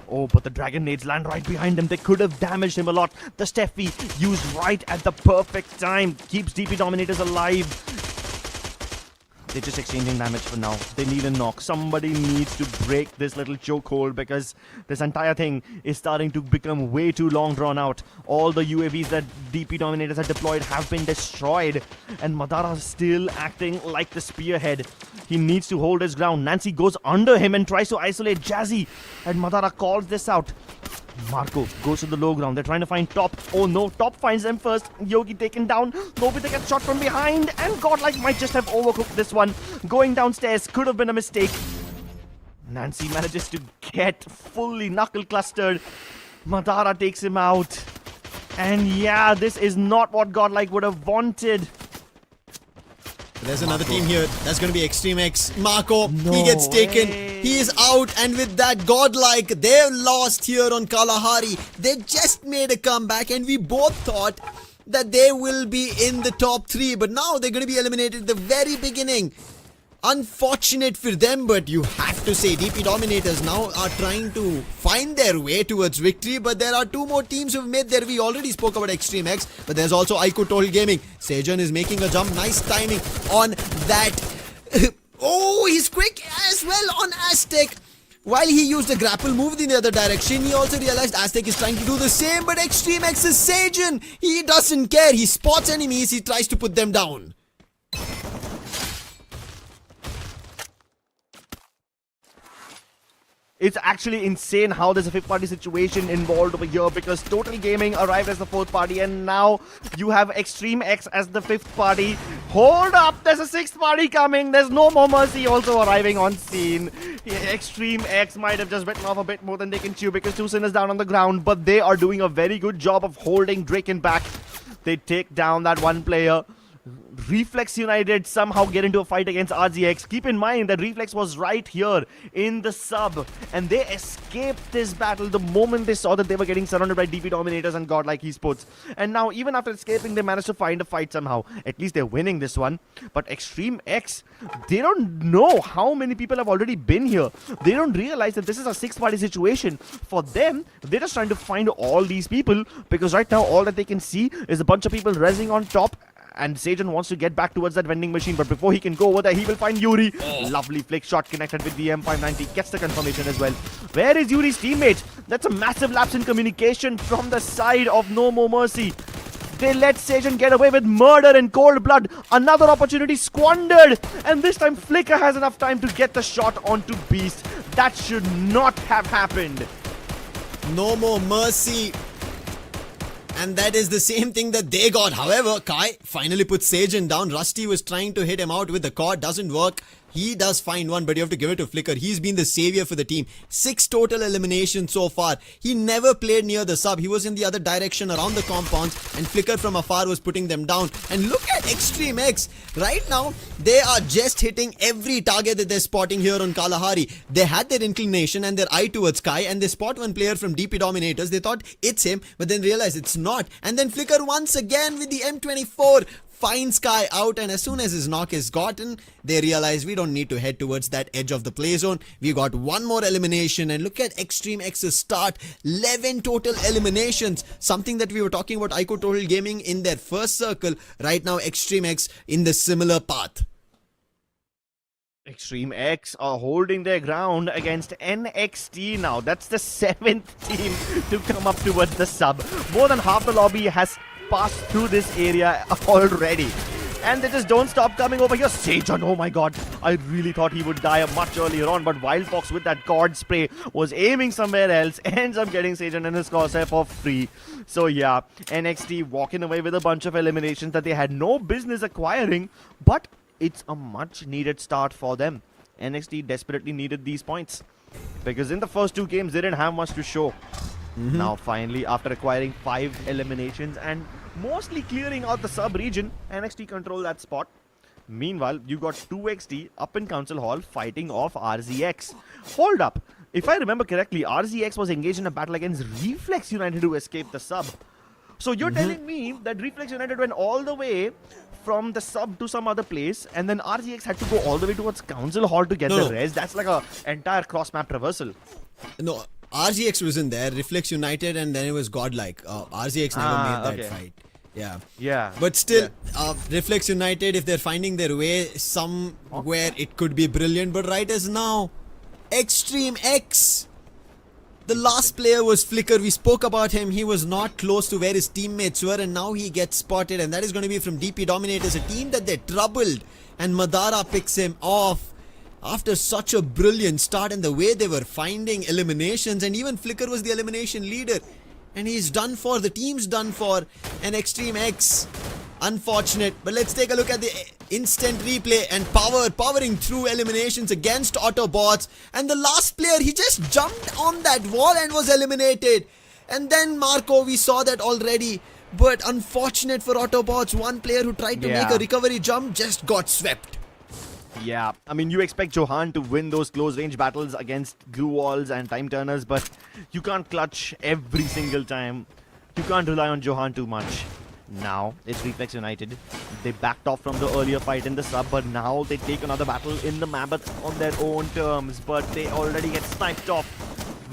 Oh, but the Dragon Nades land right behind him. They could have damaged him a lot. The Steffi used right at the perfect time. Keeps DP Dominators alive. They're just exchanging damage for now. They need a knock. Somebody needs to break this little chokehold because this entire thing is starting to become way too long drawn out. All the UAVs that DP Dominators have deployed have been destroyed. And Madara is still acting like the spearhead. He needs to hold his ground. Nancy goes under him and tries to isolate Jazzy. And Madara calls this out. Marco goes to the low ground. They're trying to find Top. Oh no, Top finds them first. Yogi taken down. Nobita gets shot from behind. And GodLike might just have overcooked this one. Going downstairs could have been a mistake. Nancy manages to get fully knuckle clustered. Madara takes him out. And yeah, this is not what GodLike would have wanted. There's another team here. That's going to be Extreme X. Marco, No he gets taken. way. He is out. And with that, GodLike, they've lost here on Kalahari. They just made a comeback and we both thought that they will be in the top 3. But now they're going to be eliminated at the very beginning. Unfortunate for them, but you have to say DP Dominators now are trying to find their way towards victory. But there are 2 more teams who've made their. We already spoke about Extreme X, but there's also iQOO Total Gaming. Sejan is making a jump. Nice timing on that. Oh, he's quick as well on Aztec. While he used a grapple move in the other direction, he also realized Aztec is trying to do the same. But Extreme X is Sejan. He doesn't care. He spots enemies. He tries to put them down. It's actually insane how there's a 5th party situation involved over here because Total Gaming arrived as the 4th party and now you have Extreme X as the 5th party. Hold up, there's a 6th party coming. There's NoMoreMercy also arriving on scene. Extreme X might have just bitten off a bit more than they can chew because Tucson is down on the ground, but they are doing a very good job of holding Draken back. They take down that one player. Reflex United somehow get into a fight against RZX. Keep in mind that Reflex was right here in the sub and they escaped this battle the moment they saw that they were getting surrounded by DP Dominators and GodLike Esports. And now even after escaping, they managed to find a fight somehow. At least they're winning this one. But Extreme X, they don't know how many people have already been here. They don't realize that this is a 6th party situation. For them, they're just trying to find all these people because right now all that they can see is a bunch of people rezzing on top. And Sejan wants to get back towards that vending machine, but before he can go over there, he will find Yuri. Lovely flick shot connected with the M590, gets the confirmation as well. Where is Yuri's teammate? That's a massive lapse in communication from the side of NoMoreMercy. They let Sejan get away with murder in cold blood. Another opportunity squandered. And this time Flicker has enough time to get the shot onto Beast. That should not have happened. NoMoreMercy. And that is the same thing that they got. However, Kai finally puts Sejan down. Rusty was trying to hit him out with the cord. Doesn't work. He does find one, but you have to give it to Flicker. He's been the savior for the team. 6 total eliminations so far. He never played near the sub. He was in the other direction around the compounds, and Flicker from afar was putting them down. And look at Extreme X. Right now, they are just hitting every target that they're spotting here on Kalahari. They had their inclination and their eye towards Kai, and they spot one player from DP Dominators. They thought it's him, but then realized it's not. And then Flicker once again with the M24. Finds Kai out, and as soon as his knock is gotten, they realize we don't need to head towards that edge of the play zone. We got one more elimination, and look at Extreme X's start. 11 total eliminations. Something that we were talking about iQOO Total Gaming in their first circle. Right now, Extreme X in the similar path. Extreme X are holding their ground against NXT now. That's the 7th team to come up towards the sub. More than half the lobby has passed through this area already. And they just don't stop coming over here. Sejan, oh my god. I really thought he would die much earlier on, but Wild Fox with that cord spray was aiming somewhere else. Ends up getting Sejan in his crosshair for free. So yeah, NXT walking away with a bunch of eliminations that they had no business acquiring, but it's a much needed start for them. NXT desperately needed these points because in the first 2 games they didn't have much to show. Now finally, after acquiring 5 eliminations and mostly clearing out the sub-region, NXT control that spot. Meanwhile, you got 2XD up in Council Hall fighting off RZX. Hold up. If I remember correctly, RZX was engaged in a battle against Reflex United to escape the sub. So you're telling me that Reflex United went all the way from the sub to some other place, and then RZX had to go all the way towards Council Hall to get the res? That's like a entire cross-map traversal. No, RZX was in there, Reflex United, and then it was GodLike. RZX never made that fight. Yeah. But still, Reflex United, if they're finding their way somewhere, it could be brilliant. But right as now, Extreme X. The last player was Flicker. We spoke about him. He was not close to where his teammates were, and now he gets spotted. And that is going to be from DP Dominators, a team that they're troubled. And Madara picks him off after such a brilliant start, and the way they were finding eliminations. And even Flicker was the elimination leader. And he's done for. The team's done for. And Extreme X, unfortunate. But let's take a look at the instant replay, and powering through eliminations against Autobotz. And the last player, he just jumped on that wall and was eliminated. And then Marco, we saw that already. But unfortunate for Autobotz, one player who tried to make a recovery jump just got swept. Yeah, I mean, you expect Johan to win those close range battles against glue walls and time turners, but you can't clutch every single time. You can't rely on Johan too much. Now it's Reflex United. They backed off from the earlier fight in the sub, but now they take another battle in the Mammoth on their own terms, but they already get sniped off.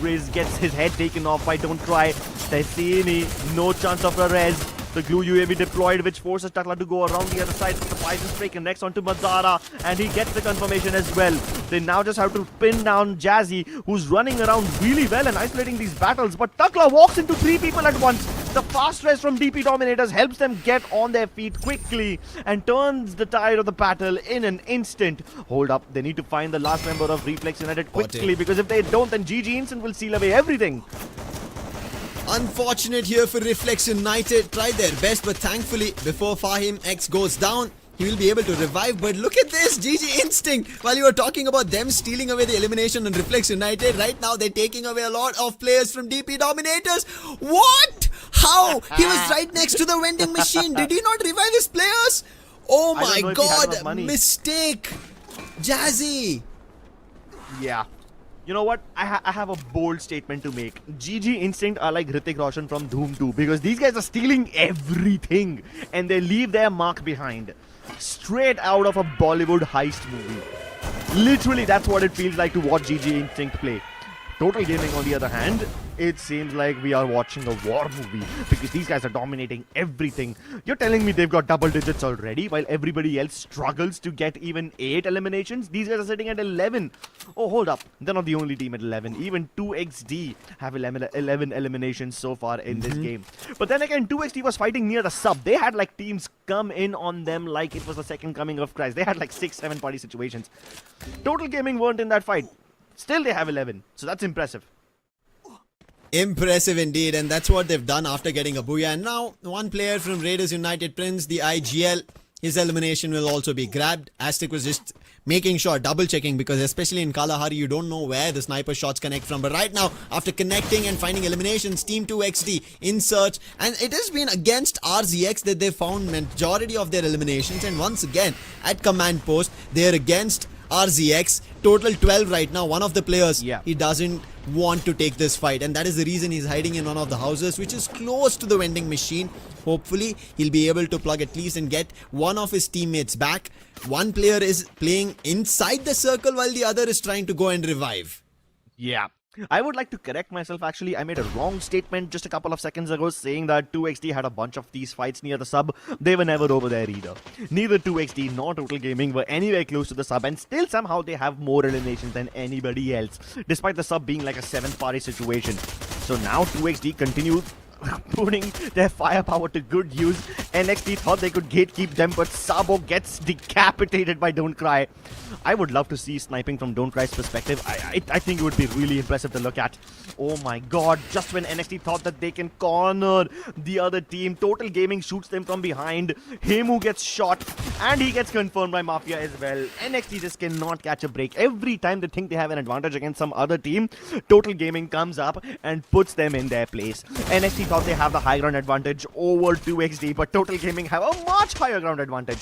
Riz gets his head taken off by Don't Cry. Tessini, no chance of a res. The glue UAV deployed, which forces Takla to go around the other side. The Poison Spray connects onto Madara, and he gets the confirmation as well. They now just have to pin down Jazzy, who's running around really well and isolating these battles. But Takla walks into 3 people at once. The fast res from DP Dominators helps them get on their feet quickly and turns the tide of the battle in an instant. Hold up, they need to find the last member of Reflex United quickly, because if they don't, then GG Instant will seal away everything. Unfortunate here for Reflex United. Tried their best, but thankfully, before Fahim X goes down, he will be able to revive. But look at this, GG Instinct. While you were talking about them stealing away the elimination on Reflex United, right now they're taking away a lot of players from DP Dominators. What? How? He was right next to the vending machine. Did he not revive his players? Oh my god, mistake. Jazzy. Yeah. You know what? I have a bold statement to make. GG Instinct are like Hrithik Roshan from Doom 2, because these guys are stealing everything and they leave their mark behind. Straight out of a Bollywood heist movie. Literally, that's what it feels like to watch GG Instinct play. Total Gaming, on the other hand, it seems like we are watching a war movie, because these guys are dominating everything. You're telling me they've got double digits already while everybody else struggles to get even 8 eliminations? These guys are sitting at 11. Oh, hold up. They're not the only team at 11. Even 2XD have 11 eliminations so far in this game. But then again, 2XD was fighting near the sub. They had like teams come in on them like it was the second coming of Christ. They had like 6-7 party situations. Total Gaming weren't in that fight. Still they have 11. So that's impressive. Impressive indeed, and that's what they've done after getting a booyah. And now, one player from Raiders United, Prince, the IGL, his elimination will also be grabbed. Aztec was just making sure, double checking, because especially in Kalahari, you don't know where the sniper shots connect from. But right now, after connecting and finding eliminations, Team 2XD in search, and it has been against RZX that they found majority of their eliminations. And once again, at command post, they're against RZX. Total 12 right now. One of the players, he doesn't want to take this fight, and that is the reason he's hiding in one of the houses, which is close to the vending machine. Hopefully he'll be able to plug at least and get one of his teammates back. One player is playing inside the circle while the other is trying to go and revive. Yeah. I would like to correct myself. Actually, I made a wrong statement just a couple of seconds ago saying that 2XD had a bunch of these fights near the sub. They were never over there either. Neither 2XD nor Total Gaming were anywhere close to the sub, and still somehow they have more eliminations than anybody else, despite the sub being like a 7th party situation. So now 2XD continued putting their firepower to good use. NXT thought they could gatekeep them, but Sabo gets decapitated by Don't Cry. I would love to see sniping from Don't Cry's perspective. I think it would be really impressive to look at. Oh my god, just when NXT thought that they can corner the other team, Total Gaming shoots them from behind. Hemu gets shot, and he gets confirmed by Mafia as well. NXT just cannot catch a break. Every time they think they have an advantage against some other team, Total Gaming comes up and puts them in their place. NXT thought they have the high ground advantage over 2XD, but Total Gaming have a much higher ground advantage.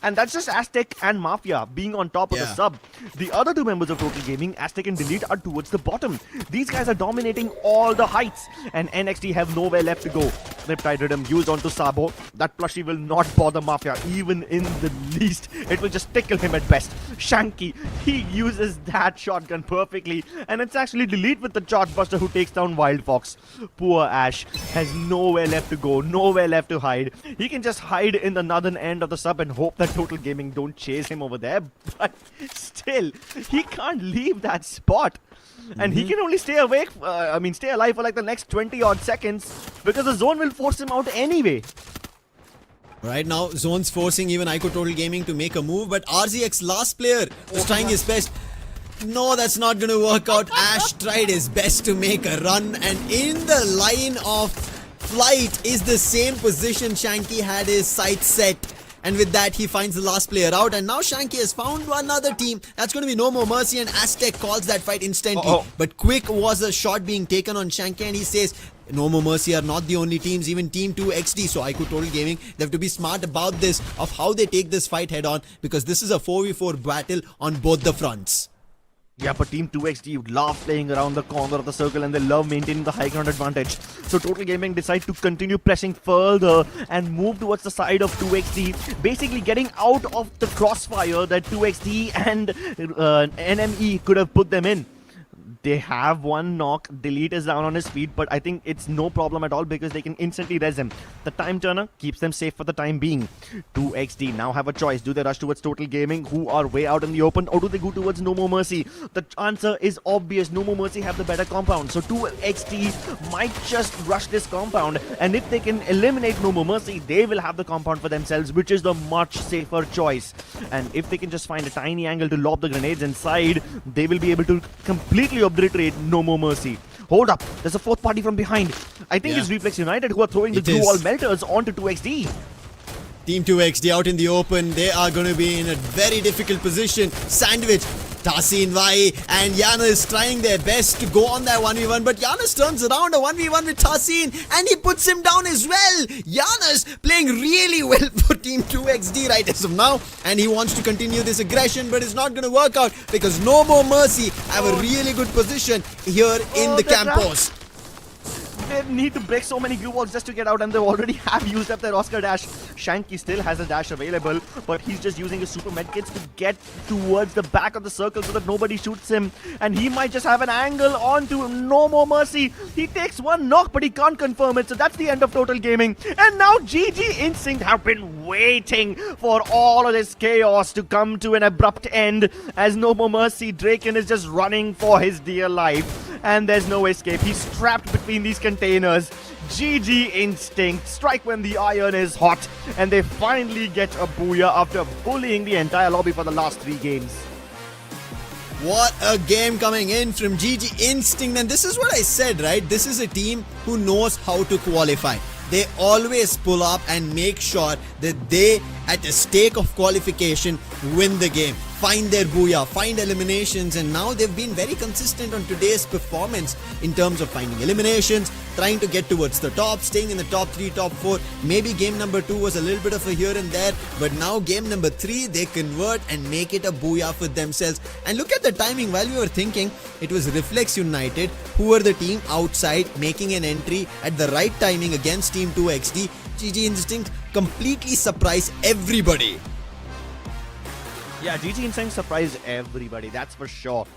And that's just Aztec and Mafia being on top of the Yeah. sub. The other two members of Total Gaming, Aztec and Delete, are towards the bottom. These guys are dominating all the heights, and NXT have nowhere left to go. Riptide Rhythm used onto Sabo. That plushie will not bother Mafia even in the least. It will just tickle him at best. Shanky, he uses that shotgun perfectly, and it's actually Delete with the Chargebuster who takes down Wild Fox. Poor Ash has nowhere left to go, nowhere left to hide. He can just hide in the northern end of the sub and hope that Total Gaming don't chase him over there, but still, he can't leave that spot. And he can only stay awake, stay alive for like the next 20 odd seconds because the zone will force him out anyway. Right now, Zone's forcing even iQOO Total Gaming to make a move, but RZX last player was trying his best. No, that's not going to work out. Ash tried his best to make a run, and in the line of flight is the same position Shanky had his sights set. And with that, he finds the last player out. And now Shanky has found another team. That's going to be NoMoreMercy, and Aztec calls that fight instantly. But quick was a shot being taken on Shanky, and he says, NoMoreMercy are not the only teams, even Team 2XD. So iQOO Total Gaming, they have to be smart about this, of how they take this fight head on, because this is a 4v4 battle on both the fronts. Yeah, but Team 2XD love playing around the corner of the circle, and they love maintaining the high ground advantage. So Total Gaming decide to continue pressing further and move towards the side of 2XD, basically getting out of the crossfire that 2XD and NME could have put them in. They have one knock. Delete is down on his feet, but I think it's no problem at all because they can instantly res him. The time turner keeps them safe for the time being. 2XD now have a choice. Do they rush towards Total Gaming, who are way out in the open, or do they go towards NoMoreMercy? The answer is obvious. NoMoreMercy have the better compound, so 2XD might just rush this compound, and if they can eliminate NoMoreMercy, they will have the compound for themselves, which is the much safer choice. And if they can just find a tiny angle to lob the grenades inside, they will be able to completely obliterate NoMoreMercy. Hold up, there's a fourth party from behind. I think it's Reflex United who are throwing the glue wall melters onto 2XD. Team 2XD out in the open. They are going to be in a very difficult position. Sandwich, Tasin, Vai, and Giannis trying their best to go on that 1v1. But Giannis turns around a 1v1 with Tasin, and he puts him down as well. Giannis playing really well for Team 2XD right as of now. And he wants to continue this aggression, but it's not going to work out because NoMoreMercy have a really good position here in the campus. They need to break so many glue walls just to get out, and they already have used up their Oscar dash. Shanky still has a dash available, but he's just using his super medkits to get towards the back of the circle so that nobody shoots him, and he might just have an angle onto NoMoreMercy. He takes one knock, but he can't confirm it, so that's the end of Total Gaming. And now GG Instinct have been waiting for all of this chaos to come to an abrupt end, as NoMoreMercy Draken is just running for his dear life, and there's no escape. He's trapped between these containers. GG Instinct strike when the iron is hot, and they finally get a booyah after bullying the entire lobby for the last 3 games. What a game coming in from GG Instinct, and this is what I said, right? This is a team who knows how to qualify. They always pull up and make sure that they, at the stake of qualification, win the game. Find their booyah, find eliminations, and now they've been very consistent on today's performance in terms of finding eliminations, trying to get towards the top, staying in the top 3, top 4. Maybe game number 2 was a little bit of a here and there, but now game number 3, they convert and make it a booyah for themselves. And look at the timing. While we were thinking, it was Reflex United who were the team outside making an entry at the right timing against Team 2XD. GG Instinct completely surprised everybody. Yeah, GG Instinct surprised everybody, that's for sure.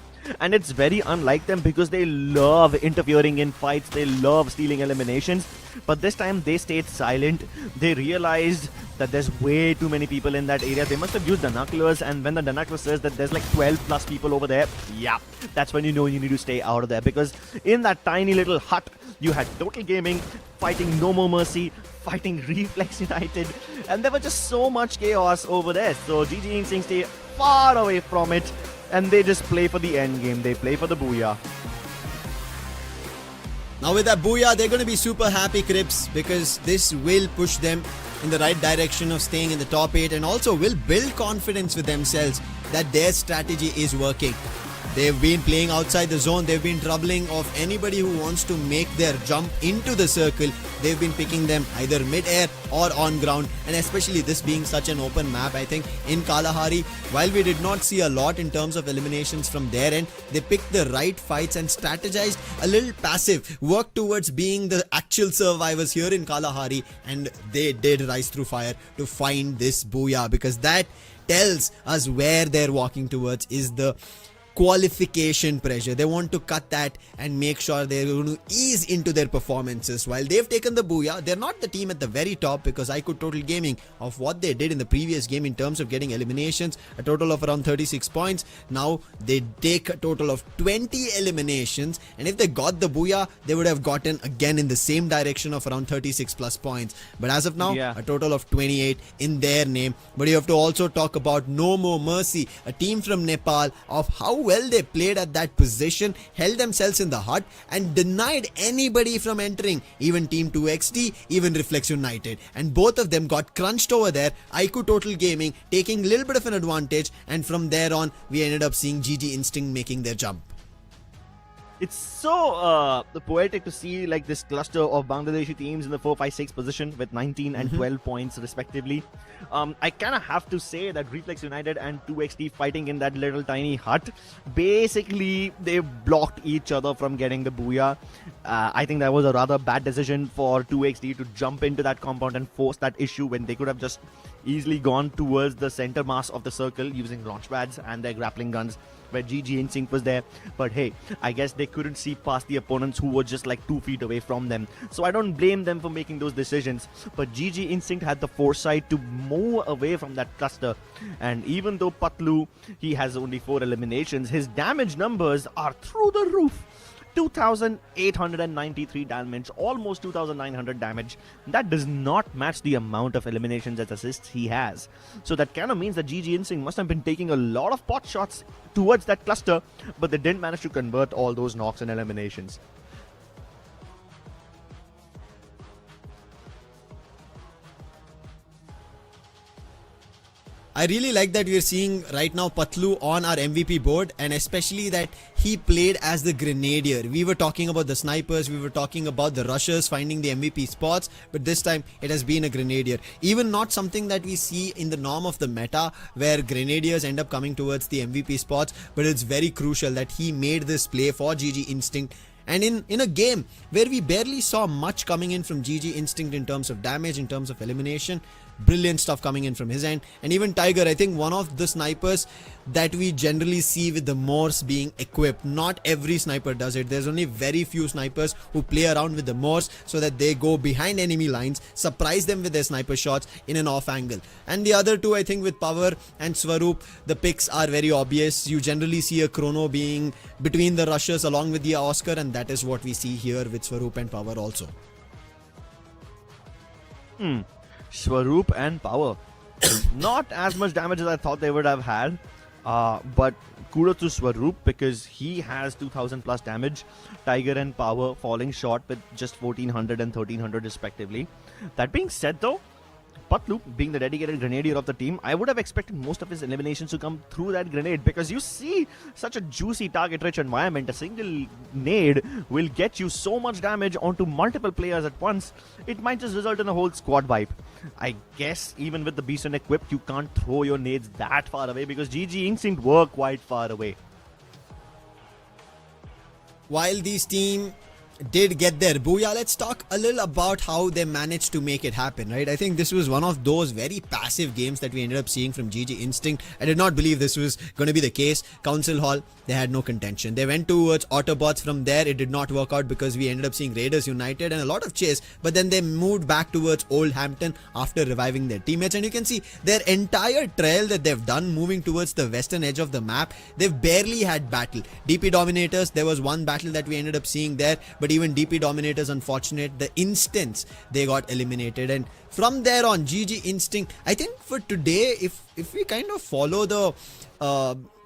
And it's very unlike them because they love interfering in fights, they love stealing eliminations. But this time they stayed silent. They realized that there's way too many people in that area. They must have used binoculars, and when the binocular says that there's like 12 plus people over there, yeah, that's when you know you need to stay out of there. Because in that tiny little hut, you had Total Gaming fighting NoMoreMercy, fighting Reflex United, and there was just so much chaos over there. So GG Instinct stay far away from it, and they just play for the end game. They play for the booyah. Now with that booyah, they're going to be super happy, Crips, because this will push them in the right direction of staying in the top 8, and also will build confidence with themselves that their strategy is working. They've been playing outside the zone. They've been troubling of anybody who wants to make their jump into the circle. They've been picking them either mid-air or on ground, and especially this being such an open map, I think in Kalahari, while we did not see a lot in terms of eliminations from their end, they picked the right fights and strategized a little passive, worked towards being the actual survivors here in Kalahari, and they did rise through fire to find this booyah, because that tells us where they're walking towards is the qualification pressure. They want to cut that and make sure they're going to ease into their performances. While they've taken the booyah, they're not the team at the very top, because iQOO Total Gaming, of what they did in the previous game in terms of getting eliminations, a total of around 36 points. Now they take a total of 20 eliminations, and if they got the booyah, they would have gotten again in the same direction of around 36 plus points. But as of now, a total of 28 in their name. But you have to also talk about NoMoreMercy, a team from Nepal, of how well they played at that position, held themselves in the hut and denied anybody from entering, even Team 2XT, even Reflex United, and both of them got crunched over there. iQOO Total Gaming taking a little bit of an advantage, and from there on we ended up seeing GG Instinct making their jump. It's so poetic to see like this cluster of Bangladeshi teams in the 4, 5, 6 position with 19 and 12 points respectively. I kind of have to say that Reflex United and 2XT fighting in that little tiny hut, basically they blocked each other from getting the booyah. I think that was a rather bad decision for 2XT to jump into that compound and force that issue when they could have just easily gone towards the center mass of the circle using launch pads and their grappling guns, where GG Instinct was there. But hey, I guess they couldn't see past the opponents who were just like 2 feet away from them. So I don't blame them for making those decisions. But GG Instinct had the foresight to move away from that cluster. And even though Patlu, he has only 4 eliminations, his damage numbers are through the roof. 2,893 damage, almost 2,900 damage. That does not match the amount of eliminations as assists he has. So that kind of means that GG Instinct must have been taking a lot of pot shots towards that cluster, but they didn't manage to convert all those knocks and eliminations. I really like that we're seeing right now Patlu on our MVP board, and especially that he played as the grenadier. We were talking about the snipers, we were talking about the rushers finding the MVP spots, but this time it has been a grenadier. Even not something that we see in the norm of the meta where grenadiers end up coming towards the MVP spots, but it's very crucial that he made this play for GG Instinct. And in a game where we barely saw much coming in from GG Instinct in terms of damage, in terms of elimination, brilliant stuff coming in from his end. And even Tiger, I think one of the snipers that we generally see with the Morse being equipped. Not every sniper does it. There's only very few snipers who play around with the Morse so that they go behind enemy lines, surprise them with their sniper shots in an off angle. And the other two, I think with Power and Swaroop, the picks are very obvious. You generally see a Chrono being between the rushers along with the Oscar, and that is what we see here with Swaroop and Power also. Swaroop and Power. Not as much damage as I thought they would have had. But kudos to Swaroop because he has 2000 plus damage. Tiger and Power falling short with just 1400 and 1300 respectively. That being said though, Patlu, being the dedicated grenadier of the team, I would have expected most of his eliminations to come through that grenade, because you see such a juicy target-rich environment. A single nade will get you so much damage onto multiple players at once. It might just result in a whole squad wipe. I guess even with the Beaston equipped, you can't throw your nades that far away because GG Instinct were quite far away. While these team did get their booyah, let's talk a little about how they managed to make it happen, right? I think this was one of those very passive games that we ended up seeing from GG Instinct. I did not believe this was going to be the case. Council Hall, they had no contention. They went towards Autobotz. From there, it did not work out because we ended up seeing Raiders United and a lot of chase, but then they moved back towards Old Hampton after reviving their teammates, and you can see their entire trail that they've done moving towards the western edge of the map. They've barely had battle. DP Dominators, there was one battle that we ended up seeing there, but even DP Dominators, unfortunate, the instance they got eliminated. And from there on, GG Instinct, I think for today, if we kind of follow the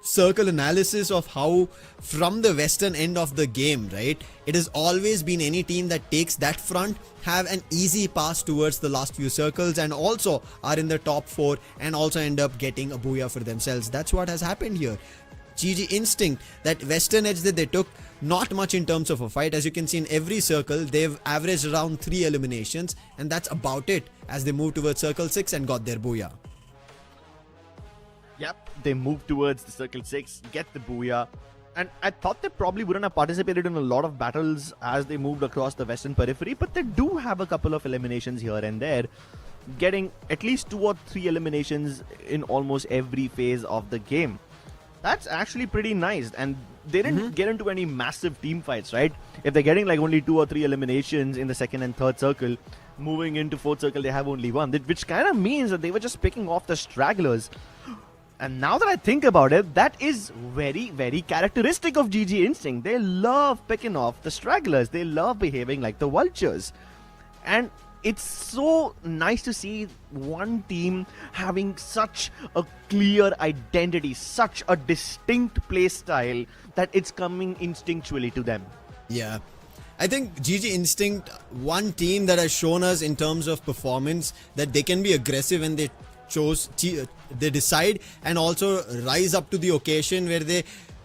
circle analysis of how from the western end of the game, right, it has always been any team that takes that front have an easy pass towards the last few circles and also are in the top 4 and also end up getting a booyah for themselves. That's what has happened here. GG Instinct, that Western edge that they took, not much in terms of a fight. As you can see in every circle, they've averaged around 3 eliminations, and that's about it as they move towards Circle 6 and got their booyah. Yep, they moved towards the Circle 6, get the booyah. And I thought they probably wouldn't have participated in a lot of battles as they moved across the Western periphery, but they do have a couple of eliminations here and there, getting at least 2 or 3 eliminations in almost every phase of the game. That's actually pretty nice, and they didn't get into any massive team fights, right? If they're getting like only 2 or 3 eliminations in the second and third circle, moving into fourth circle they have only 1, which kind of means that they were just picking off the stragglers. And now that I think about it, that is very, very characteristic of GG Instinct. They love picking off the stragglers. They love behaving like the vultures. And it's so nice to see one team having such a clear identity, such a distinct play style that it's coming instinctually to them. Yeah. I think GG Instinct, one team that has shown us in terms of performance that they can be aggressive when they decide and also rise up to the occasion where they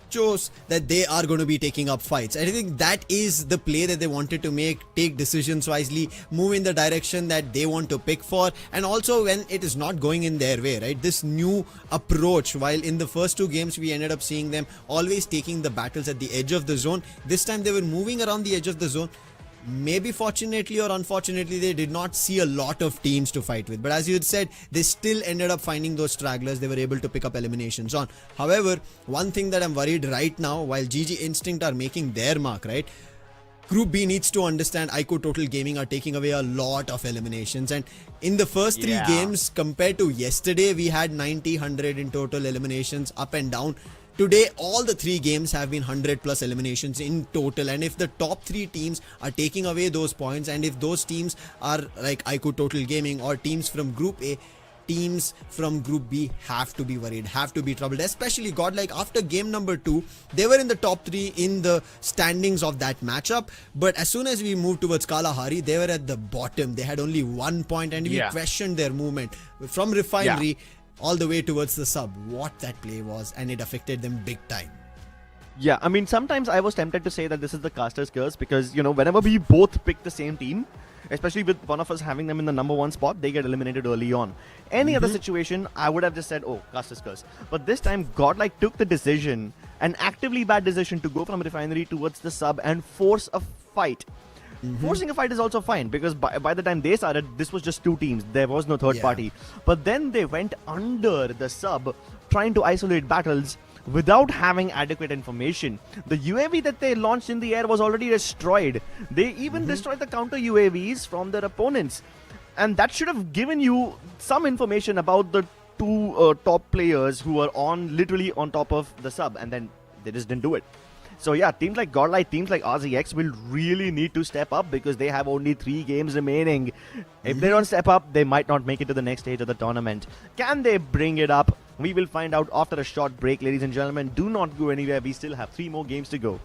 chose that they are going to be taking up fights. I think that is the play that they wanted to make, take decisions wisely, move in the direction that they want to pick for, and also when it is not going in their way, right? This new approach, while in the first 2 games we ended up seeing them always taking the battles at the edge of the zone, this time they were moving around the edge of the zone. Maybe fortunately or unfortunately, they did not see a lot of teams to fight with. But as you had said, they still ended up finding those stragglers they were able to pick up eliminations on. However, one thing that I'm worried right now, while GG Instinct are making their mark, right? Group B needs to understand iQOO Total Gaming are taking away a lot of eliminations. And in the first 3 games, compared to yesterday, we had 90, 100 in total eliminations up and down. Today, all the 3 games have been 100 plus eliminations in total, and if the top 3 teams are taking away those points, and if those teams are like iQOO Total Gaming or teams from Group A, teams from Group B have to be worried, have to be troubled, especially GodLike. After game number 2, they were in the top 3 in the standings of that matchup, but as soon as we moved towards Kalahari, they were at the bottom. They had only 1 point, and we questioned their movement from Refinery all the way towards the sub, what that play was, and it affected them big time. Yeah, I mean, sometimes I was tempted to say that this is the caster's curse because, you know, whenever we both pick the same team, especially with one of us having them in the number 1 spot, they get eliminated early on. Any other situation, I would have just said, oh, caster's curse. But this time, GodLike took the decision, an actively bad decision, to go from Refinery towards the sub and force a fight. Forcing a fight is also fine because by the time they started, this was just 2 teams. There was no third party. But then they went under the sub, trying to isolate battles without having adequate information. The UAV that they launched in the air was already destroyed. They even destroyed the counter UAVs from their opponents. And that should have given you some information about the 2 top players who were literally on top of the sub, and then they just didn't do it. So yeah, teams like GodLike, teams like RZX will really need to step up because they have only 3 games remaining. If they don't step up, they might not make it to the next stage of the tournament. Can they bring it up? We will find out after a short break, ladies and gentlemen. Do not go anywhere. We still have 3 more games to go.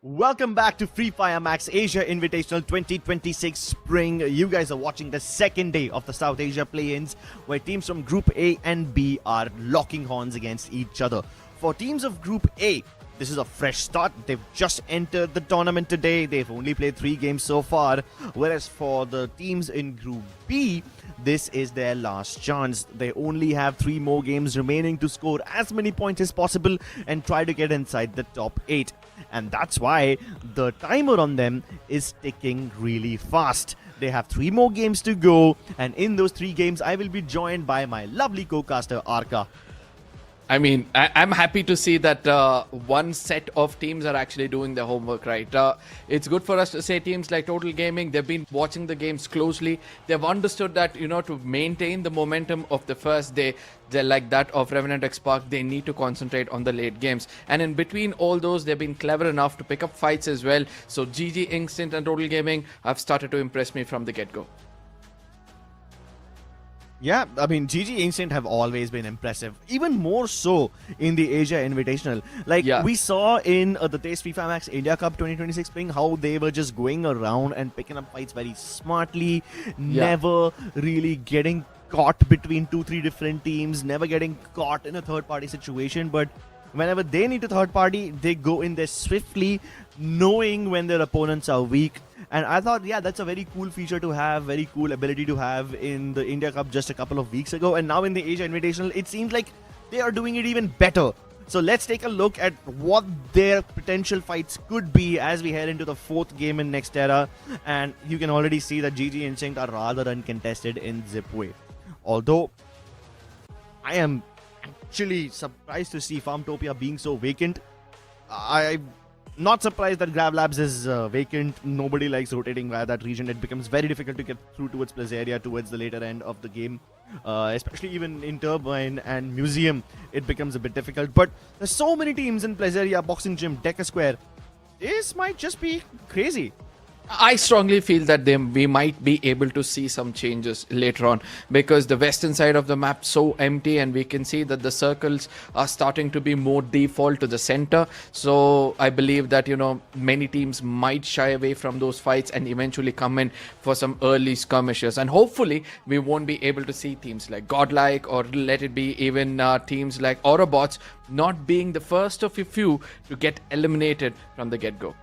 Welcome back to Fire Max Asia Invitational 2026 Spring. You guys are watching the second day of the South Asia play-ins, where teams from Group A and B are locking horns against each other. For teams of Group A, this is a fresh start. They've just entered the tournament today. They've only played 3 games so far. Whereas for the teams in Group B, this is their last chance. They only have 3 more games remaining to score as many points as possible and try to get inside the top 8. And that's why the timer on them is ticking really fast. They have 3 more games to go, and in those 3 games, I will be joined by my lovely co-caster, Arka. I mean, I'm happy to see that one set of teams are actually doing their homework right. It's good for us to say teams like Total Gaming, they've been watching the games closely. They've understood that, to maintain the momentum of the first day, they're like that of Revenant X Park, they need to concentrate on the late games. And in between all those, they've been clever enough to pick up fights as well. So GG, Instinct and Total Gaming have started to impress me from the get-go. Yeah, I mean, GG Instinct have always been impressive. Even more so in the Asia Invitational. We saw in the Taste FIFA Max India Cup 2026 Spring how they were just going around and picking up fights very smartly, never really getting caught between 2-3 different teams, never getting caught in a third-party situation. But whenever they need a third party, they go in there swiftly, knowing when their opponents are weak. And I thought, that's a very cool feature to have, very cool ability to have in the India Cup just a couple of weeks ago. And now in the Asia Invitational, it seems like they are doing it even better. So let's take a look at what their potential fights could be as we head into the 4th game in Next Era. And you can already see that GG Instinct are rather uncontested in Zipway. Although, I am actually surprised to see Farmtopia being so vacant. I'm not surprised that Grav Labs is vacant. Nobody likes rotating via that region. It becomes very difficult to get through towards Plazaria towards the later end of the game. Especially even in Turbine and Museum, it becomes a bit difficult. But there's so many teams in Plazaria, Boxing Gym, Deca Square. This might just be crazy. I strongly feel that we might be able to see some changes later on, because the western side of the map so empty, and we can see that the circles are starting to be more default to the center. So I believe that many teams might shy away from those fights and eventually come in for some early skirmishes, and hopefully we won't be able to see teams like GodLike, or let it be even teams like Autobotz not being the first of a few to get eliminated from the get-go.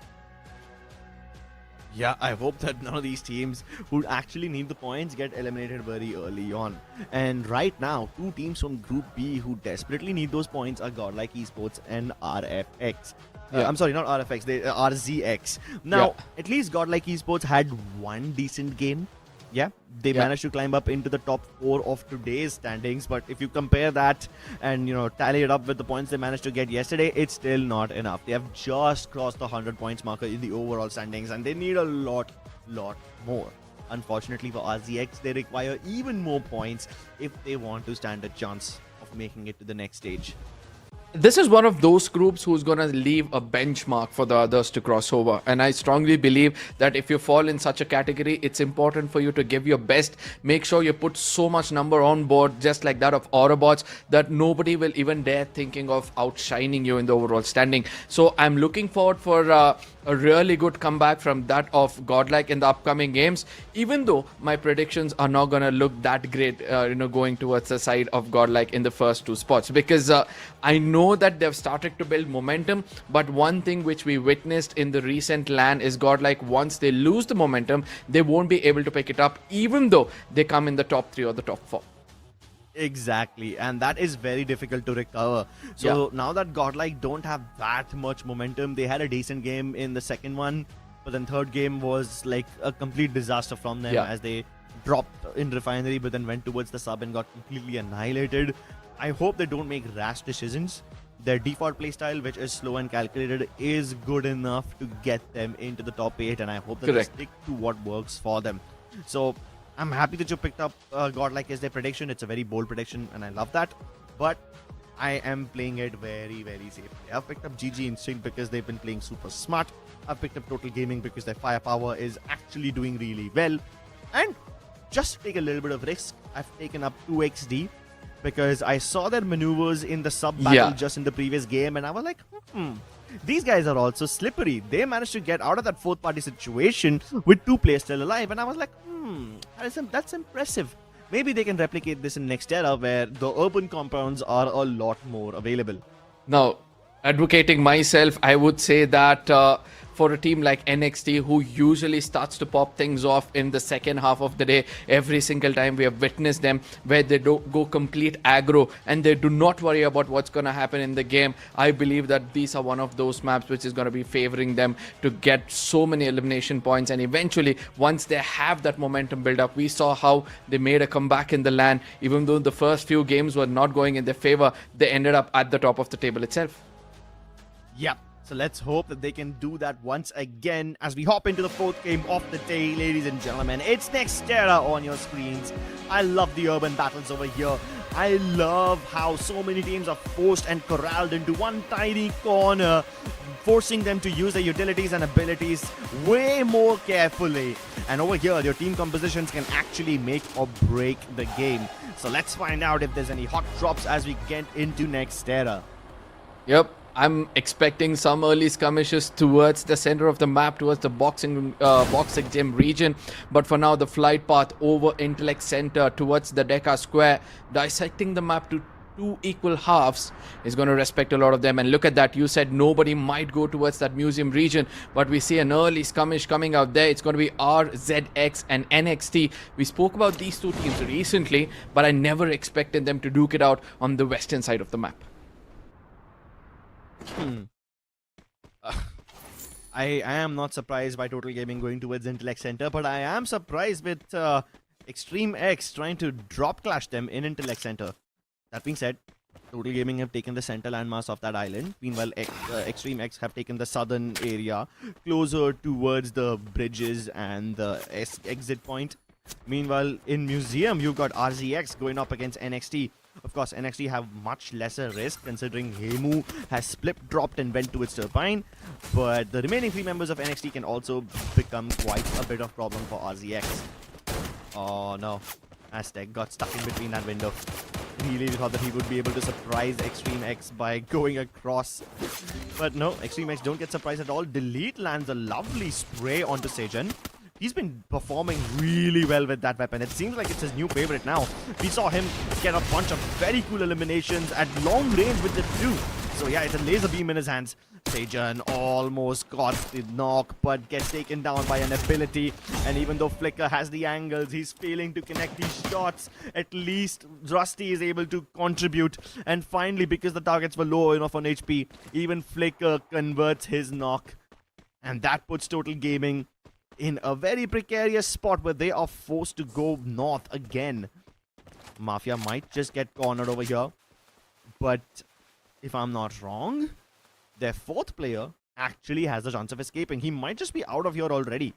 Yeah, I hope that none of these teams who actually need the points get eliminated very early on. And right now, 2 teams from Group B who desperately need those points are GodLike Esports and RFX. I'm sorry, not RFX, they RZX. Now, at least GodLike Esports had 1 decent game. Yeah, they managed to climb up into the top 4 of today's standings. But if you compare that and, tally it up with the points they managed to get yesterday, it's still not enough. They have just crossed the 100 points marker in the overall standings, and they need a lot more. Unfortunately for RZX, they require even more points if they want to stand a chance of making it to the next stage. This is one of those groups who's going to leave a benchmark for the others to cross over. And I strongly believe that if you fall in such a category, it's important for you to give your best. Make sure you put so much number on board, just like that of Autobotz, that nobody will even dare thinking of outshining you in the overall standing. So I'm looking forward for a really good comeback from that of GodLike in the upcoming games, even though my predictions are not going to look that great, going towards the side of GodLike in the first 2 spots, because I know that they've started to build momentum. But one thing which we witnessed in the recent LAN is GodLike, once they lose the momentum, they won't be able to pick it up, even though they come in the top 3 or the top 4. Exactly, and that is very difficult to recover. So now that GodLike don't have that much momentum, they had a decent game in the second one, but then third game was like a complete disaster from them as they dropped in Refinery, but then went towards the sub and got completely annihilated. I hope they don't make rash decisions. Their default playstyle, which is slow and calculated, is good enough to get them into the top 8, and I hope that they stick to what works for them. So I'm happy that you picked up GodLike as their prediction. It's a very bold prediction, and I love that. But I am playing it very, very safely. I've picked up GG Instinct because they've been playing super smart. I've picked up Total Gaming because their firepower is actually doing really well. And just to take a little bit of risk, I've taken up 2XD because I saw their maneuvers in the sub battle just in the previous game, and I was like, these guys are also slippery. They managed to get out of that fourth party situation with 2 players still alive, and I was like, that's impressive. Maybe they can replicate this in next era where the urban compounds are a lot more available. Now, advocating myself, I would say that for a team like NXT, who usually starts to pop things off in the second half of the day, every single time we have witnessed them where they go complete aggro and they do not worry about what's going to happen in the game. I believe that these are one of those maps which is going to be favoring them to get so many elimination points, and eventually once they have that momentum build up, we saw how they made a comeback in the LAN. Even though the first few games were not going in their favor, they ended up at the top of the table itself. Yep. So let's hope that they can do that once again as we hop into the 4th game of the day, ladies and gentlemen. It's Nextera on your screens. I love the urban battles over here. I love how so many teams are forced and corralled into one tiny corner, forcing them to use their utilities and abilities way more carefully. And over here, your team compositions can actually make or break the game. So let's find out if there's any hot drops as we get into Nextera. Yep. I'm expecting some early skirmishes towards the center of the map, towards the boxing gym region. But for now, the flight path over Intellect Center towards the Deca Square, dissecting the map to 2 equal halves, is going to respect a lot of them. And look at that, you said nobody might go towards that museum region, but we see an early skirmish coming out there. It's going to be RZX and NXT. We spoke about these 2 teams recently, but I never expected them to duke it out on the western side of the map. I am not surprised by Total Gaming going towards Intellect Center, but I am surprised with Extreme X trying to drop clash them in Intellect Center. That being said, Total Gaming have taken the center landmass of that island. Meanwhile, Extreme X have taken the southern area closer towards the bridges and the exit point. Meanwhile, in Museum, you've got RZX going up against NXT. Of course, NXT have much lesser risk considering Hemu has split dropped and went to its turbine. But the remaining 3 members of NXT can also become quite a bit of problem for RZX. Oh no, Aztec got stuck in between that window. He really thought that he would be able to surprise Extreme X by going across. But no, Extreme X don't get surprised at all. Delete lands a lovely spray onto Sejan. He's been performing really well with that weapon. It seems like it's his new favorite now. We saw him get a bunch of very cool eliminations at long range with the 2. So yeah, it's a laser beam in his hands. Sejan almost got the knock, but gets taken down by an ability. And even though Flicker has the angles, he's failing to connect these shots. At least Rusty is able to contribute. And finally, because the targets were low enough on HP, even Flicker converts his knock. And that puts Total Gaming in a very precarious spot where they are forced to go north again. Mafia might just get cornered over here. But if I'm not wrong, their 4th player actually has the chance of escaping. He might just be out of here already.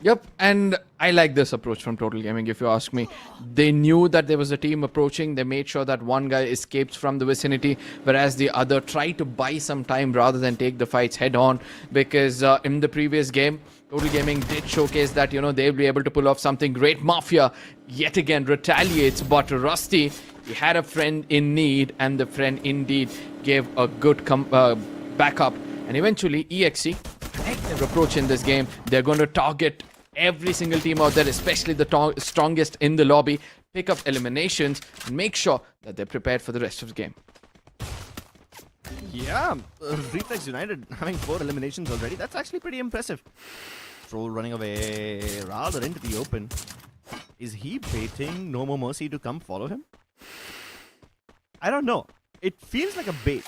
Yep, and I like this approach from Total Gaming, if you ask me. They knew that there was a team approaching. They made sure that one guy escaped from the vicinity, whereas the other tried to buy some time rather than take the fights head on. Because in the previous game, Total Gaming did showcase that, you know, they'll be able to pull off something great. Mafia yet again retaliates, but Rusty, he had a friend in need, and the friend indeed gave a good backup. And eventually, EXE connect their approach in this game. They're going to target every single team out there, especially the strongest in the lobby, pick up eliminations, and make sure that they're prepared for the rest of the game. Yeah, Reflex United having 4 eliminations already. That's actually pretty impressive. Troll running away rather into the open. Is he baiting NoMoreMercy to come follow him? I don't know. It feels like a bait.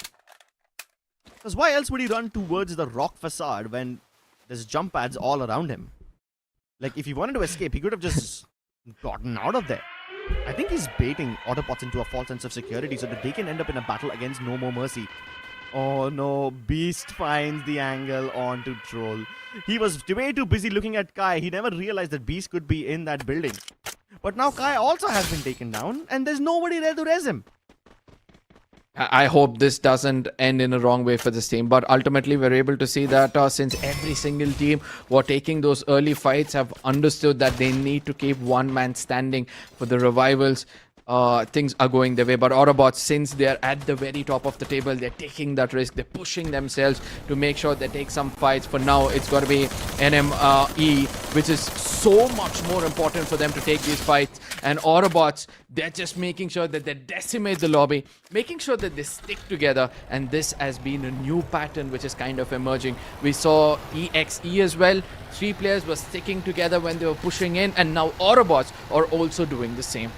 Because why else would he run towards the rock facade when there's jump pads all around him? Like, if he wanted to escape, he could have just gotten out of there. I think he's baiting Autobotz into a false sense of security so that they can end up in a battle against NoMoreMercy. Oh no, Beast finds the angle onto Troll. He was way too busy looking at Kai. He never realized that Beast could be in that building. But now Kai also has been taken down and there's nobody there to res him. I hope this doesn't end in a wrong way for this team, but ultimately we're able to see that since every single team who are taking those early fights have understood that they need to keep one man standing for the revivals. things are going their way. But Autobotz, since they're at the very top of the table, they're taking that risk. They're pushing themselves to make sure they take some fights. For now, it's got to be NME, which is so much more important for them to take these fights. And Autobotz, they're just making sure that they decimate the lobby, making sure that they stick together. And this has been a new pattern which is kind of emerging. We saw EXE as well. 3 players were sticking together when they were pushing in, and now Autobotz are also doing the same.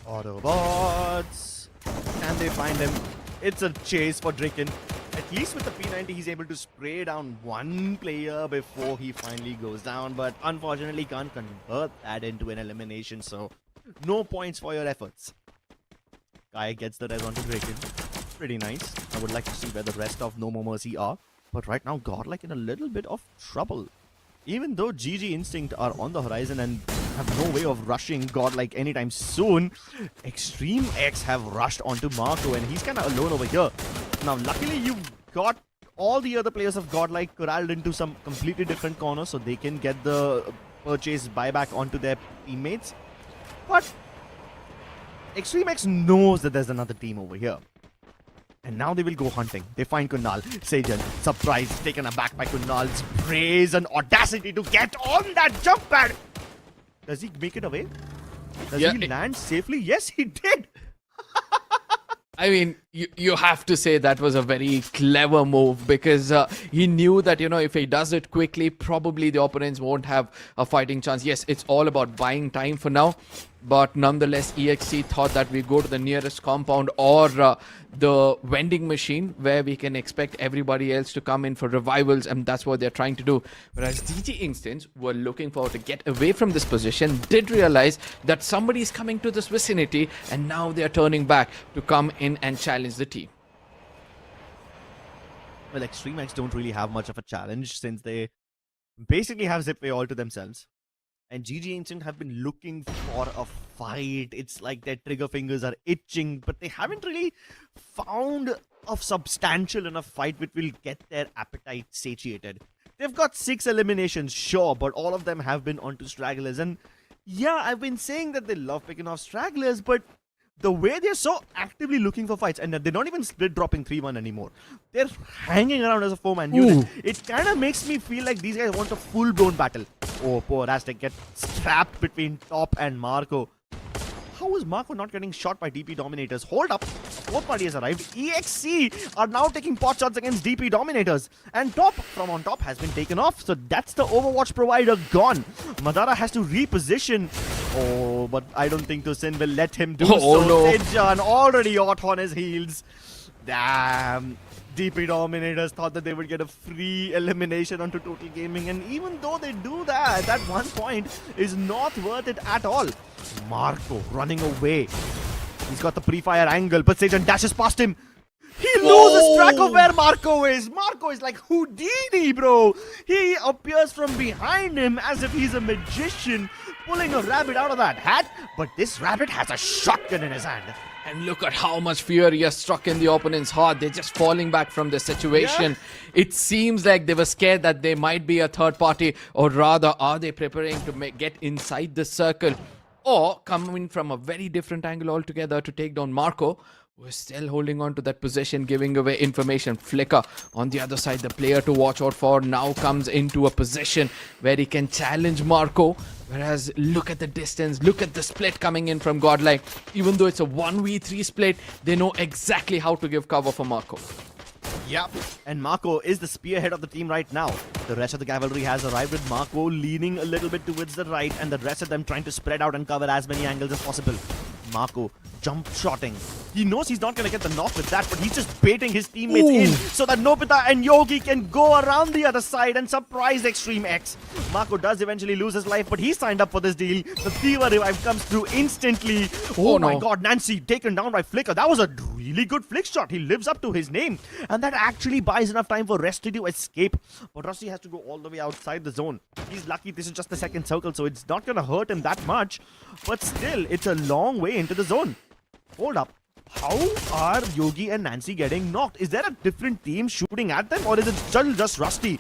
Autobotz. Can they find him? It's a chase for Draken. At least with the P90, he's able to spray down one player before he finally goes down, but unfortunately can't convert that into an elimination, so no points for your efforts. Kai gets the res onto Draken. Pretty nice. I would like to see where the rest of NoMoreMercy are, but right now GodLike in a little bit of trouble. Even though GG Instinct are on the horizon and have no way of rushing GodLike anytime soon, Extreme X have rushed onto Marco and he's kind of alone over here. Now, luckily, you've got all the other players of GodLike corralled into some completely different corners so they can get the purchase buyback onto their teammates. But Extreme X knows that there's another team over here. And now they will go hunting. They find Kunal. Sajan, surprised, taken aback by Kunal's praise and audacity to get on that jump pad. Does he make it away? Does he land safely? Yes, he did. I mean, you have to say that was a very clever move because he knew that, you know, if he does it quickly, probably the opponents won't have a fighting chance. Yes, it's all about buying time for now. But nonetheless, EXE thought that we go to the nearest compound or the vending machine where we can expect everybody else to come in for revivals, and that's what they're trying to do. Whereas DG Instants were looking forward to get away from this position, did realize that somebody is coming to this vicinity, and now they're turning back to come in and challenge the team. Well, Extreme X don't really have much of a challenge since they basically have Zipway all to themselves. And GG Instinct have been looking for a fight. It's like their trigger fingers are itching, but they haven't really found a substantial enough fight which will get their appetite satiated. They've got 6 eliminations, sure, but all of them have been onto stragglers. And yeah, I've been saying that they love picking off stragglers, but the way they're so actively looking for fights, and they're not even split dropping 3-1 anymore. They're hanging around as a 4-man unit. It kind of makes me feel like these guys want a full-blown battle. Oh, poor Aztec gets trapped between Top and Marco. How is Marco not getting shot by DP Dominators? Hold up. Both parties arrived. EXE are now taking pot shots against DP Dominators. And Top from on top has been taken off. So that's the Overwatch provider gone. Madara has to reposition. Oh, but I don't think Tosin will let him do so. No. Sejan already hot on his heels. Damn. DP Dominators thought that they would get a free elimination onto Total Gaming, and even though they do that, that 1 point is not worth it at all. Marco running away. He's got the pre-fire angle, but Sajan dashes past him. He loses track of where Marco is. Marco is like Houdini, bro. He appears from behind him as if he's a magician, pulling a rabbit out of that hat, but this rabbit has a shotgun in his hand. And look at how much fear he has struck in the opponent's heart. They're just falling back from the situation. Yeah. It seems like they were scared that they might be a third party, or rather, are they preparing to get inside the circle, or coming from a very different angle altogether to take down Marco, who is still holding on to that position, giving away information. Flicker on the other side, the player to watch out for, now comes into a position where he can challenge Marco. Whereas, look at the distance, look at the split coming in from GodLike. Even though it's a 1v3 split, they know exactly how to give cover for Marco. Yep, and Marco is the spearhead of the team right now. The rest of the cavalry has arrived with Marco leaning a little bit towards the right, and the rest of them trying to spread out and cover as many angles as possible. Marco jump shotting. He knows he's not going to get the knock with that, but he's just baiting his teammates in so that Nobita and Yogi can go around the other side and surprise Extreme X. Marco does eventually lose his life, but he signed up for this deal. The Fever Revive comes through instantly. Oh my god, Nancy taken down by Flicker. That was a really good flick shot. He lives up to his name, and that actually buys enough time for Resti to escape. But Resti has to go all the way outside the zone. He's lucky this is just the second circle, so it's not going to hurt him that much. But still, it's a long way into the zone. Hold up. How are Yogi and Nancy getting knocked? Is there a different team shooting at them, or is it just Rusty?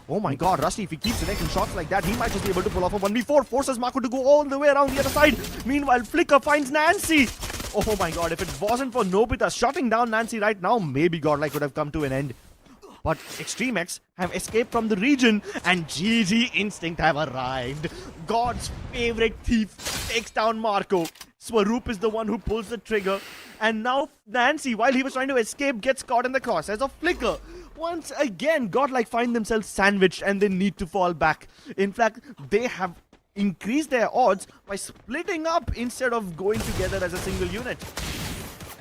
Oh my god, Rusty, if he keeps connecting shots like that, he might just be able to pull off a 1v4. Forces Marco to go all the way around the other side. Meanwhile, Flicker finds Nancy. Oh my god, if it wasn't for Nobita shutting down Nancy right now, maybe GodLike could have come to an end. But Extreme X have escaped from the region and GG Instinct have arrived. God's favorite thief takes down Marco. Swaroop is the one who pulls the trigger. And now Nancy, while he was trying to escape, gets caught in the crosshairs of Flicker. Once again, GodLike find themselves sandwiched and they need to fall back. In fact, they have increased their odds by splitting up instead of going together as a single unit.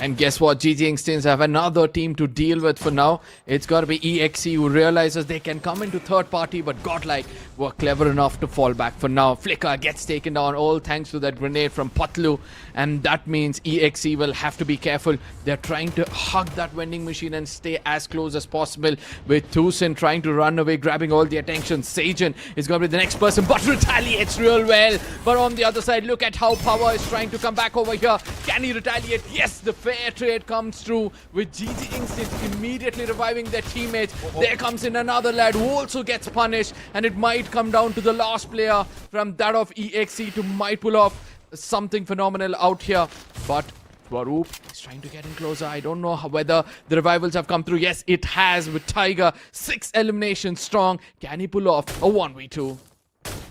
And guess what? GG Instincts have another team to deal with for now. It's got to be EXE who realizes they can come into third party, but GodLike were clever enough to fall back for now. Flicker gets taken down, all thanks to that grenade from Patlu. And that means EXE will have to be careful. They're trying to hug that vending machine and stay as close as possible, with Tucson trying to run away, grabbing all the attention. Sajin is going to be the next person, but retaliates real well. But on the other side, look at how Power is trying to come back over here. Can he retaliate? Yes, the fair trade comes through with GG Instincts immediately reviving their teammates. There comes in another lad who also gets punished, and it might come down to the last player from that of EXE to might pull off something phenomenal out here. But Swaroop is trying to get in closer. I don't know whether the revivals have come through. Yes, it has, with Tiger 6 eliminations strong. Can he pull off a 1v2?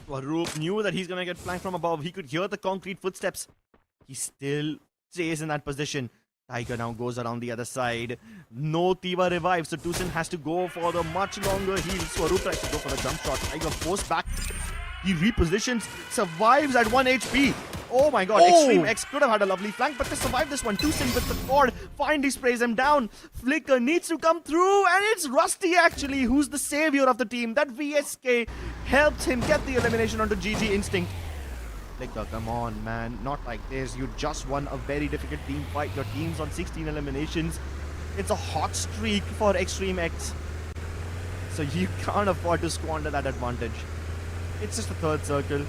Swaroop knew that he's gonna get flanked from above. He could hear the concrete footsteps. He still stays in that position. Tiger now goes around the other side. No Tiva revives, so Tucson has to go for the much longer heal. Swaroop tries to go for the jump shot. Tiger forced back. He repositions, survives at 1 HP. Oh my god, Extreme X could have had a lovely flank, but they survived this one. Tucson with the cord, finally sprays him down. Flicker needs to come through, and it's Rusty actually who's the savior of the team. That VSK helps him get the elimination onto GG Instinct. Flicker, come on, man. Not like this. You just won a very difficult team fight. Your team's on 16 eliminations. It's a hot streak for Extreme X. So you can't afford to squander that advantage. It's just a third circle.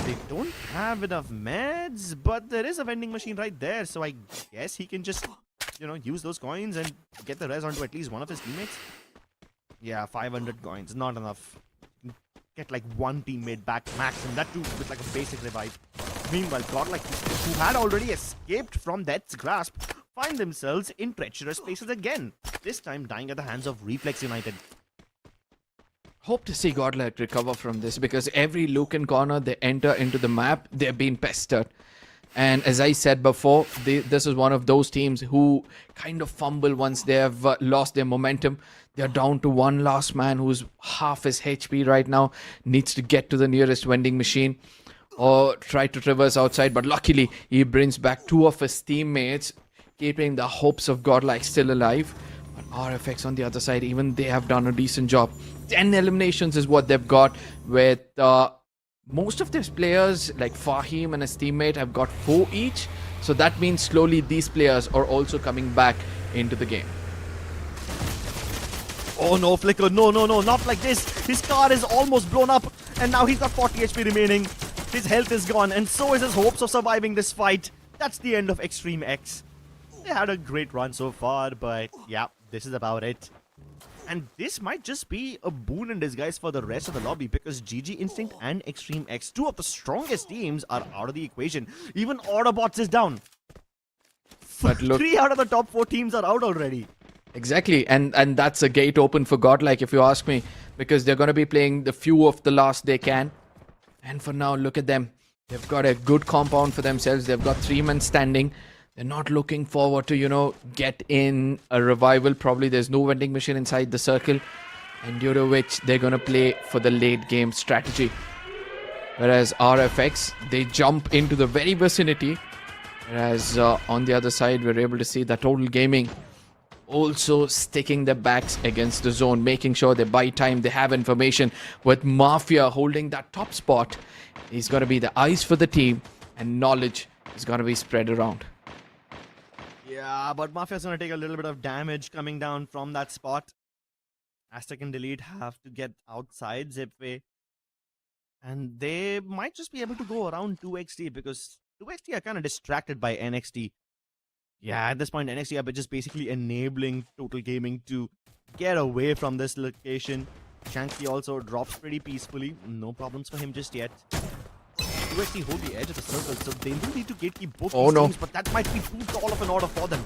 They don't have enough meds, but there is a vending machine right there. So I guess he can just, use those coins and get the res onto at least one of his teammates. Yeah, 500 coins. Not enough. Get like one teammate back max, and that too with like a basic revive. Meanwhile, GodLike, who had already escaped from Death's grasp, find themselves in treacherous places again. This time dying at the hands of Reflex United. Hope to see GodLike recover from this, because every look and corner they enter into the map, they're being pestered. And as I said before, this is one of those teams who kind of fumble once they have lost their momentum. They're down to one last man who's half his HP right now. Needs to get to the nearest vending machine or try to traverse outside. But luckily, he brings back 2 of his teammates, keeping the hopes of GodLike still alive. But RFX on the other side, even they have done a decent job. 10 eliminations is what they've got, with most of these players like Fahim and his teammate have got 4 each. So that means slowly these players are also coming back into the game. Oh no, Flicker, no, not like this. His car is almost blown up, and now he's got 40 HP remaining. His health is gone, and so is his hopes of surviving this fight. That's the end of Extreme X. They had a great run so far, but yeah, this is about it. And this might just be a boon in disguise for the rest of the lobby, because GG Instinct and Extreme X, 2 of the strongest teams, are out of the equation. Even Autobotz is down. But look, 3 out of the top 4 teams are out already. Exactly, and that's a gate open for GodLike, if you ask me, because they're going to be playing the few of the last they can. And for now, look at them. They've got a good compound for themselves. They've got 3 men standing. They're not looking forward to, get in a revival. Probably there's no vending machine inside the circle, and due to which they're going to play for the late game strategy. Whereas RFX, they jump into the very vicinity. Whereas on the other side, we're able to see that Total Gaming also sticking their backs against the zone, making sure they buy time, they have information, with Mafia holding that top spot. He's going to be the eyes for the team, and knowledge is going to be spread around. Yeah, but Mafia's going to take a little bit of damage coming down from that spot. Aztec and Delete have to get outside Zipway, and they might just be able to go around 2XT, because 2XT are kind of distracted by NXT. Yeah, at this point, NXT are just basically enabling Total Gaming to get away from this location. Shanky also drops pretty peacefully. No problems for him just yet. You actually hold the edge of the circle, so they do need to gatekeep both these teams, but that might be too tall of an order for them.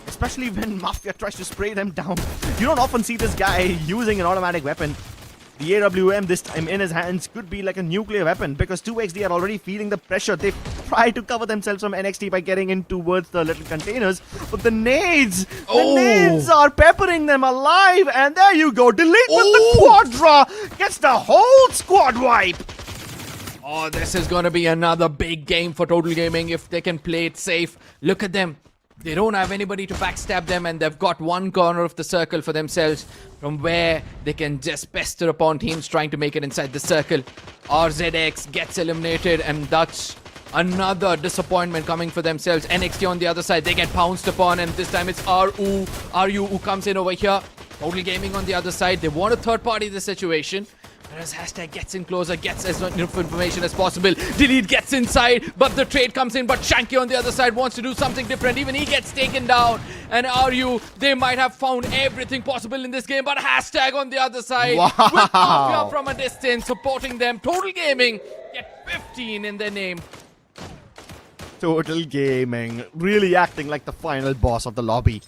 Especially when Mafia tries to spray them down. You don't often see this guy using an automatic weapon. The AWM this time in his hands could be like a nuclear weapon because 2XD are already feeling the pressure. They try to cover themselves from NXT by getting in towards the little containers. But the nades are peppering them alive. And there you go. Delete with the Quadra. Gets the whole squad wipe. Oh, this is going to be another big game for Total Gaming if they can play it safe. Look at them. They don't have anybody to backstab them, and they've got one corner of the circle for themselves from where they can just pester upon teams trying to make it inside the circle. RZX gets eliminated, and that's another disappointment coming for themselves. NXT on the other side, they get pounced upon, and this time it's RU who comes in over here. Total Gaming on the other side, they want to third party the situation. Whereas Hashtag gets in closer, gets as much information as possible. Delete gets inside, but the trade comes in. But Shanky on the other side wants to do something different. Even he gets taken down. And RU, they might have found everything possible in this game. But Hashtag on the other side, with Mafia from a distance, supporting them. Total Gaming get 15 in their name. Total Gaming, really acting like the final boss of the lobby.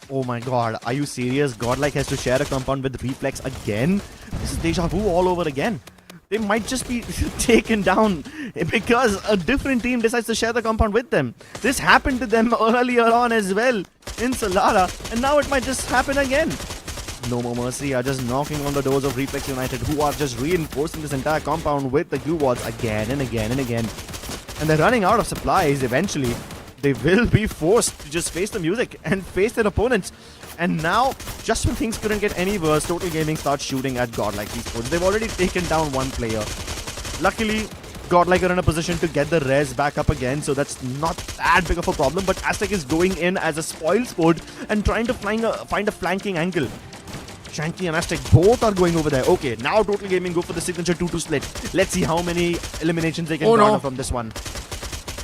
Oh my god, are you serious? GodLike has to share a compound with Reflex again? This is deja vu all over again. They might just be taken down because a different team decides to share the compound with them. This happened to them earlier on as well in Solara, and now it might just happen again. NoMoreMercy are just knocking on the doors of Reflex United, who are just reinforcing this entire compound with the glue wards again and again and again. And they're running out of supplies eventually. They will be forced to just face the music and face their opponents. And now, just when things couldn't get any worse, Total Gaming starts shooting at GodLike Esports. They've already taken down one player. Luckily, GodLike are in a position to get the res back up again, so that's not that big of a problem. But Aztec is going in as a spoil sport and trying to find a flanking angle. Shanky and Aztec both are going over there. Okay, now Total Gaming go for the signature 2-2 split. Let's see how many eliminations they can garner from this one.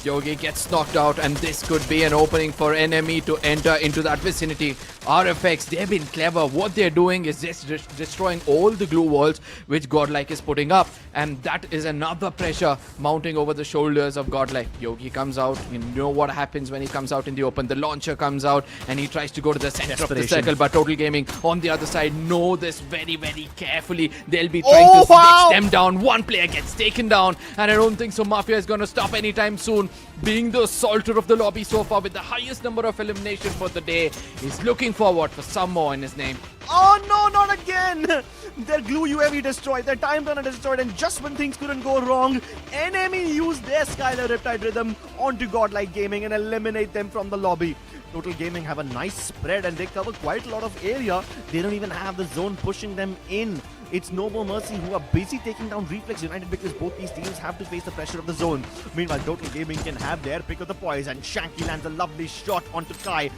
Yogi gets knocked out, and this could be an opening for enemy to enter into that vicinity. RFX, they've been clever. What they're doing is just destroying all the glue walls which GodLike is putting up, and that is another pressure mounting over the shoulders of GodLike. Yogi comes out. You know what happens when he comes out in the open. The launcher comes out and he tries to go to the center of the circle, but Total Gaming on the other side know this very, very carefully. They'll be trying to stitch them down. One player gets taken down, and I don't think so Mafia is going to stop anytime soon. Being the assaulter of the lobby so far with the highest number of eliminations for the day, he's looking forward for some more in his name. Oh no, not again! Their glue UAV destroyed, their time runner destroyed, and just when things couldn't go wrong, enemy used their Skylar Riptide Rhythm onto GodLike Gaming and eliminate them from the lobby. Total Gaming have a nice spread and they cover quite a lot of area. They don't even have the zone pushing them in. It's NoMoreMercy who are busy taking down Reflex United because both these teams have to face the pressure of the zone. Meanwhile, Total Gaming can have their pick of the poison. Shanky lands a lovely shot onto Kai,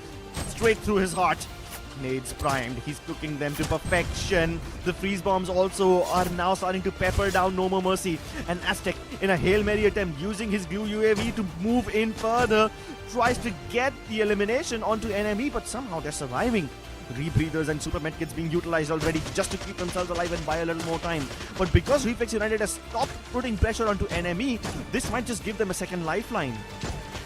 straight through his heart. Nades primed, he's cooking them to perfection. The freeze bombs also are now starting to pepper down NoMoreMercy. And Aztec, in a Hail Mary attempt, using his glue UAV to move in further, tries to get the elimination onto enemy, but somehow they're surviving. Rebreathers and super medkits being utilized already just to keep themselves alive and buy a little more time. But because Reflex United has stopped putting pressure onto enemy, this might just give them a second lifeline.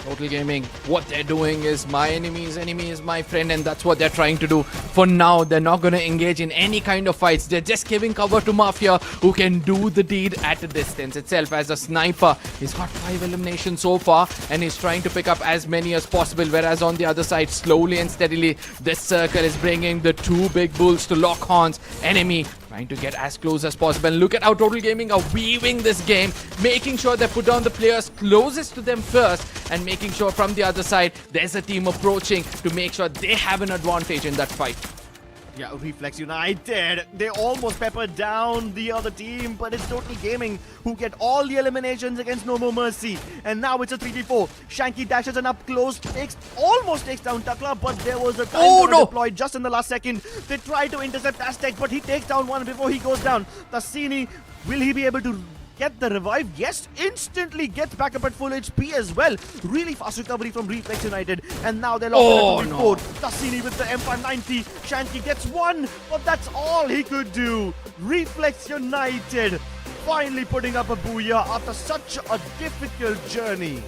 Total Gaming, what they're doing is my enemy's enemy is my friend, and that's what they're trying to do. For now, they're not going to engage in any kind of fights. They're just giving cover to Mafia, who can do the deed at a distance itself. As a sniper, he's got 5 eliminations so far, and he's trying to pick up as many as possible. Whereas on the other side, slowly and steadily, this circle is bringing the 2 big bulls to lock horns. Enemy trying to get as close as possible. And look at how Total Gaming are weaving this game, making sure they put down the players closest to them first, and making sure from the other side there's a team approaching to make sure they have an advantage in that fight. Yeah, Reflex United, they almost peppered down the other team, but it's Total Gaming who get all the eliminations against NoMoreMercy. And now it's a 3v4. Shanky dashes and up close, almost takes down Takla, but there was a time deployed just in the last second. They try to intercept Aztec, but he takes down one before he goes down. Tassini, will he be able to get the revive. Yes, instantly gets back up at full HP as well. Really fast recovery from Reflex United. And now they're locked in at 2v4. Tassini with the M590. Shanky gets one, but that's all he could do. Reflex United finally putting up a booyah after such a difficult journey.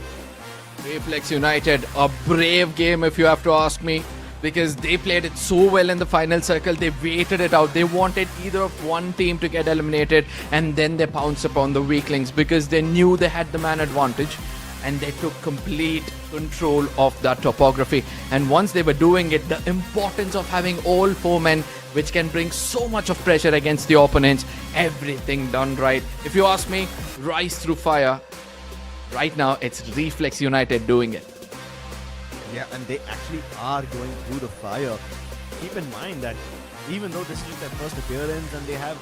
Reflex United, a brave game if you have to ask me, because they played it so well in the final circle. They waited it out. They wanted either of one team to get eliminated, and then they pounced upon the weaklings because they knew they had the man advantage, and they took complete control of that topography. And once they were doing it, the importance of having all 4 men, which can bring so much of pressure against the opponents, everything done right. If you ask me, rise through fire. Right now, it's Reflex United doing it. Yeah, and they actually are going through the fire. Keep in mind that even though this is their first appearance and they have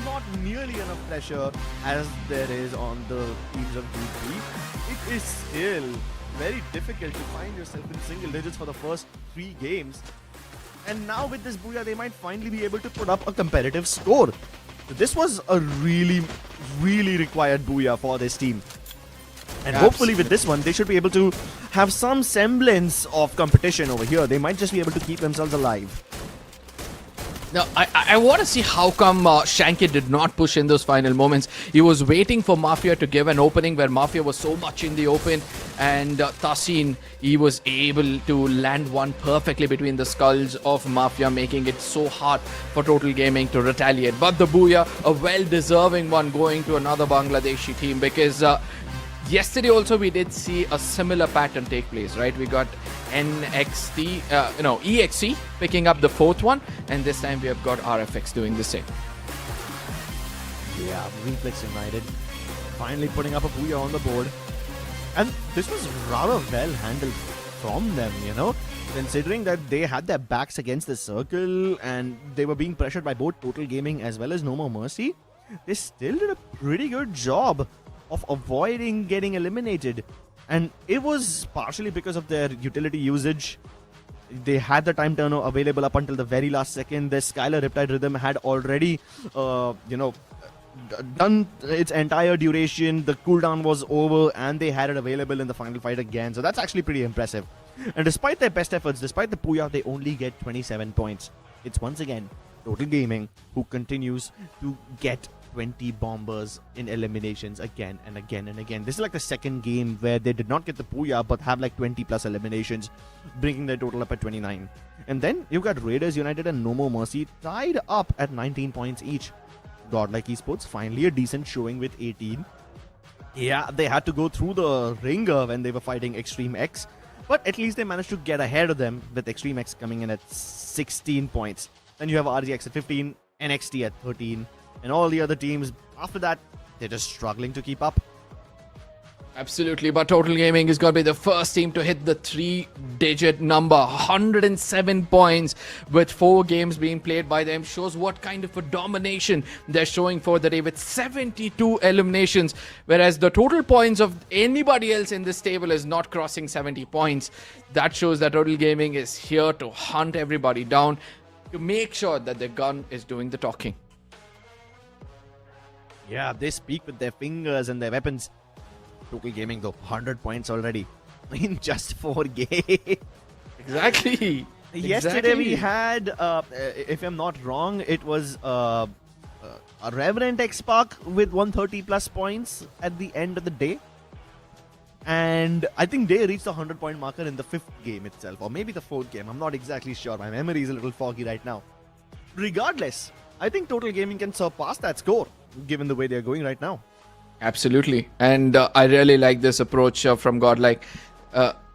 not nearly enough pressure as there is on the teams of Group B, it is still very difficult to find yourself in single digits for the first 3 games. And now with this booyah, they might finally be able to put up a competitive score. So this was a really, really required booyah for this team. And hopefully with this one, they should be able to have some semblance of competition over here. They might just be able to keep themselves alive. Now, I want to see how come Shanky did not push in those final moments. He was waiting for Mafia to give an opening where Mafia was so much in the open, and Tassin, he was able to land one perfectly between the skulls of Mafia, making it so hard for Total Gaming to retaliate. But the booyah, a well-deserving one going to another Bangladeshi team, because yesterday also we did see a similar pattern take place, right? We got EXE picking up the 4th one, and this time we have got RFX doing the same. Yeah, Reflex United finally putting up a booyah on the board. And this was rather well handled from them, you know, considering that they had their backs against the circle and they were being pressured by both Total Gaming as well as NoMoreMercy. They still did a pretty good job of avoiding getting eliminated, and it was partially because of their utility usage. They had the time turner available up until the very last second. The Skylar Riptide Rhythm had already done its entire duration. The cooldown was over and they had it available in the final fight again, so that's actually pretty impressive. And despite their best efforts, despite the booyah, they only get 27 points. It's once again Total Gaming who continues to get 20 bombers in eliminations again and again and again. This is like the second game where they did not get the booyah but have like 20 plus eliminations, bringing their total up at 29. And then you've got Raiders United and NoMoreMercy tied up at 19 points each. GodLike Esports finally a decent showing with 18. Yeah, they had to go through the ringer when they were fighting Extreme X, but at least they managed to get ahead of them with Extreme X coming in at 16 points. Then you have RZX at 15, NXT at 13, and all the other teams after that, they're just struggling to keep up. Absolutely, but Total Gaming is going to be the first team to hit the 3-digit number. 107 points with 4 games being played by them. Shows what kind of a domination they're showing for the day with 72 eliminations. Whereas the total points of anybody else in this table is not crossing 70 points. That shows that Total Gaming is here to hunt everybody down, to make sure that the gun is doing the talking. Yeah, they speak with their fingers and their weapons. Total Gaming though, 100 points already in just 4 games. Exactly. Yesterday we had, if I'm not wrong, it was a Reverend X-Spark with 130 plus points at the end of the day. And I think they reached the 100 point marker in the 5th game itself, or maybe the 4th game. I'm not exactly sure. My memory is a little foggy right now. Regardless, I think Total Gaming can surpass that score, given the way they're going right now. Absolutely. And I really like this approach from GodLike,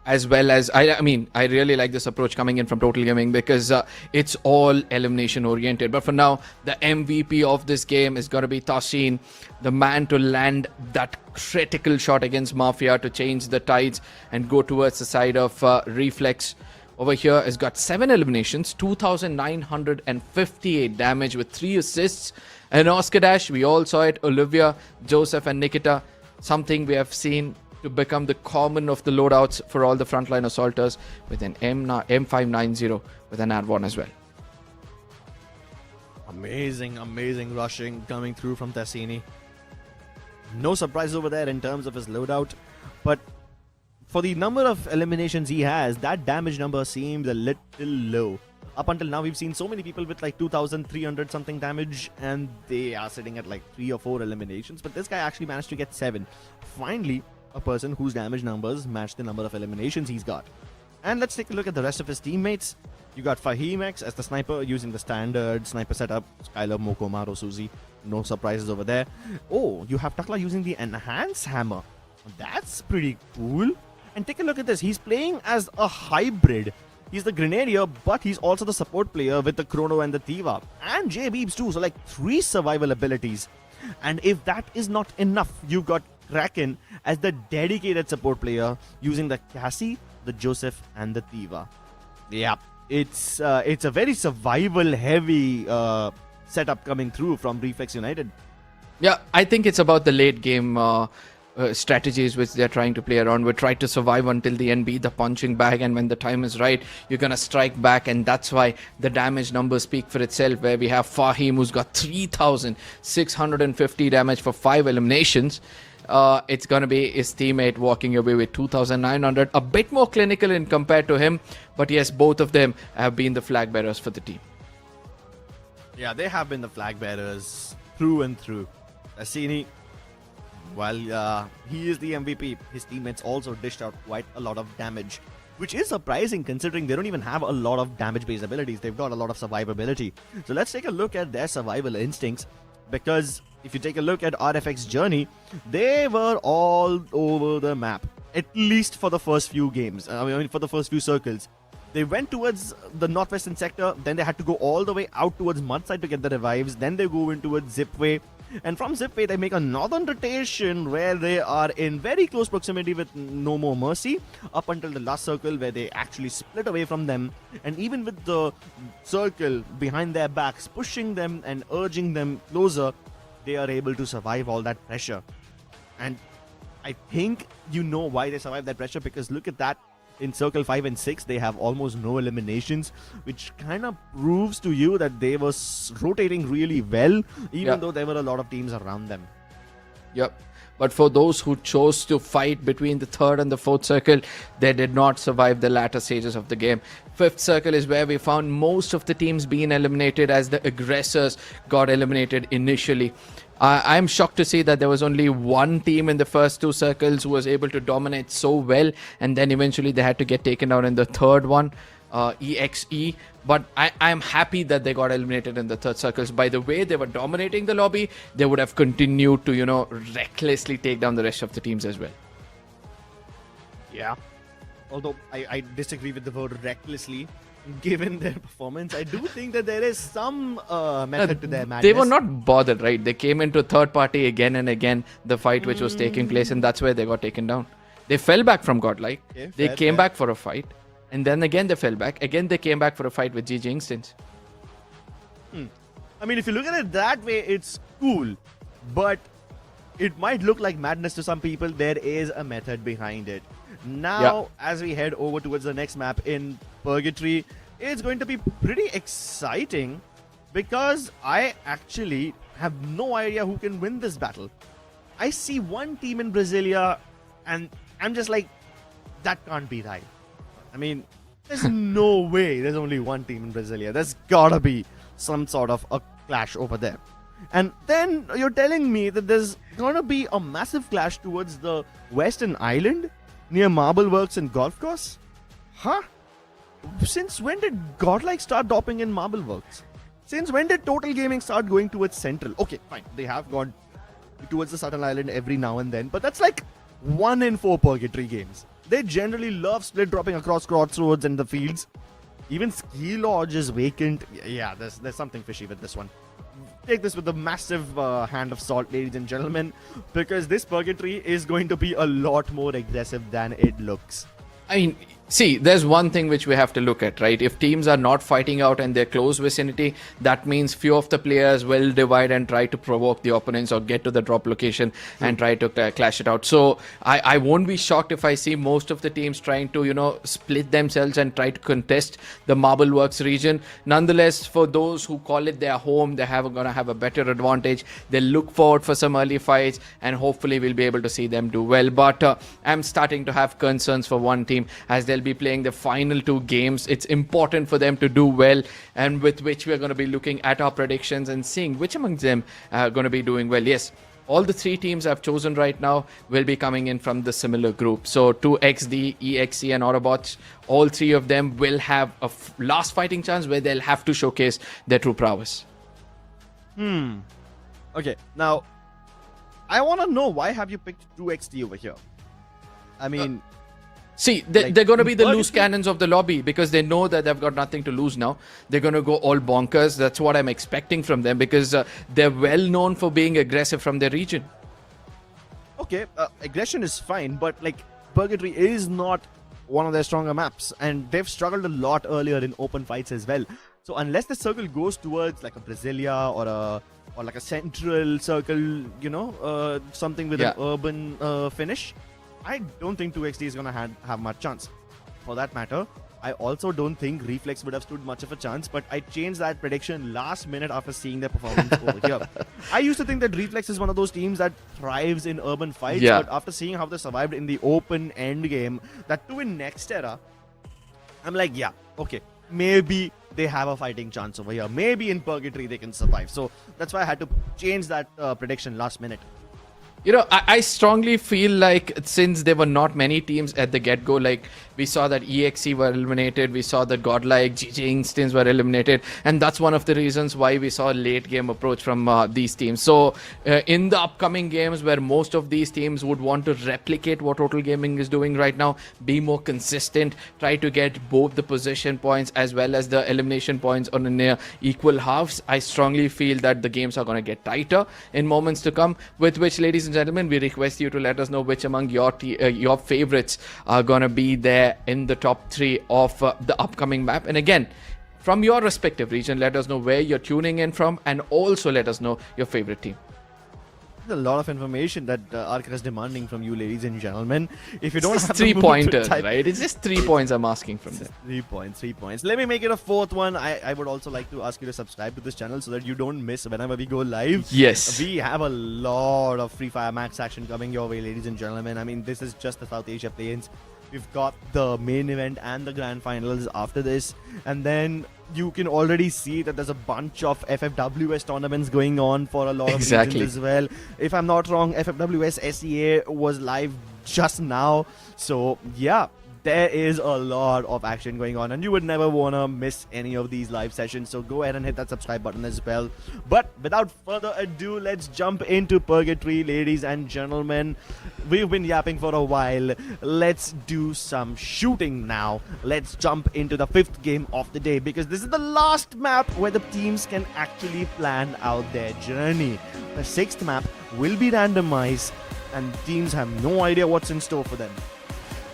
as well as, I really like this approach coming in from Total Gaming, because it's all elimination oriented. But for now, the MVP of this game is going to be Tassin, the man to land that critical shot against Mafia to change the tides and go towards the side of Reflex. Over here has got 7 eliminations, 2,958 damage with 3 assists. And Oscar Dash, we all saw it, Olivia, Joseph and Nikita, something we have seen to become the common of the loadouts for all the frontline assaulters, with an M590 with an Ad1 as well. Amazing rushing coming through from Tassini. No surprise over there in terms of his loadout. But for the number of eliminations he has, that damage number seems a little low. Up until now, we've seen so many people with like 2,300 something damage, and they are sitting at like 3 or 4 eliminations. But this guy actually managed to get 7. Finally, a person whose damage numbers match the number of eliminations he's got. And let's take a look at the rest of his teammates. You got Fire Max as the sniper using the standard sniper setup. Skylar, Moko, Maro, Suzy. No surprises over there. Oh, you have Takla using the enhanced hammer. That's pretty cool. And take a look at this. He's playing as a hybrid. He's the Grenadier, but he's also the support player with the Chrono and the Tiva. And J-Beebs too, so like 3 survival abilities. And if that is not enough, you got Kraken as the dedicated support player using the Cassie, the Joseph, and the Tiva. Yeah, it's a very survival-heavy setup coming through from Reflex United. Yeah, I think it's about the late game strategies which they're trying to play around with. Try to survive until the end, be the punching bag, and when the time is right, you're gonna strike back, and that's why the damage numbers speak for itself, where we have Fahim, who's got 3,650 damage for 5 eliminations. It's gonna be his teammate walking away with 2,900, a bit more clinical in compared to him, but yes, both of them have been the flag bearers for the team. Yeah, they have been the flag bearers through and through. Asini, while he is the MVP, his teammates also dished out quite a lot of damage, which is surprising considering they don't even have a lot of damage-based abilities. They've got a lot of survivability. So let's take a look at their survival instincts, because if you take a look at RFX Journey, they were all over the map, at least for the first few games. I mean, for the first few circles. They went towards the northwestern sector, then they had to go all the way out towards Mudside to get the revives, then they go in towards Zipway, and from Zipway they make a northern rotation where they are in very close proximity with NoMoreMercy up until the last circle where they actually split away from them, and even with the circle behind their backs pushing them and urging them closer, they are able to survive all that pressure. And I think you know why they survive that pressure, because look at that. In Circle 5 and 6, they have almost no eliminations, which kind of proves to you that they were rotating really well, even though there were a lot of teams around them. Yep. But for those who chose to fight between the 3rd and the 4th circle, they did not survive the latter stages of the game. 5th circle is where we found most of the teams being eliminated, as the aggressors got eliminated initially. I'm shocked to see that there was only one team in the first 2 circles who was able to dominate so well, and then eventually they had to get taken out in the 3rd one, EXE. But I'm happy that they got eliminated in the 3rd circles. By the way they were dominating the lobby, they would have continued to, recklessly take down the rest of the teams as well. Yeah. Although I disagree with the word recklessly. Given their performance, I do think that there is some method to their madness. They were not bothered, right? They came into 3rd party again and again, the fight which was taking place, and that's where they got taken down. They fell back from GodLike. Okay, they came back for a fight, and then again they fell back. Again they came back for a fight with GG Instance. I mean, if you look at it that way, it's cool. But it might look like madness to some people. There is a method behind it. Now, as we head over towards the next map in Purgatory, it's going to be pretty exciting, because I actually have no idea who can win this battle. I see one team in Brasilia, and I'm just like, that can't be right. I mean, there's no way there's only one team in Brasilia. There's gotta be some sort of a clash over there. And then you're telling me that there's gonna be a massive clash towards the Western Island near Marble Works and Golf Course? Huh? Since when did GodLike start dropping in Marble Works? Since when did Total Gaming start going towards Central? Okay, fine. They have gone towards the Southern Island every now and then, but that's like 1 in 4 Purgatory games. They generally love split dropping across crossroads and the fields. Even Ski Lodge is vacant. Yeah, there's something fishy with this one. Take this with a massive hand of salt, ladies and gentlemen, because this Purgatory is going to be a lot more aggressive than it looks. I mean, See, there's one thing which we have to look at, right? If teams are not fighting out in their close vicinity, that means few of the players will divide and try to provoke the opponents or get to the drop location and try to clash it out. So I won't be shocked if I see most of the teams trying to, split themselves and try to contest the Marble Works region. Nonetheless, for those who call it their home, they're going to have a better advantage. They look forward for some early fights and hopefully we'll be able to see them do well. But I'm starting to have concerns for one team as they'll be playing the final 2 games. It's important for them to do well, and with which we're going to be looking at our predictions and seeing which among them are going to be doing well. Yes, all the 3 teams I've chosen right now will be coming in from the similar group. So 2XD, EXE and Autobotz, all 3 of them will have a last fighting chance where they'll have to showcase their true prowess. Okay, now I want to know, why have you picked 2XD over here? I mean... See, they're going to be the loose cannons of the lobby because they know that they've got nothing to lose now. They're going to go all bonkers. That's what I'm expecting from them because they're well known for being aggressive from their region. Okay, aggression is fine, but like Purgatory is not one of their stronger maps, and they've struggled a lot earlier in open fights as well. So unless the circle goes towards like a Brasilia or like a central circle, something with an urban finish, I don't think 2XD is going to have much chance. For that matter, I also don't think Reflex would have stood much of a chance, but I changed that prediction last minute after seeing their performance over here. I used to think that Reflex is one of those teams that thrives in urban fights, but after seeing how they survived in the open end game, that too in Next Era, I'm like, yeah, okay, maybe they have a fighting chance over here. Maybe in Purgatory they can survive. So that's why I had to change that prediction last minute. I strongly feel like since there were not many teams at the get-go, like we saw that EXE were eliminated, we saw that GodLike, GG Instants were eliminated, and that's one of the reasons why we saw a late-game approach from these teams. So in the upcoming games where most of these teams would want to replicate what Total Gaming is doing right now, be more consistent, try to get both the position points as well as the elimination points on an equal halves, I strongly feel that the games are going to get tighter in moments to come, with which, ladies and gentlemen, we request you to let us know which among your favorites are going to be there in the top 3 of the upcoming map. And again, from your respective region, let us know where you're tuning in from, and also let us know your favorite team. A lot of information that Arca is demanding from you, ladies and gentlemen. If you don't have 3 pointers, right? It's just 3 points I'm asking from them. 3 points. Let me make it a 4th one. I would also like to ask you to subscribe to this channel so that you don't miss whenever we go live. Yes. We have a lot of free Fire Max action coming your way, ladies and gentlemen. I mean, this is just the South Asia play-ins. We've got the main event and the grand finals after this, and then you can already see that there's a bunch of FFWS tournaments going on for a lot of regions as well. If I'm not wrong, FFWS SEA was live just now, so yeah, there is a lot of action going on, and you would never want to miss any of these live sessions, so go ahead and hit that subscribe button as well. But without further ado, let's jump into Purgatory, ladies and gentlemen. We've been yapping for a while. Let's do some shooting now. Let's jump into the 5th game of the day, because this is the last map where the teams can actually plan out their journey. The 6th map will be randomized, and teams have no idea what's in store for them.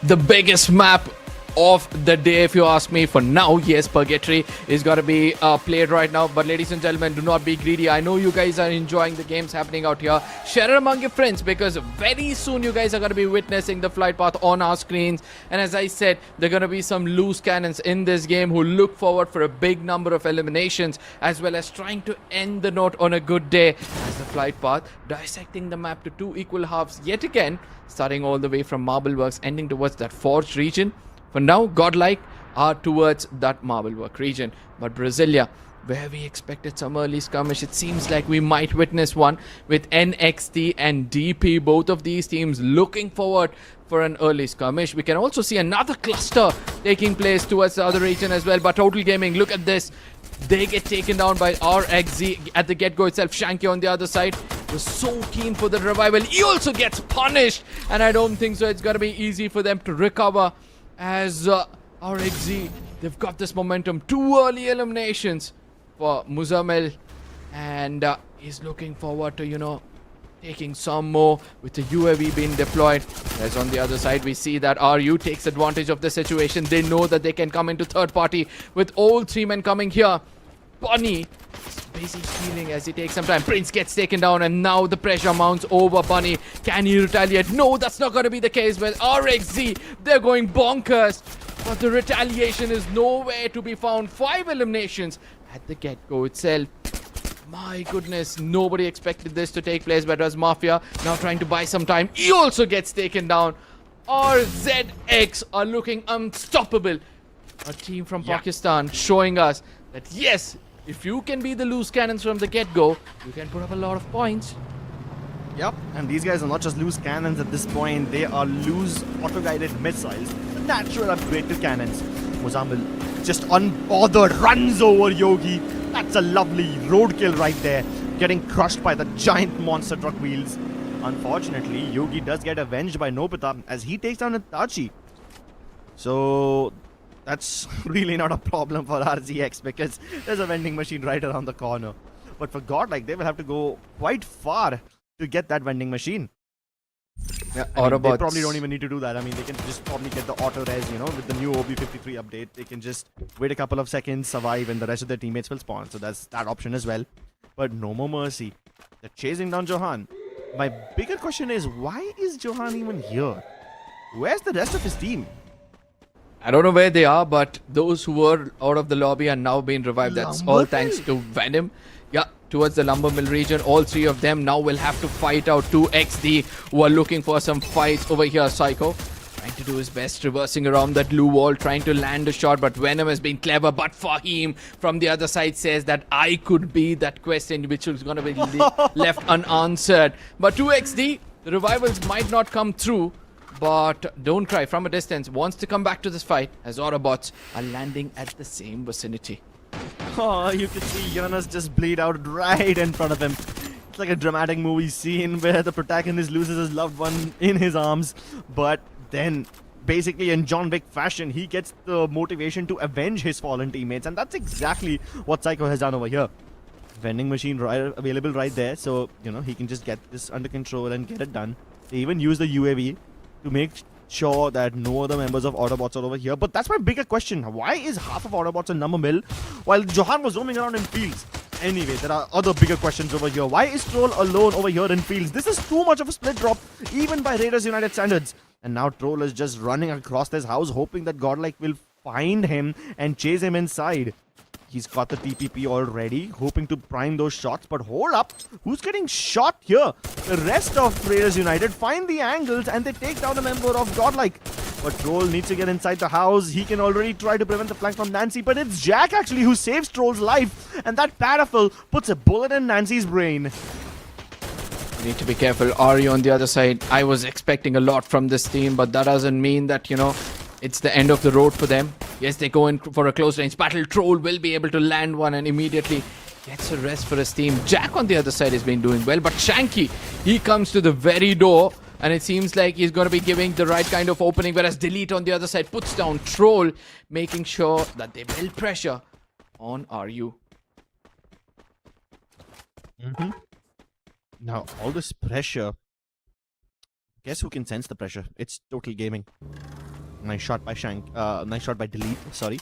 The biggest map of the day, if you ask me. For now, yes, Purgatory is going to be played right now, but ladies and gentlemen, do not be greedy. I know you guys are enjoying the games happening out here. Share it among your friends, because very soon you guys are going to be witnessing the flight path on our screens. And as I said, there are going to be some loose cannons in this game who look forward for a big number of eliminations, as well as trying to end the note on a good day as the flight path dissecting the map to 2 equal halves yet again, starting all the way from Marble Works, ending towards that Forge region. For now, GodLike are towards that Marble Work region. But Brasilia, where we expected some early skirmish, it seems like we might witness one with NXT and DP. Both of these teams looking forward for an early skirmish. We can also see another cluster taking place towards the other region as well. But Total Gaming, look at this. They get taken down by RZX at the get-go itself. Shanky on the other side was so keen for the revival. He also gets punished, and I don't think so it's going to be easy for them to recover, as RZX, they've got this momentum. 2 early eliminations for Muzammel, and he's looking forward to, taking some more with the UAV being deployed. As on the other side, we see that RU takes advantage of the situation. They know that they can come into third party with all 3 men coming here. Bunny is busy stealing as he takes some time. Prince gets taken down and now the pressure mounts over Bunny. Can he retaliate? No, that's not going to be the case with RXZ. They're going bonkers. But the retaliation is nowhere to be found. 5 eliminations at the get-go itself. My goodness, nobody expected this to take place, but it was Mafia now trying to buy some time. He also gets taken down. RZX are looking unstoppable. A team from Pakistan showing us that yes, if you can be the loose cannons from the get-go, you can put up a lot of points. Yep, and these guys are not just loose cannons at this point, they are loose auto-guided missiles. The natural upgrade to cannons. Mozambique just unbothered runs over Yogi. That's a lovely roadkill right there, getting crushed by the giant monster truck wheels. Unfortunately, Yogi does get avenged by Nobita as he takes down Itachi. So that's really not a problem for RZX because there's a vending machine right around the corner. But for GodLike, they will have to go quite far to get that vending machine. Yeah, Autobotz. They probably don't even need to do that. I mean, they can just probably get the auto res, you know, with the new OB53 update. They can just wait a couple of seconds, survive, and the rest of their teammates will spawn. So that's that option as well. But NoMoreMercy. They're chasing down Johan. My bigger question is, why is Johan even here? Where's the rest of his team? I don't know where they are, but those who were out of the lobby are now being revived. That's all thanks to Venom. Yeah, towards the lumber mill region. All 3 of them now will have to fight out 2XD who are looking for some fights over here. Psycho trying to do his best, reversing around that blue wall, trying to land a shot, but Venom has been clever. But Fahim from the other side says that I could be that question which is going to be left unanswered. But 2XD, the revivals might not come through. But don't cry, from a distance wants to come back to this fight as Autobots are landing at the same vicinity. Oh, you can see Jonas just bleed out right in front of him. It's like a dramatic movie scene where the protagonist loses his loved one in his arms. But then, basically in John Wick fashion, he gets the motivation to avenge his fallen teammates. And that's exactly what Psycho has done over here. Vending machine available right there. So, you know, he can just get this under control and get it done. They even use the UAV to make sure that no other members of Autobotz are over here. But that's my bigger question. Why is half of Autobotz in Number Mill while Johan was roaming around in fields? Anyway, there are other bigger questions over here. Why is Troll alone over here in fields? This is too much of a split drop, even by Raiders United standards. And now Troll is just running across this house, hoping that GodLike will find him and chase him inside. He's got the TPP already, hoping to prime those shots. But hold up, who's getting shot here? The rest of Raiders United find the angles and they take down a member of GodLike. But Troll needs to get inside the house. He can already try to prevent the flank from Nancy, but it's Jack actually who saves Troll's life. And that parafil puts a bullet in Nancy's brain. Need to be careful. Ari on the other side. I was expecting a lot from this team, but that doesn't mean that, you know, it's the end of the road for them. Yes, they go in for a close range battle. Troll will be able to land one and immediately gets a rest for his team. Jack on the other side has been doing well, but Shanky, he comes to the very door and it seems like he's going to be giving the right kind of opening, whereas Delete on the other side puts down Troll, making sure that they build pressure on RU. Now, all this pressure, guess who can sense the pressure? It's Total Gaming. Nice shot by nice shot by Delete, sorry.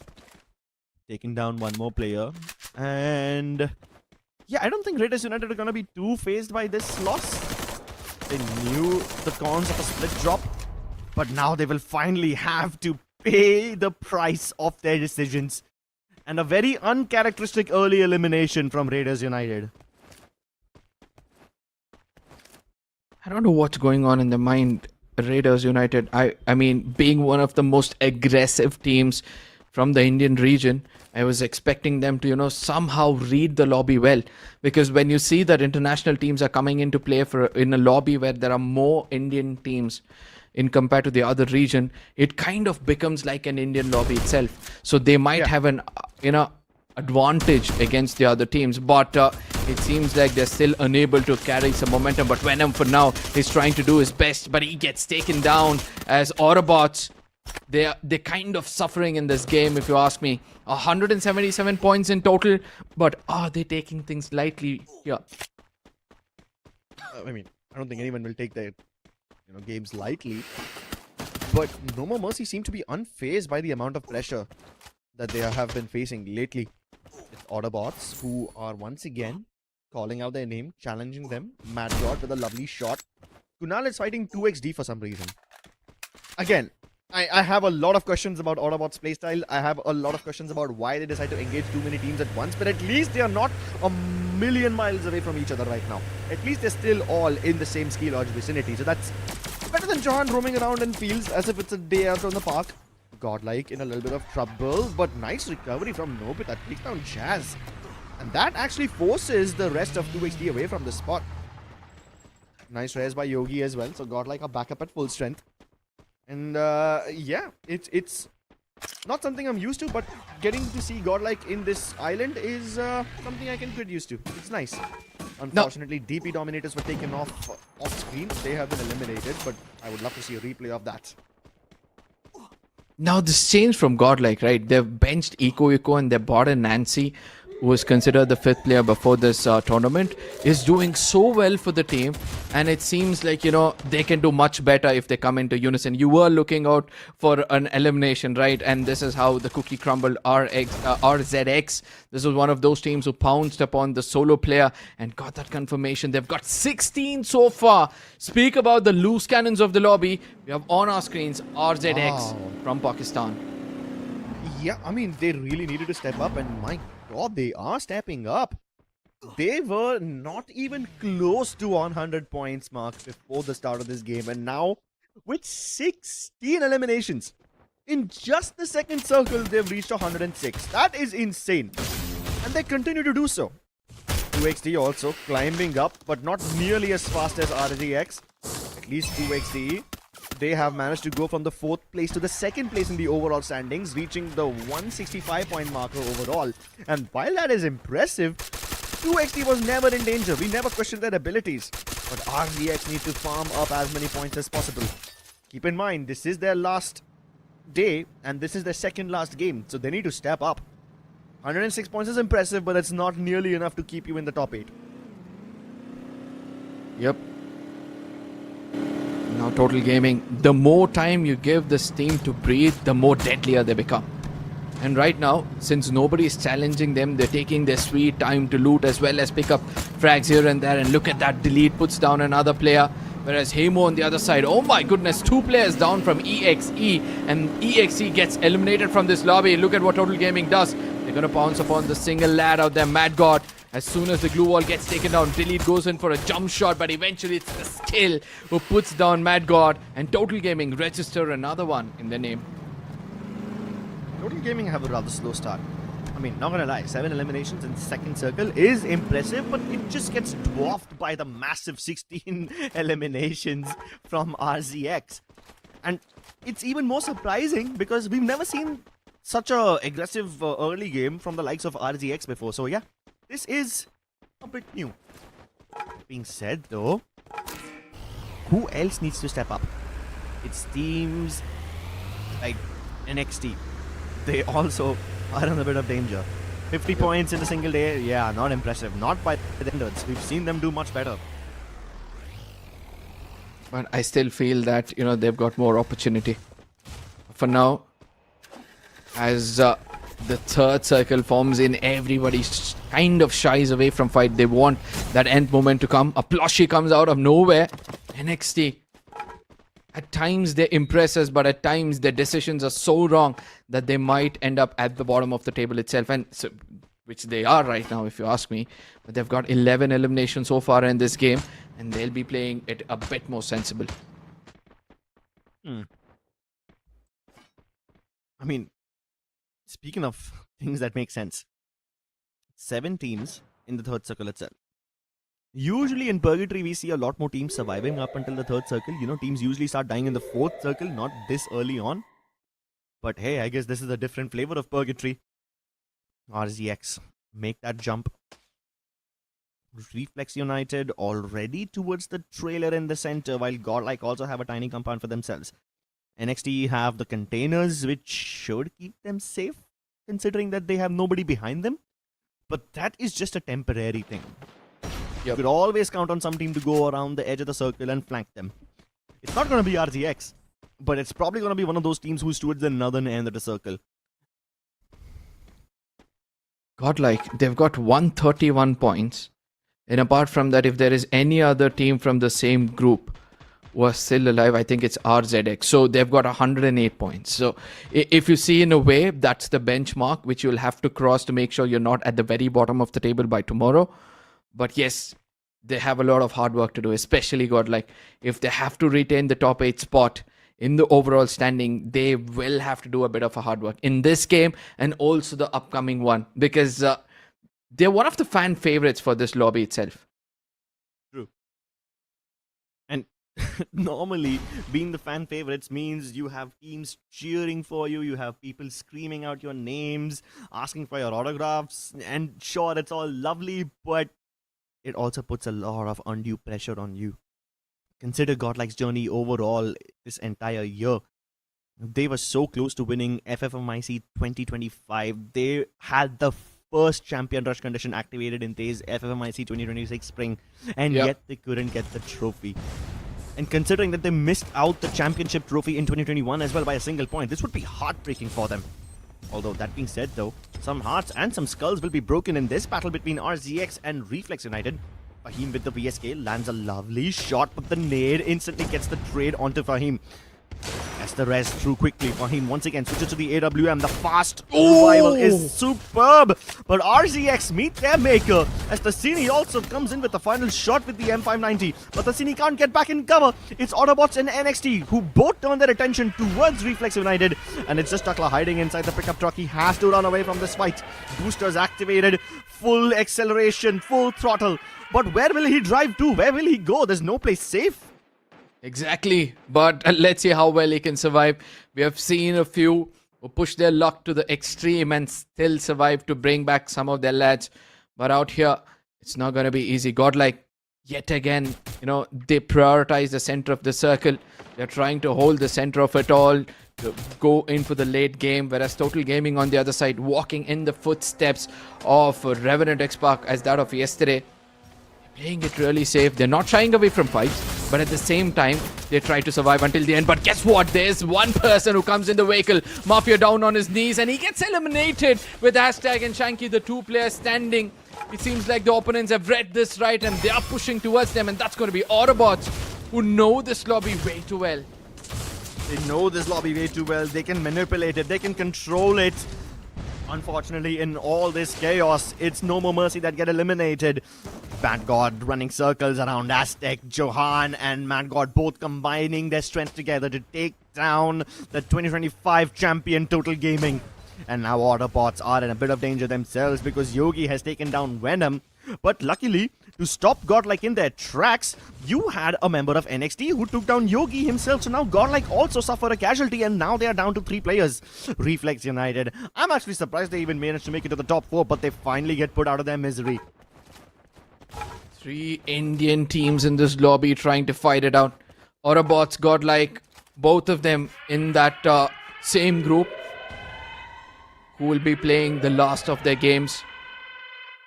Taking down one more player. And yeah, I don't think Raiders United are going to be too phased by this loss. They knew the cons of a split drop, but now they will finally have to pay the price of their decisions. And a very uncharacteristic early elimination from Raiders United. I don't know what's going on in the mind. Raiders United, I mean, being one of the most aggressive teams from the Indian region, I was expecting them to, you know, somehow read the lobby well. Because when you see that international teams are coming into play in a lobby where there are more Indian teams in compared to the other region, it kind of becomes like an Indian lobby itself. So they might have an, you know, advantage against the other teams, but it seems like they're still unable to carry some momentum. But Venom for now is trying to do his best, but he gets taken down as Autobots. They're kind of suffering in this game, if you ask me. 177 points in total, but are they taking things lightly here? I mean, I don't think anyone will take their games lightly. But NoMoreMercy seem to be unfazed by the amount of pressure that they have been facing lately. With Autobotz, who are once again calling out their name, challenging them. Mad God with a lovely shot. Kunal is fighting 2xD for some reason. Again, I have a lot of questions about Autobot's playstyle. I have a lot of questions about why they decide to engage too many teams at once. But at least they are not a million miles away from each other right now. At least they're still all in the same skill lodge vicinity. So that's better than John roaming around in fields as if it's a day out on the park. GodLike in a little bit of trouble, but nice recovery from Nobit that takes down Jazz. And that actually forces the rest of 2xD away from the spot. Nice res by Yogi as well, so GodLike are back up at full strength. And yeah, it's not something I'm used to, but getting to see GodLike in this island is something I can get used to. It's nice. Unfortunately, DP Dominators were taken off screen. They have been eliminated, but I would love to see a replay of that. Now this changed from GodLike, right? They've benched iQOO and they brought in Nancy, who was considered the 5th player before this tournament, is doing so well for the team. And it seems like, they can do much better if they come into unison. You were looking out for an elimination, right? And this is how the cookie crumbled. RZX. This was one of those teams who pounced upon the solo player and got that confirmation. They've got 16 so far. Speak about the loose cannons of the lobby. We have on our screens RZX from Pakistan. Yeah, I mean, they really needed to step up, and my God, they are stepping up. They were not even close to 100 points mark before the start of this game, and now with 16 eliminations in just the second circle, they've reached 106. That is insane, and they continue to do so. 2xD also climbing up, but not nearly as fast as RZX. At least 2xD. They have managed to go from the 4th place to the 2nd place in the overall standings, reaching the 165 point marker overall. And while that is impressive, 2xD was never in danger. We never questioned their abilities. But RZX need to farm up as many points as possible. Keep in mind, this is their last day and this is their second last game. So they need to step up. 106 points is impressive, but it's not nearly enough to keep you in the top 8. Yep. Now Total Gaming, the more time you give this team to breathe, the more deadlier they become. And right now, since nobody is challenging them, they're taking their sweet time to loot as well as pick up frags here and there. And look at that, delete puts down another player. Whereas Hemo on the other side, oh my goodness, 2 players down from EXE. And EXE gets eliminated from this lobby. Look at what Total Gaming does. They're going to pounce upon the single lad out there, Mad God. As soon as the glue wall gets taken down, Delete goes in for a jump shot, but eventually it's the skill who puts down Mad God, and Total Gaming register another one in their name. Total Gaming have a rather slow start. I mean, not gonna lie, 7 eliminations in second circle is impressive, but it just gets dwarfed by the massive 16 eliminations from RZX. And it's even more surprising because we've never seen such a aggressive early game from the likes of RZX before. So yeah, this is a bit new. That being said though, who else needs to step up? It's teams like NXT. They also are in a bit of danger. 50 points in a single day, yeah, not impressive. Not by the standards. We've seen them do much better. But I still feel that, they've got more opportunity. For now, as the 3rd circle forms in, everybody kind of shies away from fight. They want that end moment to come. A plushie comes out of nowhere. NXT. At times they impress us, but at times their decisions are so wrong that they might end up at the bottom of the table itself, and so, which they are right now, if you ask me. But they've got 11 eliminations so far in this game, and they'll be playing it a bit more sensible. I mean, speaking of things that make sense, 7 teams in the 3rd circle itself. Usually in Purgatory, we see a lot more teams surviving up until the 3rd circle. Teams usually start dying in the 4th circle, not this early on. But hey, I guess this is a different flavor of Purgatory. RZX, make that jump. Reflex United already towards the trailer in the center, while GodLike also have a tiny compound for themselves. NXT have the containers, which should keep them safe, considering that they have nobody behind them. But that is just a temporary thing. You could always count on some team to go around the edge of the circle and flank them. It's not going to be RZX, but it's probably going to be one of those teams who's towards the northern end of the circle. GodLike, they've got 131 points. And apart from that, if there is any other team from the same group who are still alive, I think it's RZX. So they've got 108 points. So if you see in a way, that's the benchmark which you'll have to cross to make sure you're not at the very bottom of the table by tomorrow. But yes, they have a lot of hard work to do, especially GodLike. If they have to retain the top 8 spot in the overall standing, they will have to do a bit of a hard work in this game and also the upcoming one, because they're one of the fan favorites for this lobby itself. True. And normally, being the fan favorites means you have teams cheering for you, you have people screaming out your names, asking for your autographs, and sure, it's all lovely, but it also puts a lot of undue pressure on you. Consider GodLike's journey overall this entire year. They were so close to winning FFMIC 2025. They had the first champion rush condition activated in today's FFMIC 2026 spring, and yet they couldn't get the trophy. And considering that they missed out the championship trophy in 2021 as well by a single point, this would be heartbreaking for them. Although that being said though, some hearts and some skulls will be broken in this battle between RZX and Reflex United. Fahim with the VSK lands a lovely shot, but the nade instantly gets the trade onto Fahim. As the rest through quickly, Fahim once again switches to the AWM. The fast revival is superb, but RZX meet their maker as the Cine also comes in with the final shot with the M590, but the Cine can't get back in cover. It's Autobotz and NXT who both turn their attention towards Reflex United, and it's just Takla hiding inside the pickup truck. He has to run away from this fight. Boosters activated, full acceleration, full throttle, but where will he drive to? Where will he go? There's no place safe. Exactly, but let's see how well he can survive. We have seen a few who push their luck to the extreme and still survive to bring back some of their lads. But out here, it's not going to be easy. GodLike, yet again, they prioritize the center of the circle. They're trying to hold the center of it all to go in for the late game, whereas Total Gaming on the other side, walking in the footsteps of Revenant X-Park as that of yesterday. Playing it really safe. They're not shying away from fights, but at the same time, they try to survive until the end. But guess what? There's one person who comes in the vehicle. Mafia down on his knees, and he gets eliminated with Hashtag and Shanky, the two players standing. It seems like the opponents have read this right, and they are pushing towards them, and that's going to be Autobotz, who know this lobby way too well. They know this lobby way too well. They can manipulate it. They can control it. Unfortunately, in all this chaos, it's NoMoreMercy that get eliminated. Mad God running circles around Aztec, Johan and Mad God both combining their strength together to take down the 2025 champion Total Gaming. And now Autobots are in a bit of danger themselves because Yogi has taken down Venom. But luckily, to stop GodLike in their tracks, you had a member of NXT who took down Yogi himself. So now GodLike also suffer a casualty, and now they are down to 3 players. Reflex United. I'm actually surprised they even managed to make it to the top 4, but they finally get put out of their misery. 3 Indian teams in this lobby trying to fight it out. Autobotz, GodLike, both of them in that same group, who will be playing the last of their games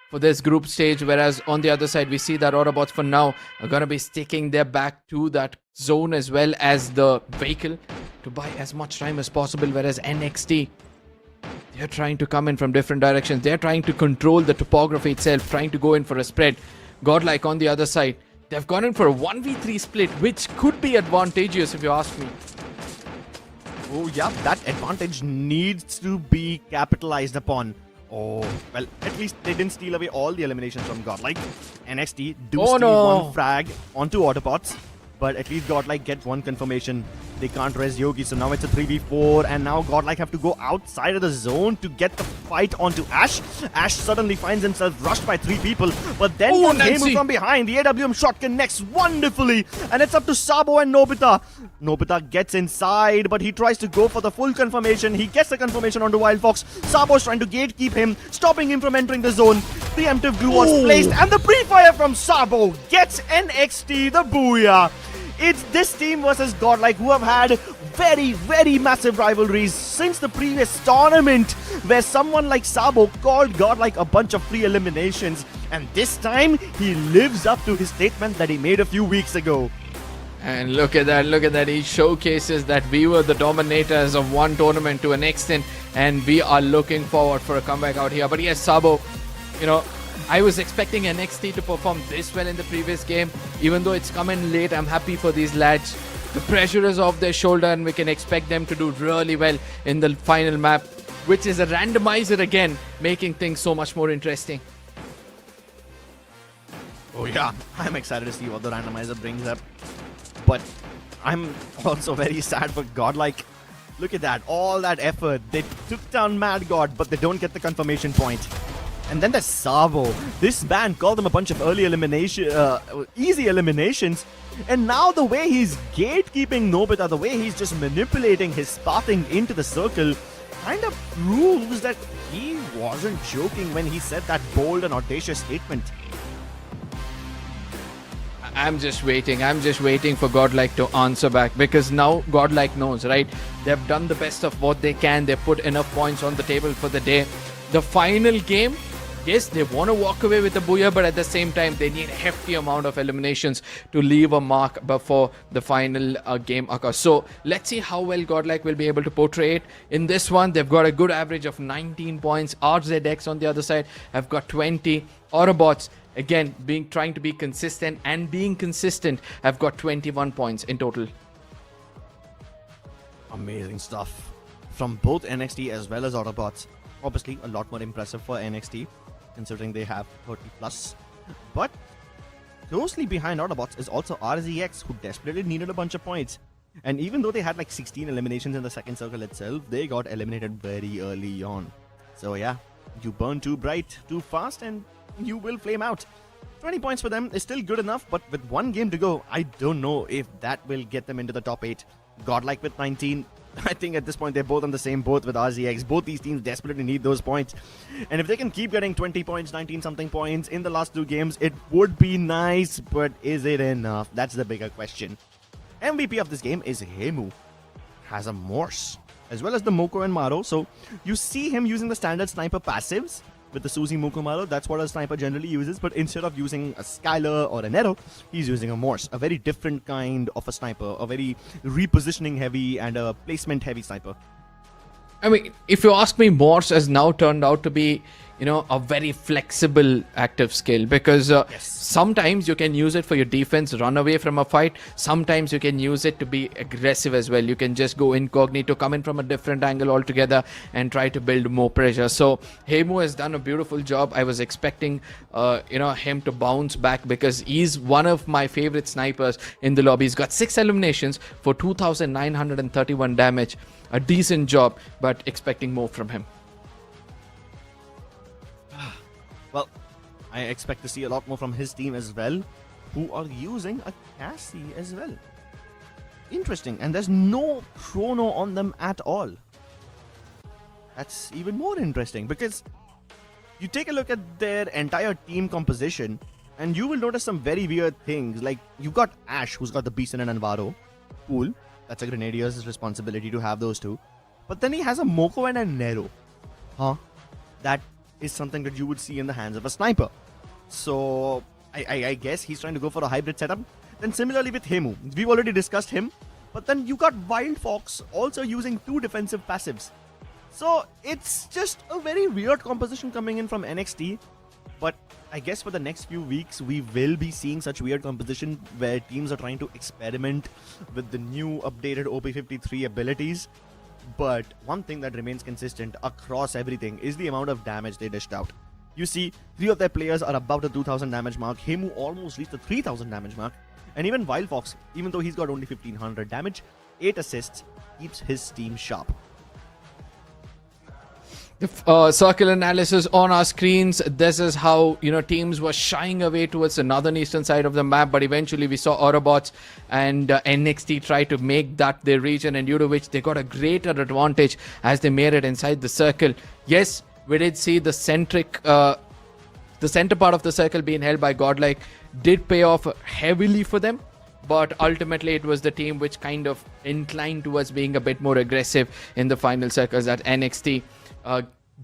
for this group stage, whereas on the other side we see that Autobots for now are going to be sticking their back to that zone as well as the vehicle to buy as much time as possible, whereas NXT, they're trying to come in from different directions. They're trying to control the topography itself, trying to go in for a spread. GodLike on the other side, they've gone in for a 1v3 split, which could be advantageous if you ask me. Oh yeah, that advantage needs to be capitalized upon. Oh, well, at least they didn't steal away all the eliminations from GodLike. NXT do steal one frag onto Autobots, but at least GodLike get one confirmation. They can't res Yogi, so now it's a 3v4, and now GodLike have to go outside of the zone to get the fight onto Ash. Ash suddenly finds himself rushed by 3 people, but then comes Hemu from behind. The AWM shot connects wonderfully, and it's up to Sabo and Nobita. Nobita gets inside, but he tries to go for the full confirmation. He gets the confirmation onto Wild Fox. Sabo's trying to gatekeep him, stopping him from entering the zone. Preemptive glue was placed, and the pre-fire from Sabo gets NXT the booyah. It's this team versus GodLike, who have had very, very massive rivalries since the previous tournament. where someone like Sabo called GodLike a bunch of free eliminations, and this time he lives up to his statement that he made a few weeks ago. And look at that. He showcases that we were the dominators of one tournament to an extent, and we are looking forward for a comeback out here. But yes, Sabo, I was expecting NXT to perform this well in the previous game. Even though it's come in late, I'm happy for these lads. The pressure is off their shoulder, and we can expect them to do really well in the final map, which is a randomizer again, making things so much more interesting. Oh yeah, I'm excited to see what the randomizer brings up. But I'm also very sad for GodLike. Look at that, all that effort. They took down Mad God, but they don't get the confirmation point. And then there's Savo. This man called them a bunch of easy eliminations. And now the way he's gatekeeping Nobita, the way he's just manipulating his spotting into the circle, kind of proves that he wasn't joking when he said that bold and audacious statement. I'm just waiting for GodLike to answer back, because now GodLike knows, right? They've done the best of what they can. They've put enough points on the table for the day. The final game, yes, they want to walk away with the booyah, but at the same time, they need a hefty amount of eliminations to leave a mark before the final game occurs. So let's see how well GodLike will be able to portray it. In this one, they've got a good average of 19 points. RZX on the other side have got 20. Autobotz, again, trying to be consistent and being consistent, have got 21 points in total. Amazing stuff from both NXT as well as Autobotz. Obviously, a lot more impressive for NXT, considering they have 30 plus. But closely behind Autobotz is also RZX, who desperately needed a bunch of points. And even though they had like 16 eliminations in the second circle itself, they got eliminated very early on. So yeah, you burn too bright, too fast, and you will flame out. 20 points for them is still good enough, but with one game to go, I don't know if that will get them into the top 8. GodLike with 19. I think at this point they're both on the same boat with RZX. Both these teams desperately need those points. And if they can keep getting 20 points, 19 something points in the last 2 games, it would be nice, but is it enough? That's the bigger question. MVP of this game is Hemu. Has a Morse, as well as the Moko and Maro. So you see him using the standard sniper passives with the Suzy Moko Maro. That's what a sniper generally uses, but instead of using a Skylar or a Nero, he's using a Morse, a very different kind of a sniper, a very repositioning heavy and a placement heavy sniper. I mean, if you ask me, Morse has now turned out to be, a very flexible active skill, because sometimes you can use it for your defense, run away from a fight. Sometimes you can use it to be aggressive as well. You can just go incognito, come in from a different angle altogether and try to build more pressure. So Hemu has done a beautiful job. I was expecting, him to bounce back, because he's one of my favorite snipers in the lobby. He's got 6 eliminations for 2,931 damage. A decent job, but expecting more from him. Well, I expect to see a lot more from his team as well, who are using a Cassie as well. Interesting, and there's no chrono on them at all. That's even more interesting, because you take a look at their entire team composition and you will notice some very weird things. Like, you got Ash, who's got the Beeson and Alvaro. Cool. That's a Grenadier's responsibility to have those two. But then he has a Moko and a Nero. That is something that you would see in the hands of a sniper. So I guess he's trying to go for a hybrid setup. Then similarly with Hemu, we've already discussed him, but then you got Wild Fox also using 2 defensive passives. So it's just a very weird composition coming in from NXT. But I guess for the next few weeks we will be seeing such weird composition where teams are trying to experiment with the new updated OP53 abilities. But one thing that remains consistent across everything is the amount of damage they dished out. You see, 3 of their players are above the 2000 damage mark. Hemu almost reached the 3000 damage mark. And even Wild Fox, even though he's got only 1500 damage, 8 assists, keeps his team sharp. Circle analysis on our screens. This is how teams were shying away towards the northern eastern side of the map, but eventually we saw Autobotz and NXT try to make that their region, and due to which they got a greater advantage as they made it inside the circle. Yes, we did see the center part of the circle being held by GodLike did pay off heavily for them, but ultimately it was the team which kind of inclined towards being a bit more aggressive in the final circles at NXT.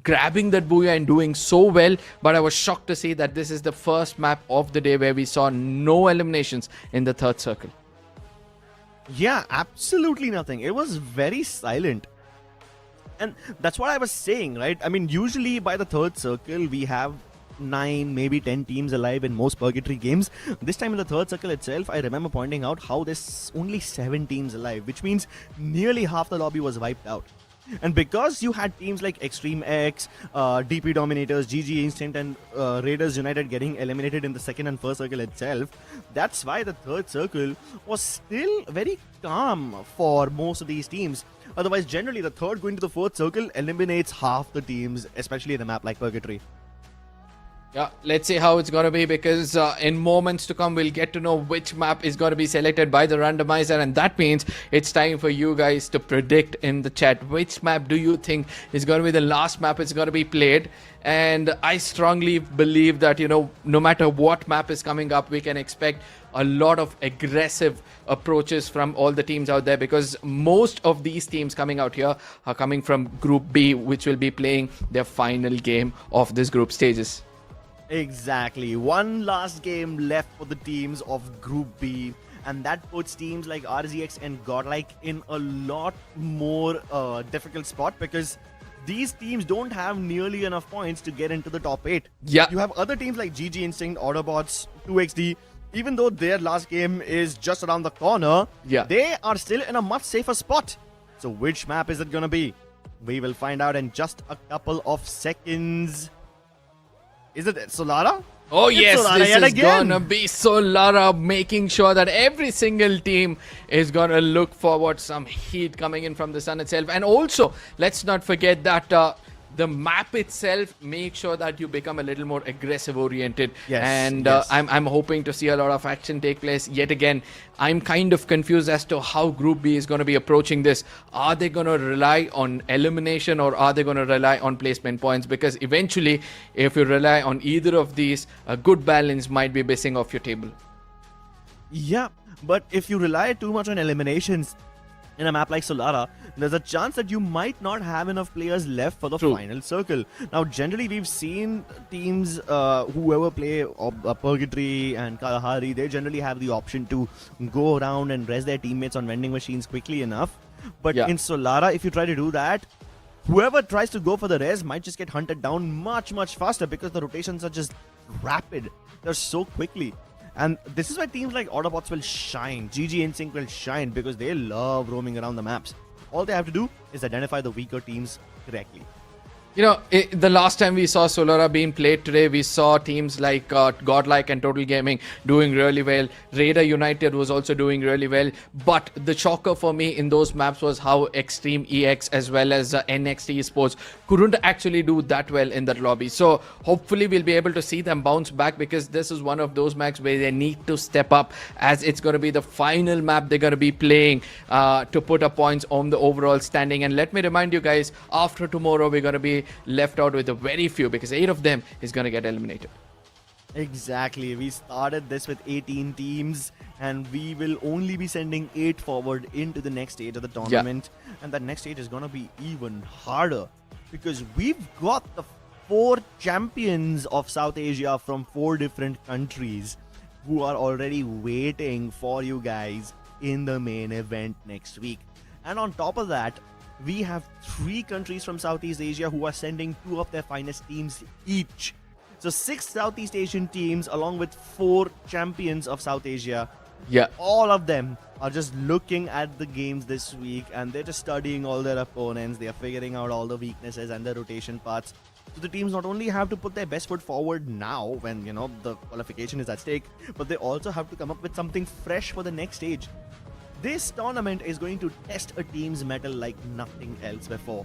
grabbing that booyah and doing so well. But I was shocked to see that this is the first map of the day where we saw no eliminations in the third circle. Yeah, absolutely nothing. It was very silent. And that's what I was saying, right? I mean, usually by the third circle, we have 9, maybe 10 teams alive in most Purgatory games. This time in the third circle itself, I remember pointing out how there's only 7 teams alive, which means nearly half the lobby was wiped out. And because you had teams like Extreme X, DP Dominators, GG Instinct and Raiders United getting eliminated in the second and first circle itself, that's why the third circle was still very calm for most of these teams. Otherwise, generally, the third going to the fourth circle eliminates half the teams, especially in a map like Purgatory. Yeah, let's see how it's going to be, because in moments to come, we'll get to know which map is going to be selected by the randomizer. And that means it's time for you guys to predict in the chat. Which map do you think is going to be the last map it's going to be played? And I strongly believe that, no matter what map is coming up, we can expect a lot of aggressive approaches from all the teams out there, because most of these teams coming out here are coming from Group B, which will be playing their final game of this group stages. Exactly. One last game left for the teams of Group B, and that puts teams like RZX and GodLike in a lot more difficult spot, because these teams don't have nearly enough points to get into the top 8. Yeah. You have other teams like GG Instinct, Autobotz, 2XD. Even though their last game is just around the corner, they are still in a much safer spot. So which map is it going to be? We will find out in just a couple of seconds. Is it Solara? Oh it's yes, Solara this is gonna be Solara, making sure that every single team is gonna look forward some heat coming in from the sun itself. And also, let's not forget that the map itself makes sure that you become a little more aggressive oriented. Yes, and yes. I'm hoping to see a lot of action take place. Yet again, I'm kind of confused as to how Group B is going to be approaching this. Are they going to rely on elimination, or are they going to rely on placement points? Because eventually, if you rely on either of these, a good balance might be missing off your table. Yeah, but if you rely too much on eliminations in a map like Solara, there's a chance that you might not have enough players left for the final circle. Now, generally, we've seen teams, whoever play Purgatory and Kalahari, they generally have the option to go around and res their teammates on vending machines quickly enough. But in Solara, if you try to do that, whoever tries to go for the res might just get hunted down much, much faster, because the rotations are just rapid. They're so quickly. And this is why teams like Autobotz will shine, GG Instinct will shine, because they love roaming around the maps. All they have to do is identify the weaker teams correctly. The last time we saw Solara being played today, we saw teams like GodLike and Total Gaming doing really well. Raider United was also doing really well. But the shocker for me in those maps was how Extreme EX as well as NXT Esports couldn't actually do that well in that lobby. So hopefully we'll be able to see them bounce back, because this is one of those maps where they need to step up, as it's going to be the final map they're going to be playing to put up points on the overall standing. And let me remind you guys, after tomorrow we're going to be left out with a very few, because 8 of them is going to get eliminated. Exactly. We started this with 18 teams, and we will only be sending 8 forward into the next stage of the tournament. And that next stage is going to be even harder, because we've got the 4 champions of South Asia from 4 different countries who are already waiting for you guys in the main event next week. And on top of that, we have 3 countries from Southeast Asia who are sending 2 of their finest teams each. So 6 Southeast Asian teams along with 4 champions of South Asia. Yeah. All of them are just looking at the games this week, and they're just studying all their opponents. They are figuring out all the weaknesses and the rotation paths. So the teams not only have to put their best foot forward now when, the qualification is at stake, but they also have to come up with something fresh for the next stage. This tournament is going to test a team's mettle like nothing else before.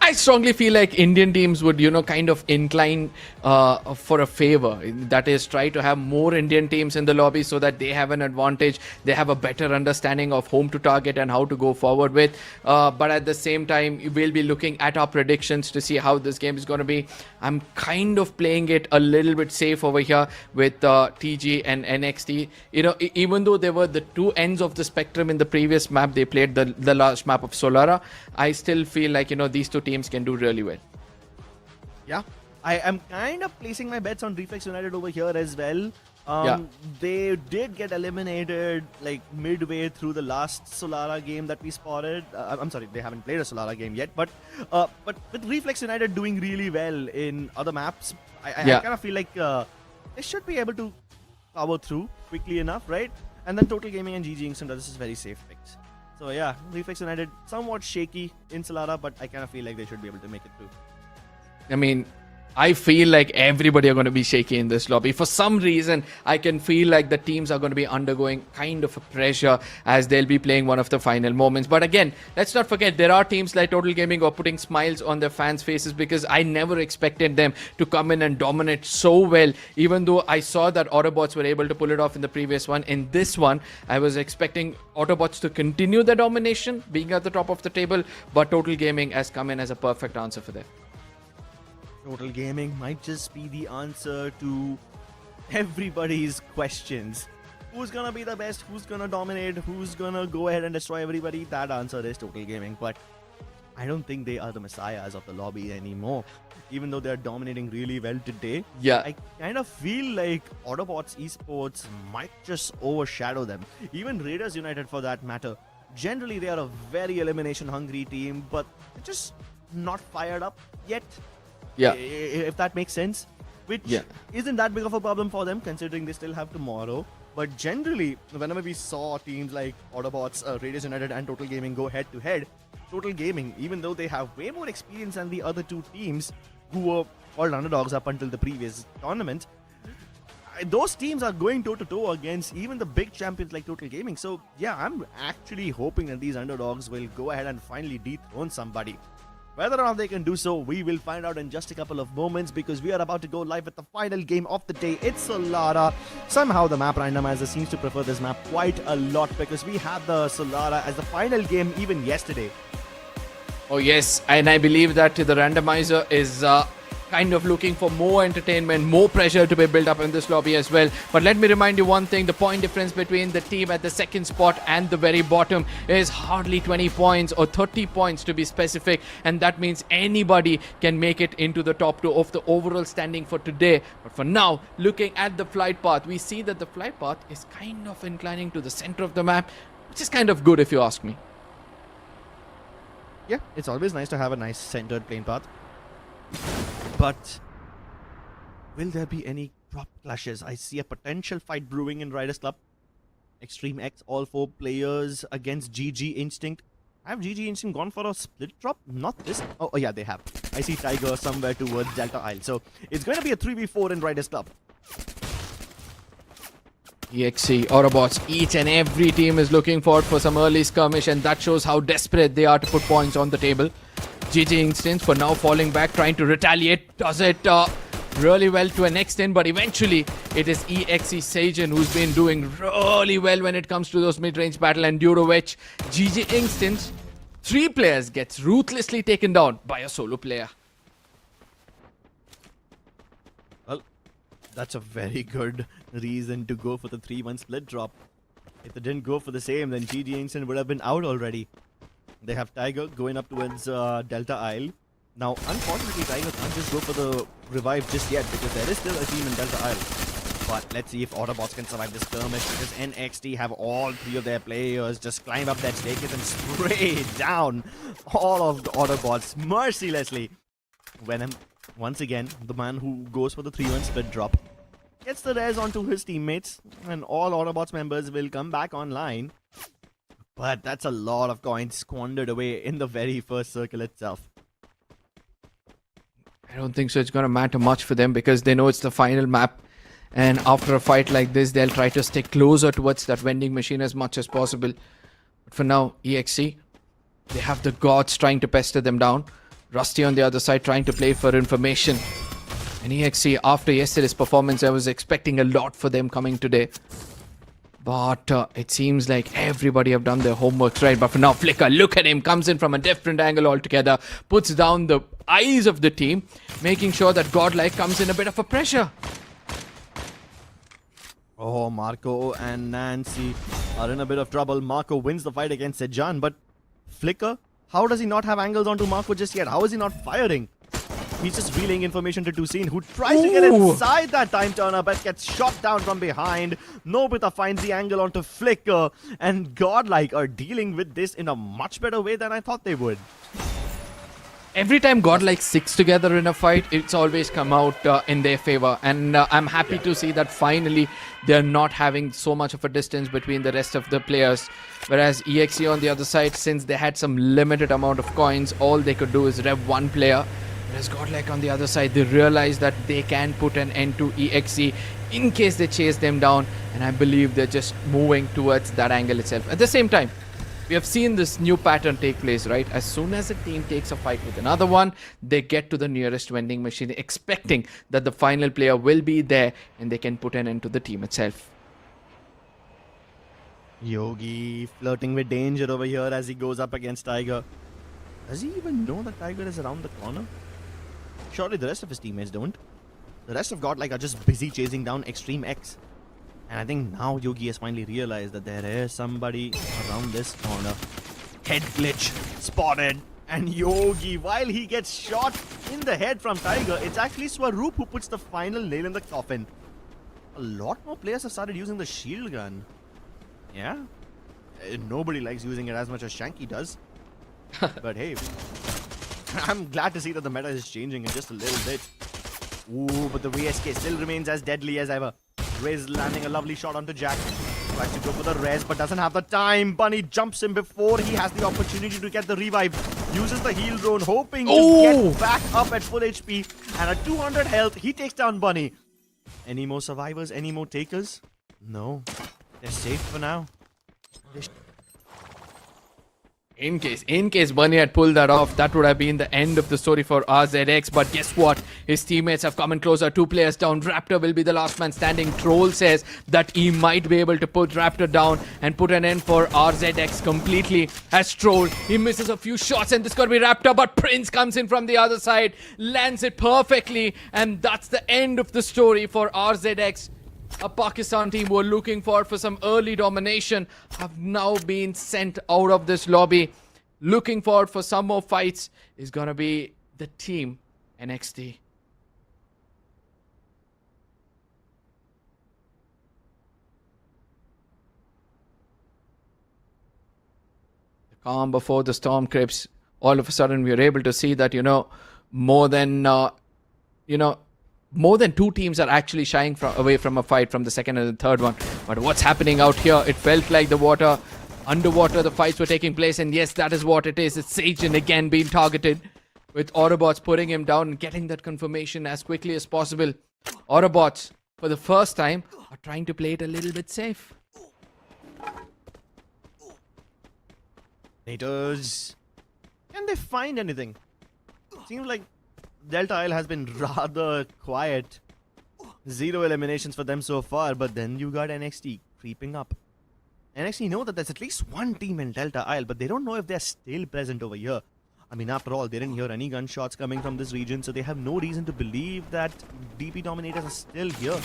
I strongly feel like Indian teams would, kind of incline for a favor. That is, try to have more Indian teams in the lobby so that they have an advantage. They have a better understanding of whom to target and how to go forward with. But at the same time, we'll be looking at our predictions to see how this game is going to be. I'm kind of playing it a little bit safe over here with TG and NXT. Even though they were the 2 ends of the spectrum in the previous map, they played the last map of Solara. I still feel like, these 2 teams can do really well. Yeah, I am kind of placing my bets on Reflex United over here as well. Yeah. They did get eliminated like midway through the last Solara game that we spotted. I'm sorry, they haven't played a Solara game yet, but with Reflex United doing really well in other maps, I kind of feel like they should be able to power through quickly enough, right? And then Total Gaming and GG Instant, this is very safe picks. So yeah, Reflex United somewhat shaky in Solara, but I kind of feel like they should be able to make it through. I mean, I feel like everybody are going to be shaky in this lobby. For some reason, I can feel like the teams are going to be undergoing kind of a pressure as they'll be playing one of the final moments. But again, let's not forget, there are teams like Total Gaming who are putting smiles on their fans' faces because I never expected them to come in and dominate so well. Even though I saw that Autobotz were able to pull it off in the previous one, in this one, I was expecting Autobotz to continue the domination, being at the top of the table. But Total Gaming has come in as a perfect answer for them. Total Gaming might just be the answer to everybody's questions. Who's gonna be the best? Who's gonna dominate? Who's gonna go ahead and destroy everybody? That answer is Total Gaming. But I don't think they are the messiahs of the lobby anymore. Even though they're dominating really well today, Yeah. I kind of feel like Autobotz Esports might just overshadow them. Even Raiders United for that matter. Generally, they are a very elimination hungry team, but they're just not fired up yet. Yeah. If that makes sense, which isn't that big of a problem for them considering they still have tomorrow. But generally, whenever we saw teams like Autobotz, Raiders United and Total Gaming go head to head, Total Gaming, even though they have way more experience than the other two teams who were called underdogs up until the previous tournament, those teams are going toe to toe against even the big champions like Total Gaming. So yeah, I'm actually hoping that these underdogs will go ahead and finally dethrone somebody. Whether or not they can do so, we will find out in just a couple of moments because we are about to go live with the final game of the day. It's Solara. Somehow the map randomizer seems to prefer this map quite a lot because we had the Solara as the final game even yesterday. Oh yes, and I believe that the randomizer is kind of looking for more entertainment, more pressure to be built up in this lobby as well. But let me remind you one thing, the point difference between the team at the second spot and the very bottom is hardly 20 points or 30 points to be specific, and that means anybody can make it into the top two of the overall standing for today. But for now, looking at the flight path, we see that the flight path is kind of inclining to the center of the map, which is kind of good if you ask me. Yeah, it's always nice to have a nice centered plane path. But will there be any prop clashes? I see a potential fight brewing in Riders Club. Extreme X, all 4 players against GG Instinct. Have GG Instinct gone for a split drop? Not this. Oh yeah, they have. I see Tiger somewhere towards Delta Isle. So it's going to be a 3v4 in Riders Club. EXE, Autobotz, each and every team is looking forward for some early skirmish, and that shows how desperate they are to put points on the table. GG Instinct for now falling back, trying to retaliate. Does it really well to an extent, but eventually it is EXE Sajan who's been doing really well when it comes to those mid-range battle, and due to which GG Instinct, 3 players gets ruthlessly taken down by a solo player. Well, that's a very good reason to go for the 3-1 split drop. If they didn't go for the same, then GG Instinct would have been out already. They have Tiger going up towards Delta Isle. Now, unfortunately, Tiger can't just go for the revive just yet because there is still a team in Delta Isle. But let's see if Autobotz can survive this skirmish because NXT have all 3 of their players just climb up that staircase and spray down all of the Autobots mercilessly. Venom, once again, the man who goes for the 3-1 split drop, gets the res onto his teammates, and all Autobots members will come back online. But that's a lot of coins squandered away in the very first circle itself. I don't think so it's going to matter much for them because they know it's the final map. And after a fight like this, they'll try to stick closer towards that vending machine as much as possible. But for now, EXE, they have the gods trying to pester them down. Rusty on the other side trying to play for information. And EXE, after yesterday's performance, I was expecting a lot for them coming today. But it seems like everybody have done their homework right. But for now, Flicker, look at him, comes in from a different angle altogether, puts down the eyes of the team, making sure that GodLike comes in a bit of a pressure. Oh, Marco and Nancy are in a bit of trouble. Marco wins the fight against Sejan, but Flicker, how does he not have angles onto Marco just yet? How is he not firing? He's just relaying information to Tusin, who tries to get inside that time turner, but gets shot down from behind. Nobita finds the angle onto Flicker, and GodLike are dealing with this in a much better way than I thought they would. Every time GodLike sticks together in a fight, it's always come out in their favor. And I'm happy to see that finally they're not having so much of a distance between the rest of the players. Whereas EXE on the other side, since they had some limited amount of coins, all they could do is rev one player. Whereas GodLike on the other side, they realize that they can put an end to EXE in case they chase them down. And I believe they're just moving towards that angle itself. At the same time, we have seen this new pattern take place, right? As soon as a team takes a fight with another one, they get to the nearest vending machine, expecting that the final player will be there and they can put an end to the team itself. Yogi flirting with danger over here as he goes up against Tiger. Does he even know that Tiger is around the corner? Surely the rest of his teammates don't. The rest of GodLike are just busy chasing down Extreme X. And I think now Yogi has finally realized that there is somebody around this corner. Head glitch spotted. And Yogi, while he gets shot in the head from Tiger, it's actually Swaroop who puts the final nail in the coffin. A lot more players have started using the shield gun. Yeah. Nobody likes using it as much as Shanky does. But hey, I'm glad to see that the meta is changing in just a little bit. Ooh, but the VSK still remains as deadly as ever. Riz landing a lovely shot onto Jack. Tries to go for the res, but doesn't have the time. Bunny jumps him before he has the opportunity to get the revive. Uses the heal drone, hoping to get back up at full HP. And at 200 health, he takes down Bunny. Any more survivors? Any more takers? No. They're safe for now. In case Bunny had pulled that off, that would have been the end of the story for RZX. But guess what? His teammates have come in closer. 2 players down. Raptor will be the last man standing. Troll says that he might be able to put Raptor down and put an end for RZX completely. As Troll, he misses a few shots and this could be Raptor. But Prince comes in from the other side, lands it perfectly. And that's the end of the story for RZX. A Pakistan team who were looking for some early domination have now been sent out of this lobby. Looking forward for some more fights is going to be the team NXT. The calm before the storm creeps. All of a sudden we are able to see that, more than 2 teams are actually shying away from a fight from the second and the third one. But what's happening out here? It felt like underwater the fights were taking place. And yes, that is what it is. It's Sajin again being targeted, with Autobotz putting him down and getting that confirmation as quickly as possible. Autobotz, for the first time, are trying to play it a little bit safe. Dominators. Can they find anything? Seems like Delta Isle has been rather quiet. 0 eliminations for them so far, but then you got NXT creeping up. NXT know that there's at least 1 team in Delta Isle, but they don't know if they're still present over here. I mean, after all, they didn't hear any gunshots coming from this region, so they have no reason to believe that DP Dominators are still here.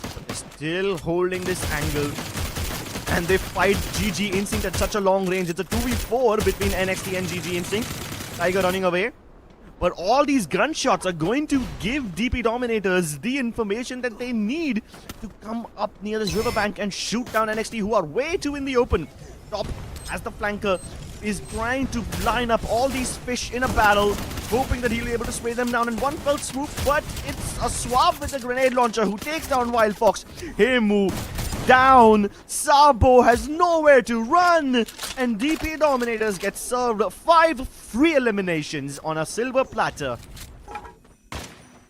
But they're still holding this angle. And they fight GG Instinct at such a long range. It's a 2v4 between NXT and GG Instinct. Tiger running away. But all these gunshots are going to give DP Dominators the information that they need to come up near this riverbank and shoot down NXT, who are way too in the open. Top, as the flanker, is trying to line up all these fish in a barrel, hoping that he'll be able to spray them down in one fell swoop. But it's a swab with a grenade launcher who takes down Wild Fox. Hemu down. Sabo has nowhere to run. And DP Dominators get served 5 free eliminations on a silver platter.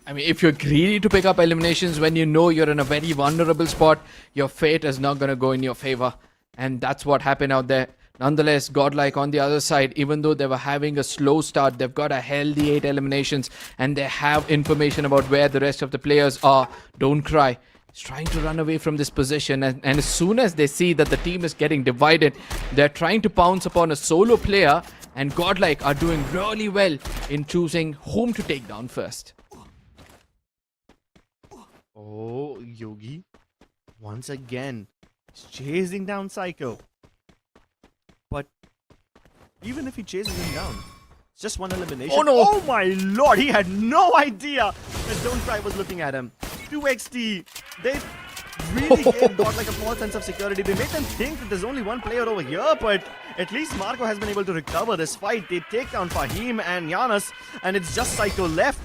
I mean, if you're greedy to pick up eliminations when you know you're in a very vulnerable spot, your fate is not going to go in your favor. And that's what happened out there. Nonetheless, GodLike on the other side, even though they were having a slow start, they've got a healthy 8 eliminations and they have information about where the rest of the players are. Don't cry. He's trying to run away from this position, and as soon as they see that the team is getting divided, they're trying to pounce upon a solo player, and GodLike are doing really well in choosing whom to take down first. Oh, Yogi once again is chasing down Psycho. But even if he chases him down, Just one elimination. Oh no! Oh my lord, he had no idea that Don't Cry was looking at him. 2XT, they really gave GodLike a false sense of security. They made them think that there's only one player over here, but at least Marco has been able to recover this fight. They take down Fahim and Giannis, and it's just Psycho left.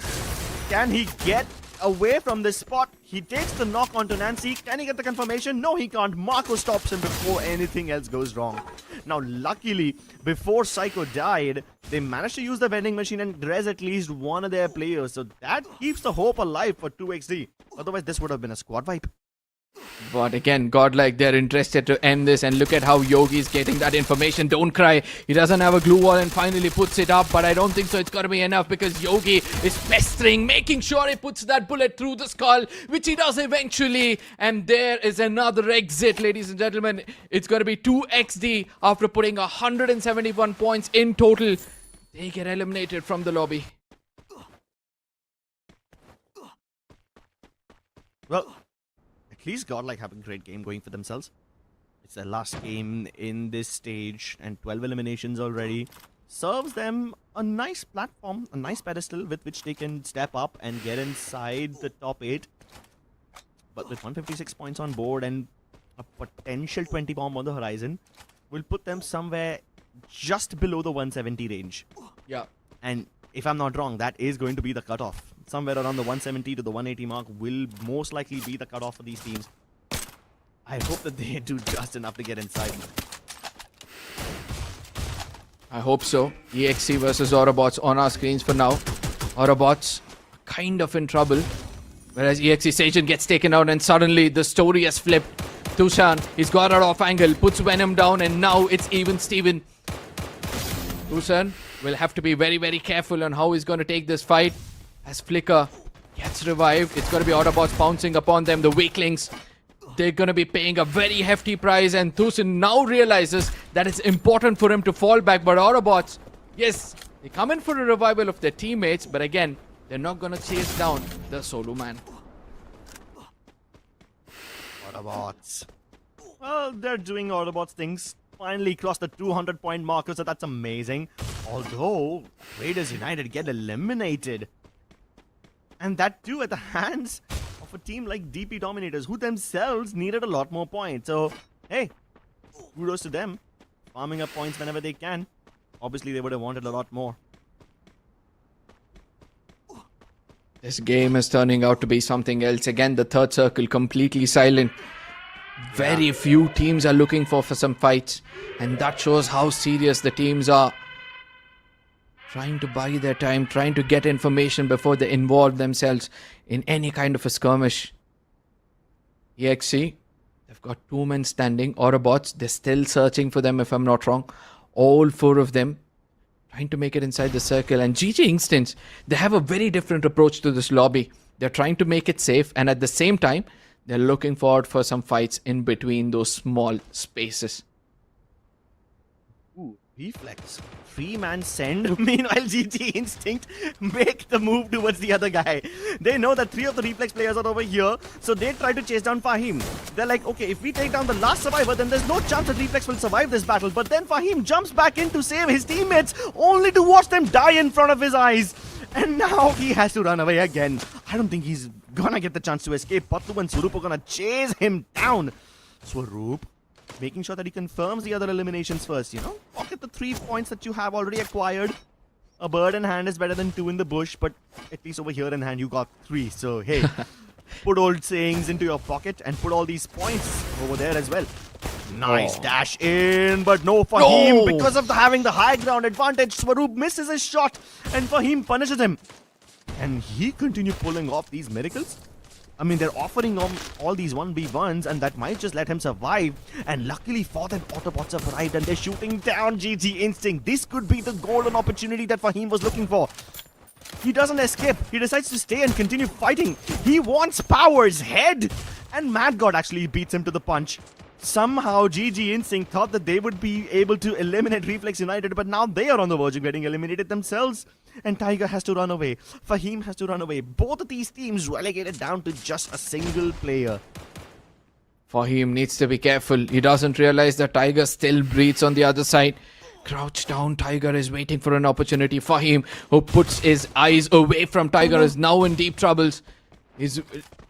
Can he get away from this spot? He takes the knock onto Nancy. Can he get the confirmation? No, he can't. Marco stops him before anything else goes wrong. Now, luckily, before Psycho died, they managed to use the vending machine and res at least one of their players. So that keeps the hope alive for 2XD. Otherwise, this would have been a squad wipe. But again, GodLike, they're interested to end this, and look at how Yogi's getting that information. Don't cry. He doesn't have a glue wall and finally puts it up, but I don't think so. It's got to be enough because Yogi is pestering, making sure he puts that bullet through the skull, which he does eventually. And there is another exit, ladies and gentlemen. It's going to be 2XD after putting 171 points in total. They get eliminated from the lobby. Well, at least GodLike have a great game going for themselves. It's their last game in this stage and 12 eliminations already. Serves them a nice platform, a nice pedestal with which they can step up and get inside the top 8. But with 156 points on board and a potential 20 bomb on the horizon, will put them somewhere just below the 170 range. Yeah. And if I'm not wrong, that is going to be the cutoff. Somewhere around the 170 to the 180 mark will most likely be the cutoff for these teams. I hope that they do just enough to get inside. I hope so. EXC versus Autobotz on our screens for now. Autobotz kind of in trouble. Whereas EXC Station gets taken out and suddenly the story has flipped. Tushan, he's got it off angle, puts Venom down, and now it's even Steven. Tushan will have to be very, very careful on how he's going to take this fight. As Flicker gets revived, it's going to be Autobots pouncing upon them, the weaklings. They're going to be paying a very hefty price, and Thusin now realizes that it's important for him to fall back. But Autobots, yes, they come in for a revival of their teammates, but again, they're not going to chase down the solo man. Autobots. Well, they're doing Autobots things. Finally crossed the 200 point marker, so that's amazing. Although, Raiders United get eliminated. And that too at the hands of a team like DP Dominators, who themselves needed a lot more points. So, hey, kudos to them. Farming up points whenever they can. Obviously, they would have wanted a lot more. This game is turning out to be something else. Again, the third circle completely silent. Very few teams are looking for some fights. And that shows how serious the teams are. Trying to buy their time, trying to get information before they involve themselves in any kind of a skirmish. EXC, they've got 2 men standing. Autobots, they're still searching for them if I'm not wrong. All 4 of them trying to make it inside the circle. And GG Instance, they have a very different approach to this lobby. They're trying to make it safe, and at the same time, they're looking forward for some fights in between those small spaces. Ooh, Reflex. 3-man send. Meanwhile, GG Instinct make the move towards the other guy. They know that 3 of the Reflex players are over here, so they try to chase down Fahim. They're like, okay, if we take down the last survivor, then there's no chance that Reflex will survive this battle. But then Fahim jumps back in to save his teammates, only to watch them die in front of his eyes. And now he has to run away again. I don't think he's gonna get the chance to escape. Patlu and Swaroop are gonna chase him down. Swaroop making sure that he confirms the other eliminations first, you know? Pocket the 3 points that you have already acquired. A bird in hand is better than 2 in the bush, but at least over here in hand you got 3. So, hey, put old sayings into your pocket and put all these points over there as well. Nice dash in, but no Fahim. Because of having the high ground advantage, Swaroop misses his shot and Fahim punishes him. And he continued pulling off these miracles. I mean, they're offering him all these 1v1s, and that might just let him survive. And luckily for them, Autobots have arrived and they're shooting down GG Instinct. This could be the golden opportunity that Fahim was looking for. He doesn't escape. He decides to stay and continue fighting. He wants Power's head. And Mad God actually beats him to the punch. Somehow, GG Instinct thought that they would be able to eliminate Reflex United, but now they are on the verge of getting eliminated themselves. And Tiger has to run away. Fahim has to run away. Both of these teams relegated down to just a single player. Fahim needs to be careful. He doesn't realize that Tiger still breathes on the other side. Crouched down, Tiger is waiting for an opportunity. Fahim, who puts his eyes away from Tiger, is now in deep troubles. His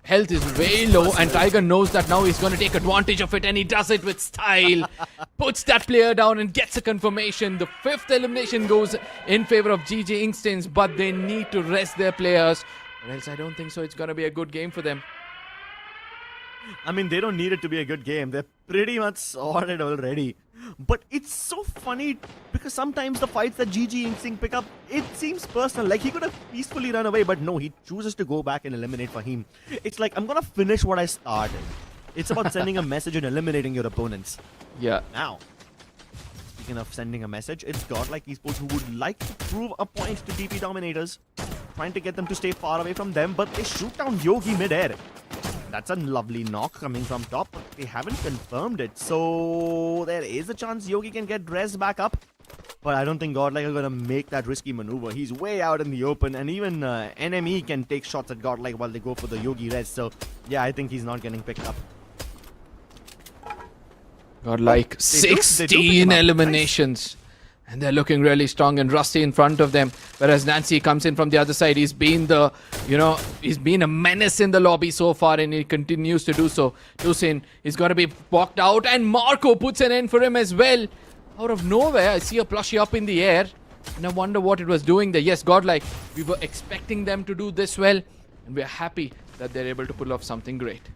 health is way low, and Tiger knows that now he's going to take advantage of it, and he does it with style. Puts that player down and gets a confirmation. The 5th elimination goes in favor of GG Instincts, but they need to rest their players, or else I don't think so. It's going to be a good game for them. I mean, they don't need it to be a good game. They're pretty much sorted already. But it's so funny because sometimes the fights that GG Instinct pick up, it seems personal. Like he could have peacefully run away, but no, he chooses to go back and eliminate Fahim. It's like, I'm gonna finish what I started. It's about sending a message and eliminating your opponents. Yeah. Now, speaking of sending a message, it's GodLike Esports who would like to prove a point to DP Dominators, trying to get them to stay far away from them, but they shoot down Yogi mid-air. That's a lovely knock coming from top, but they haven't confirmed it. So there is a chance Yogi can get Rez back up. But I don't think GodLike are going to make that risky maneuver. He's way out in the open, and even NME can take shots at GodLike while they go for the Yogi Rez. So yeah, I think he's not getting picked up. GodLike 16 eliminations. And they're looking really strong, and Rusty in front of them. Whereas Nancy comes in from the other side. He's been he's been a menace in the lobby so far, and he continues to do so. Tusin is going to be walked out, and Marco puts an end for him as well. Out of nowhere, I see a plushie up in the air, and I wonder what it was doing there. Yes, GodLike, we were expecting them to do this well, and we're happy that they're able to pull off something great.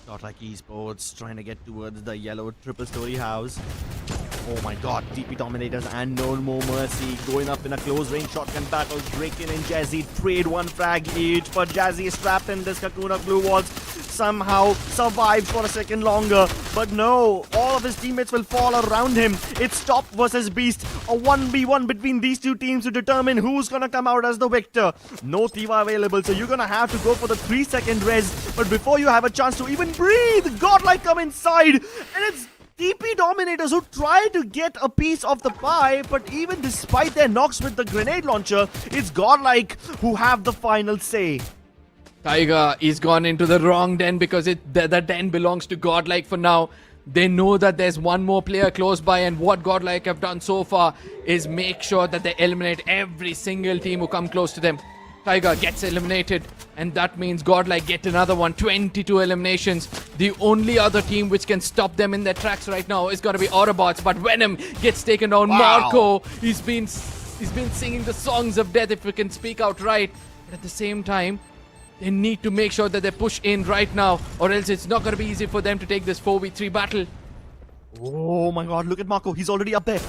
GodLike Esports trying to get towards the yellow triple story house. Oh my god, DP Dominators and NoMoreMercy going up in a close range shotgun battle. Draken and Jazzy trade one frag each, but Jazzy is trapped in this cocoon of blue walls. Somehow survives for a second longer, but no, all of his teammates will fall around him. It's Top versus Beast, a 1v1 between these two teams to determine who's gonna come out as the victor. No Tiva available, so you're gonna have to go for the 3-second res, but before you have a chance to even breathe, GodLike come inside, and it's DP Dominators who try to get a piece of the pie, but even despite their knocks with the grenade launcher, it's GodLike who have the final say. Tiger is gone into the wrong den because the den belongs to GodLike for now. They know that there's one more player close by, and what GodLike have done so far is make sure that they eliminate every single team who come close to them. Tiger gets eliminated, and that means GodLike get another one. 22 eliminations. The only other team which can stop them in their tracks right now is going to be Autobotz, but Venom gets taken down. Wow. Marco, he's been singing the songs of death, if we can speak out right. But at the same time, they need to make sure that they push in right now, or else it's not going to be easy for them to take this 4v3 battle. Oh my god, look at Marco. He's already up there.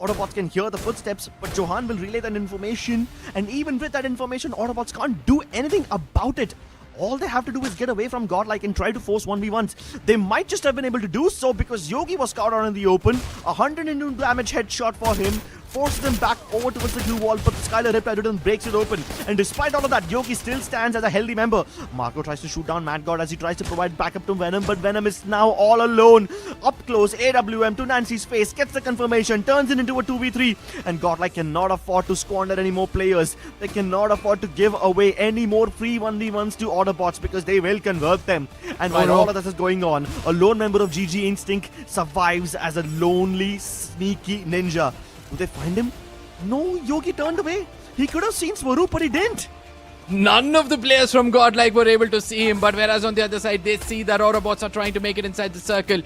Autobots can hear the footsteps, but Johan will relay that information, and even with that information, Autobots can't do anything about it. All they have to do is get away from GodLike and try to force 1v1s. They might just have been able to do so because Yogi was caught out in the open. 102 damage headshot for him. Forces him back over towards the glue wall, but the Skylar Riptide breaks it open. And despite all of that, Yogi still stands as a healthy member. Marco tries to shoot down Mad God as he tries to provide backup to Venom, but Venom is now all alone. Up close, AWM to Nancy's face, gets the confirmation, turns it into a 2v3. And GodLike cannot afford to squander any more players. They cannot afford to give away any more free 1v1s to Autobots because they will convert them. And while all of this is going on, a lone member of GG Instinct survives as a lonely, sneaky ninja. Do they find him? No, Yogi turned away. He could have seen Swaroop, but he didn't. None of the players from GodLike were able to see him, but whereas on the other side, they see that Autobots are trying to make it inside the circle.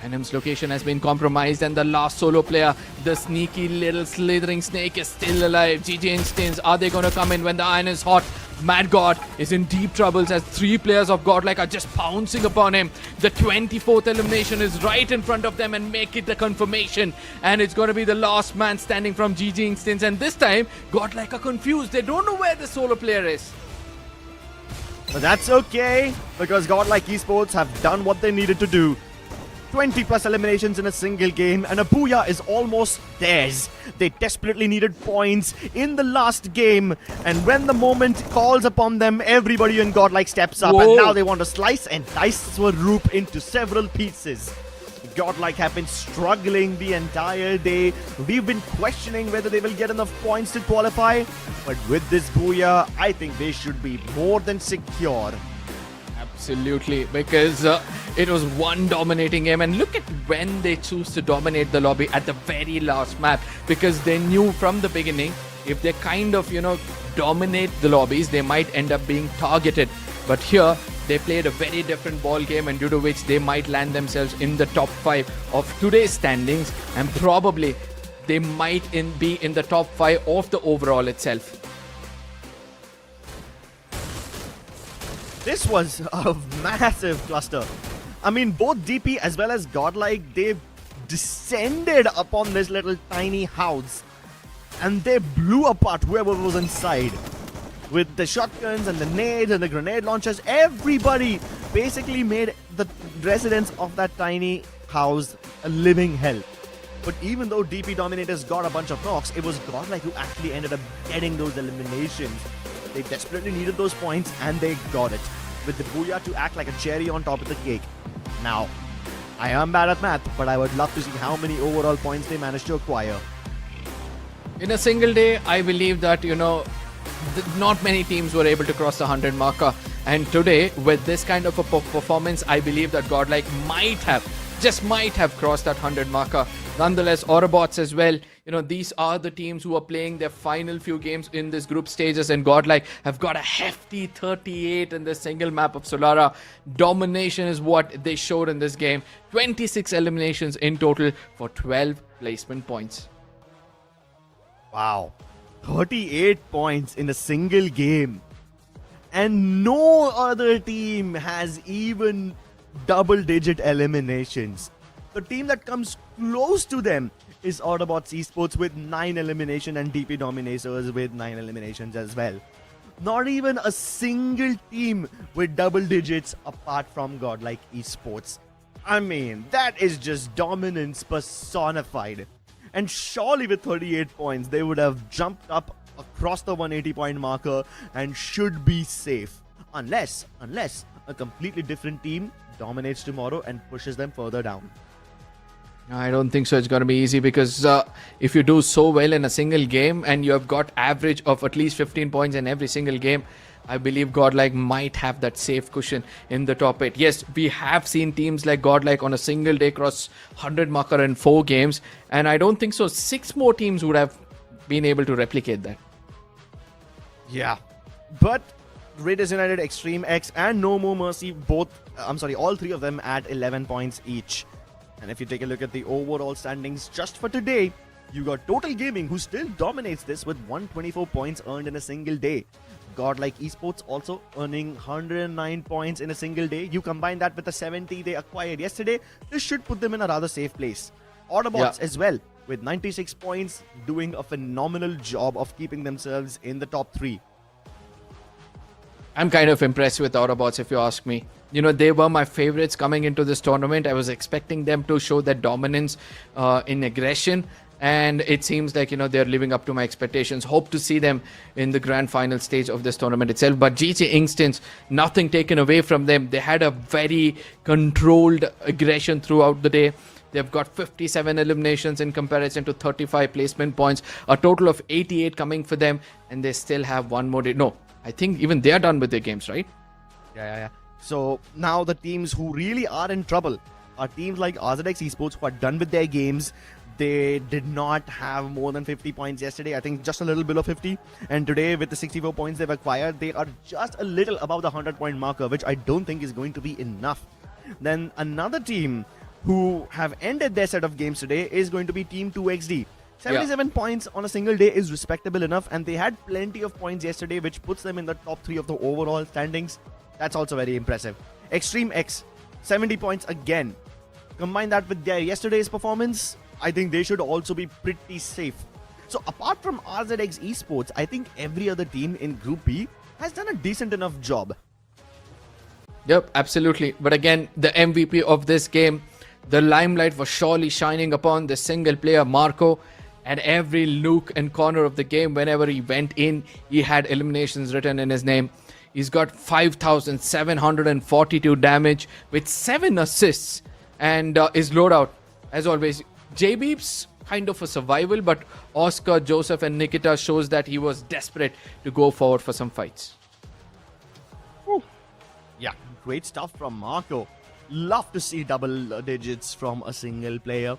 Venom's location has been compromised, and the last solo player, the sneaky little slithering snake, is still alive. GG Instincts, are they going to come in when the iron is hot? Mad God is in deep troubles as 3 players of GodLike are just pouncing upon him. The 24th elimination is right in front of them, and make it the confirmation. And it's going to be the last man standing from GG Instincts. And this time, GodLike are confused. They don't know where the solo player is. But that's okay, because GodLike Esports have done what they needed to do. 20 plus eliminations in a single game, and a booyah is almost theirs. They desperately needed points in the last game, and when the moment calls upon them, everybody in GodLike steps up. Whoa. And now they want to slice and dice Swaroop into several pieces. GodLike have been struggling the entire day. We've been questioning whether they will get enough points to qualify, but with this booyah, I think they should be more than secure. Absolutely, because it was one dominating game, and look at when they choose to dominate the lobby at the very last map, because they knew from the beginning if they kind of dominate the lobbies, they might end up being targeted. But here they played a very different ball game, and due to which they might land themselves in the top 5 of today's standings, and probably they might be in the top 5 of the overall itself. This was a massive cluster. I mean, both DP as well as GodLike, they descended upon this little tiny house and they blew apart whoever was inside. With the shotguns and the nades and the grenade launchers, everybody basically made the residents of that tiny house a living hell. But even though DP Dominators got a bunch of knocks, it was GodLike who actually ended up getting those eliminations. They desperately needed those points and they got it, with the Booyah to act like a cherry on top of the cake. Now, I am bad at math, but I would love to see how many overall points they managed to acquire. In a single day, I believe that, not many teams were able to cross the 100 marker. And today, with this kind of a performance, I believe that GodLike might have crossed that 100 marker. Nonetheless, Autobotz as well. These are the teams who are playing their final few games in this group stages, and GodLike have got a hefty 38 in this single map of Solara. Domination is what they showed in this game. 26 eliminations in total for 12 placement points. Wow. 38 points in a single game. And no other team has even double-digit eliminations. The team that comes close to them is Autobotz Esports with 9 eliminations and DP Dominators with 9 eliminations as well. Not even a single team with double digits apart from GodLike Esports. I mean, that is just dominance personified. And surely with 38 points, they would have jumped up across the 180 point marker and should be safe. Unless a completely different team dominates tomorrow and pushes them further down. I don't think so. It's going to be easy, because if you do so well in a single game and you have got average of at least 15 points in every single game, I believe GodLike might have that safe cushion in the top 8. Yes, we have seen teams like GodLike on a single day cross 100 marker in 4 games, and I don't think so 6 more teams would have been able to replicate that. Yeah, but Reflex United, Extreme X and NoMoreMercy all 3 of them at 11 points each. And if you take a look at the overall standings just for today, you got Total Gaming, who still dominates this with 124 points earned in a single day. GodLike Esports also earning 109 points in a single day. You combine that with the 70 they acquired yesterday, this should put them in a rather safe place. Autobotz as well, with 96 points, doing a phenomenal job of keeping themselves in the top 3. I'm kind of impressed with Autobotz, if you ask me. They were my favorites coming into this tournament. I was expecting them to show that dominance in aggression, and it seems like, they're living up to my expectations. Hope to see them in the grand final stage of this tournament itself. But GG Instance, nothing taken away from them. They had a very controlled aggression throughout the day. They've got 57 eliminations in comparison to 35 placement points. A total of 88 coming for them, and they still have one more day. No, I think even they're done with their games, right? Yeah. So now the teams who really are in trouble are teams like RZX Esports, who are done with their games. They did not have more than 50 points yesterday. I think just a little below 50. And today, with the 64 points they've acquired, they are just a little above the 100 point marker, which I don't think is going to be enough. Then another team who have ended their set of games today is going to be Team 2XD. 77 points on a single day is respectable enough, and they had plenty of points yesterday, which puts them in the top 3 of the overall standings. That's also very impressive. Extreme X, 70 points again. Combine that with their yesterday's performance, I think they should also be pretty safe. So apart from RZX Esports, I think every other team in Group B has done a decent enough job. Yep, absolutely. But again, the MVP of this game, the limelight was surely shining upon the single player Marco. At every nook and corner of the game, whenever he went in, he had eliminations written in his name. He's got 5,742 damage with 7 assists, and his loadout, as always, JBeep's kind of a survival, but Oscar, Joseph and Nikita shows that he was desperate to go forward for some fights. Yeah, great stuff from Marco. Love to see double digits from a single player.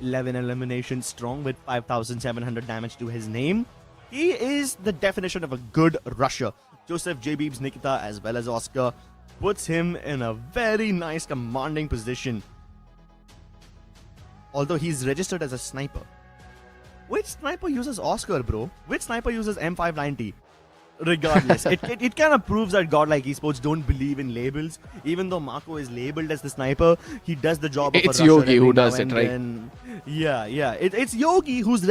11 eliminations strong with 5,700 damage to his name. He is the definition of a good rusher. Joseph, J-Beebs, Nikita as well as Oscar puts him in a very nice commanding position. Although he's registered as a sniper. Which sniper uses Oscar, bro? Which sniper uses M590? Regardless, it kind of proves that GodLike Esports don't believe in labels. Even though Marco is labeled as the sniper, he does the job of a rusher. It's Yogi who does it, right? Yeah. It's Yogi who's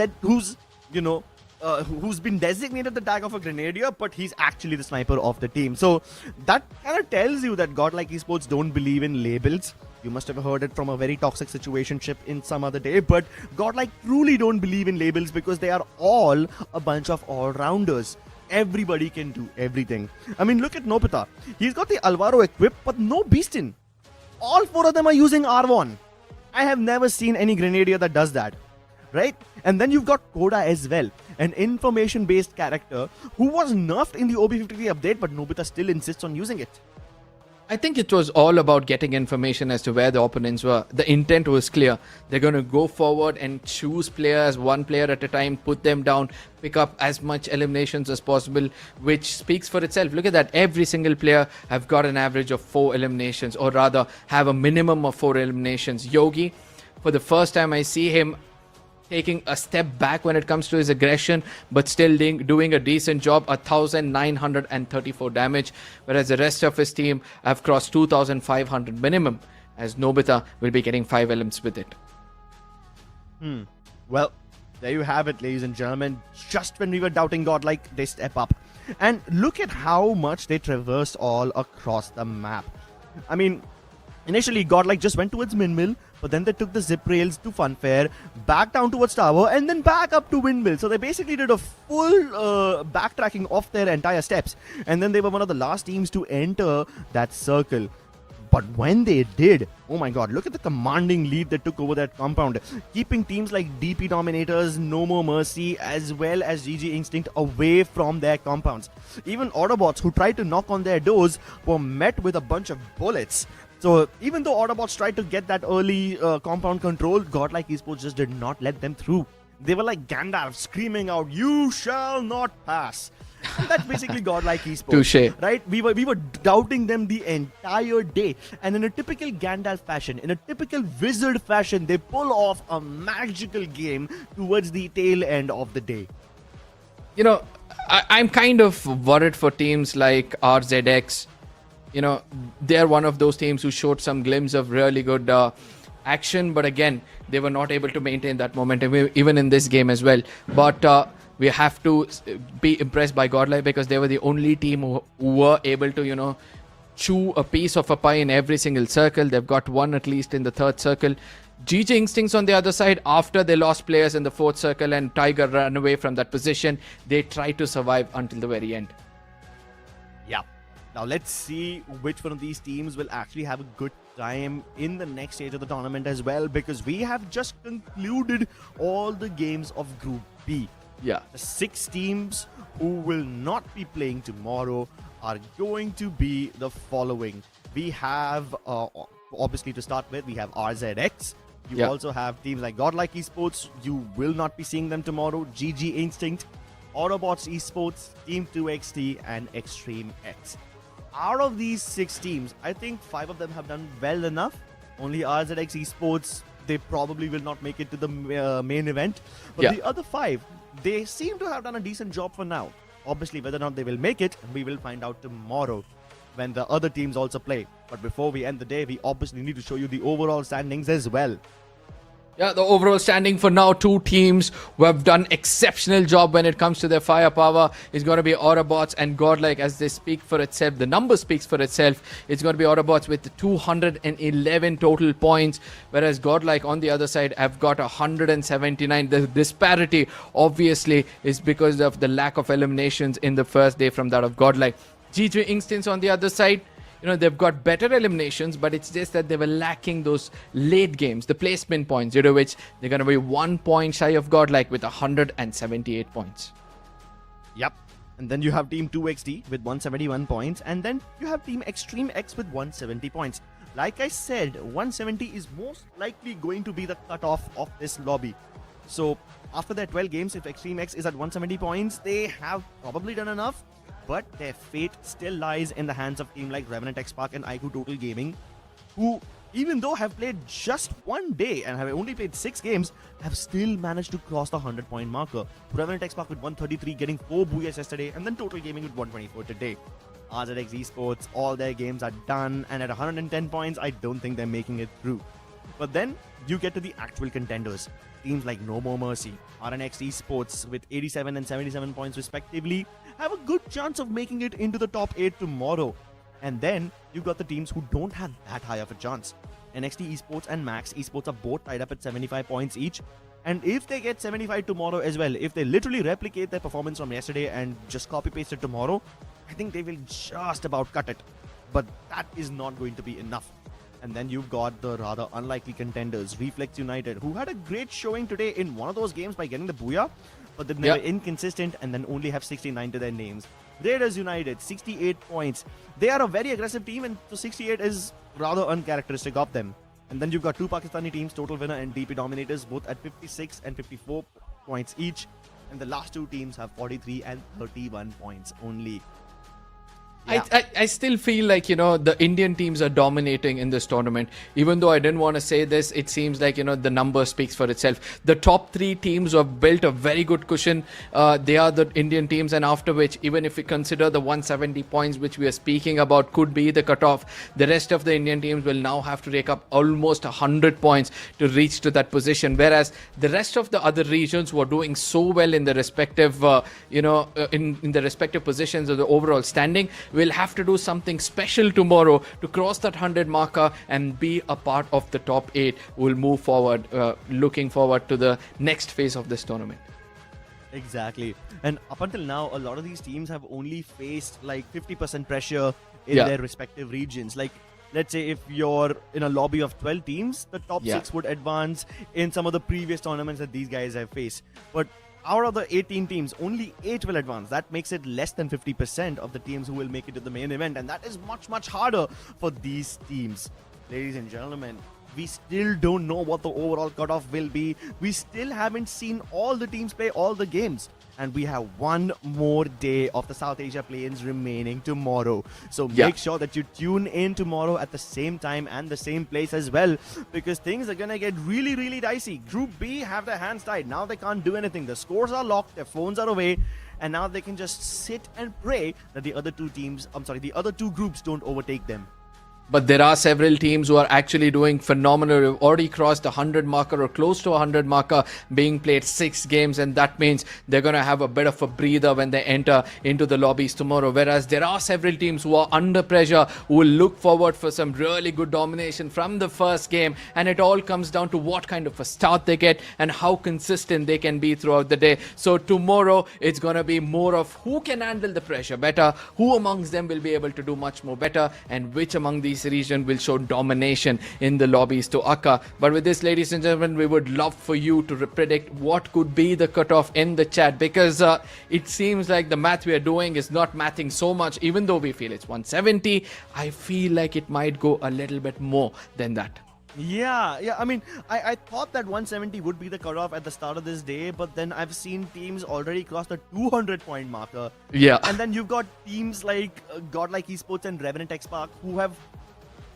been designated the tag of a grenadier, but he's actually the sniper of the team. So that kind of tells you that GodLike Esports don't believe in labels. You must have heard it from a very toxic situationship in some other day, but GodLike truly don't believe in labels because they are all a bunch of all-rounders. Everybody can do everything. I mean, look at Nopita. He's got the Alvaro equipped, but no Beastin. All 4 of them are using R1. I have never seen any Grenadier that does that. Right? And then you've got Koda as well, an information-based character who was nerfed in the OB53 update, but Nobita still insists on using it. I think it was all about getting information as to where the opponents were. The intent was clear. They're going to go forward and choose players one player at a time, put them down, pick up as much eliminations as possible, which speaks for itself. Look at that. Every single player have got an average of 4 eliminations, or rather have a minimum of 4 eliminations. Yogi, for the first time I see him taking a step back when it comes to his aggression, but still doing a decent job. 1,934 damage, whereas the rest of his team have crossed 2,500 minimum, as Nobita will be getting 5 elims with it. Well, there you have it, ladies and gentlemen. Just when we were doubting GodLike, they step up. And look at how much they traversed all across the map. I mean, initially GodLike just went towards Windmill, but then they took the zip rails to Funfair, back down towards Tower, and then back up to Windmill. So they basically did a full backtracking of their entire steps. And then they were one of the last teams to enter that circle. But when they did, oh my god, look at the commanding lead they took over that compound, keeping teams like DP Dominators, NoMoreMercy, as well as GG Instinct away from their compounds. Even Autobotz, who tried to knock on their doors, were met with a bunch of bullets. So even though Autobotz tried to get that early compound control, GodLike Esports just did not let them through. They were like Gandalf screaming out, "You shall not pass." And that's basically GodLike Esports. Touché. Right? We were doubting them the entire day. And in a typical Gandalf fashion, in a typical wizard fashion, they pull off a magical game towards the tail end of the day. You know, I'm kind of worried for teams like RZX. You know, they're one of those teams who showed some glimpse of really good action, but again, they were not able to maintain that momentum even in this game as well. But we have to be impressed by GodLike because they were the only team who were able to, you know, chew a piece of a pie in every single circle. They've got one at least in the 3rd circle. GG Instincts on the other side, after they lost players in the 4th circle and Tiger ran away from that position, they tried to survive until the very end. Yeah. Now let's see which one of these teams will actually have a good time in the next stage of the tournament as well, because we have just concluded all the games of Group B. Yeah. The 6 teams who will not be playing tomorrow are going to be the following. We have, obviously to start with, we have RZX. You also have teams like GodLike Esports. You will not be seeing them tomorrow. GG Instinct, Autobotz Esports, Team 2XT, and Extreme X. Out of these 6 teams, I think 5 of them have done well enough. Only RZX Esports, they probably will not make it to the main event. But the other 5, they seem to have done a decent job for now. Obviously, whether or not they will make it, we will find out tomorrow when the other teams also play. But before we end the day, we obviously need to show you the overall standings as well. Yeah, the overall standing for now, 2 teams who have done exceptional job when it comes to their firepower is going to be Autobotz and GodLike, as they speak for itself. The number speaks for itself. It's going to be Autobotz with 211 total points, whereas GodLike on the other side have got 179. The disparity obviously is because of the lack of eliminations in the first day from that of GodLike. GG Instincts on the other side, you know, they've got better eliminations, but it's just that they were lacking those late games, the placement points, due to which they're going to be 1 point shy of GodLike with 178 points. Yep. And then you have Team 2XD with 171 points. And then you have Team Extreme X with 170 points. Like I said, 170 is most likely going to be the cutoff of this lobby. So after their 12 games, if Extreme X is at 170 points, they have probably done enough. But their fate still lies in the hands of team like Revenant X Park and iQOO Total Gaming, who, even though have played just one day and have only played 6 games, have still managed to cross the 100-point marker. Revenant X Park with 133, getting 4 booyahs yesterday, and then Total Gaming with 124 today. RZX Esports, all their games are done, and at 110 points, I don't think they're making it through. But then you get to the actual contenders. Teams like NoMoreMercy, NXT Esports with 87 and 77 points respectively have a good chance of making it into the top 8 tomorrow. And then you've got the teams who don't have that high of a chance. NXT Esports and Max Esports are both tied up at 75 points each. And if they get 75 tomorrow as well, if they literally replicate their performance from yesterday and just copy-paste it tomorrow, I think they will just about cut it. But that is not going to be enough. And then you've got the rather unlikely contenders, Reflex United, who had a great showing today in one of those games by getting the booyah, but they're never inconsistent and then only have 69 to their names. Raiders United, 68 points. They are a very aggressive team, and so 68 is rather uncharacteristic of them. And then you've got 2 Pakistani teams, Total Winner and DP Dominators, both at 56 and 54 points each. And the last 2 teams have 43 and 31 points only. Yeah. I still feel like, the Indian teams are dominating in this tournament. Even though I didn't want to say this, it seems like, the number speaks for itself. The top 3 teams have built a very good cushion. They are the Indian teams, and after which, even if we consider the 170 points which we are speaking about could be the cutoff, the rest of the Indian teams will now have to rake up almost 100 points to reach to that position. Whereas the rest of the other regions who are doing so well in the respective, in the respective positions of the overall standing, will have to do something special tomorrow to cross that 100 marker and be a part of the top 8. We'll move forward, looking forward to the next phase of this tournament. Exactly. And up until now, a lot of these teams have only faced like 50% pressure in their respective regions. Like, let's say if you're in a lobby of 12 teams, the top 6 would advance in some of the previous tournaments that these guys have faced. But out of the 18 teams, only 8 will advance. That makes it less than 50% of the teams who will make it to the main event. And that is much, much harder for these teams. Ladies and gentlemen, we still don't know what the overall cutoff will be. We still haven't seen all the teams play all the games. And we have one more day of the South Asia play-ins remaining tomorrow. So make sure that you tune in tomorrow at the same time and the same place as well, because things are going to get really, really dicey. Group B have their hands tied. Now they can't do anything. The scores are locked. Their phones are away. And now they can just sit and pray that the other two groups don't overtake them. But there are several teams who are actually doing phenomenal. We've already crossed the 100 marker or close to 100 marker, being played 6 games, and that means they're going to have a bit of a breather when they enter into the lobbies tomorrow. Whereas there are several teams who are under pressure, who will look forward for some really good domination from the first game, and it all comes down to what kind of a start they get and how consistent they can be throughout the day. So tomorrow it's going to be more of who can handle the pressure better, who amongst them will be able to do much more better, and which among these region will show domination in the lobbies to Akka. But with this, ladies and gentlemen, we would love for you to predict what could be the cutoff in the chat, because it seems like the math we are doing is not mathing so much. Even though we feel it's 170, I feel like it might go a little bit more than that. Yeah. I mean, I thought that 170 would be the cutoff at the start of this day, but then I've seen teams already cross the 200-point marker. Yeah. And then you've got teams like GodLike Esports and Revenant X Park who have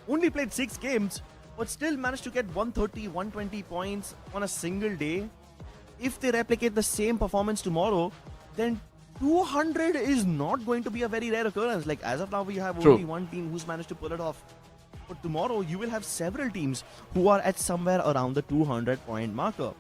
only played 6 games, but still managed to get 130, 120 points on a single day. If they replicate the same performance tomorrow, then 200 is not going to be a very rare occurrence. Like, as of now, we have only one team who's managed to pull it off. But tomorrow, you will have several teams who are at somewhere around the 200-point marker.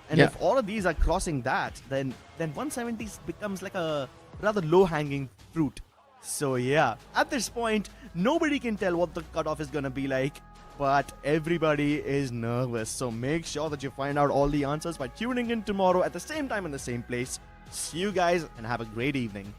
And if all of these are crossing that, then 170 becomes like a rather low-hanging fruit. So yeah, at this point, nobody can tell what the cutoff is going to be like, but everybody is nervous. So make sure that you find out all the answers by tuning in tomorrow at the same time in the same place. See you guys and have a great evening.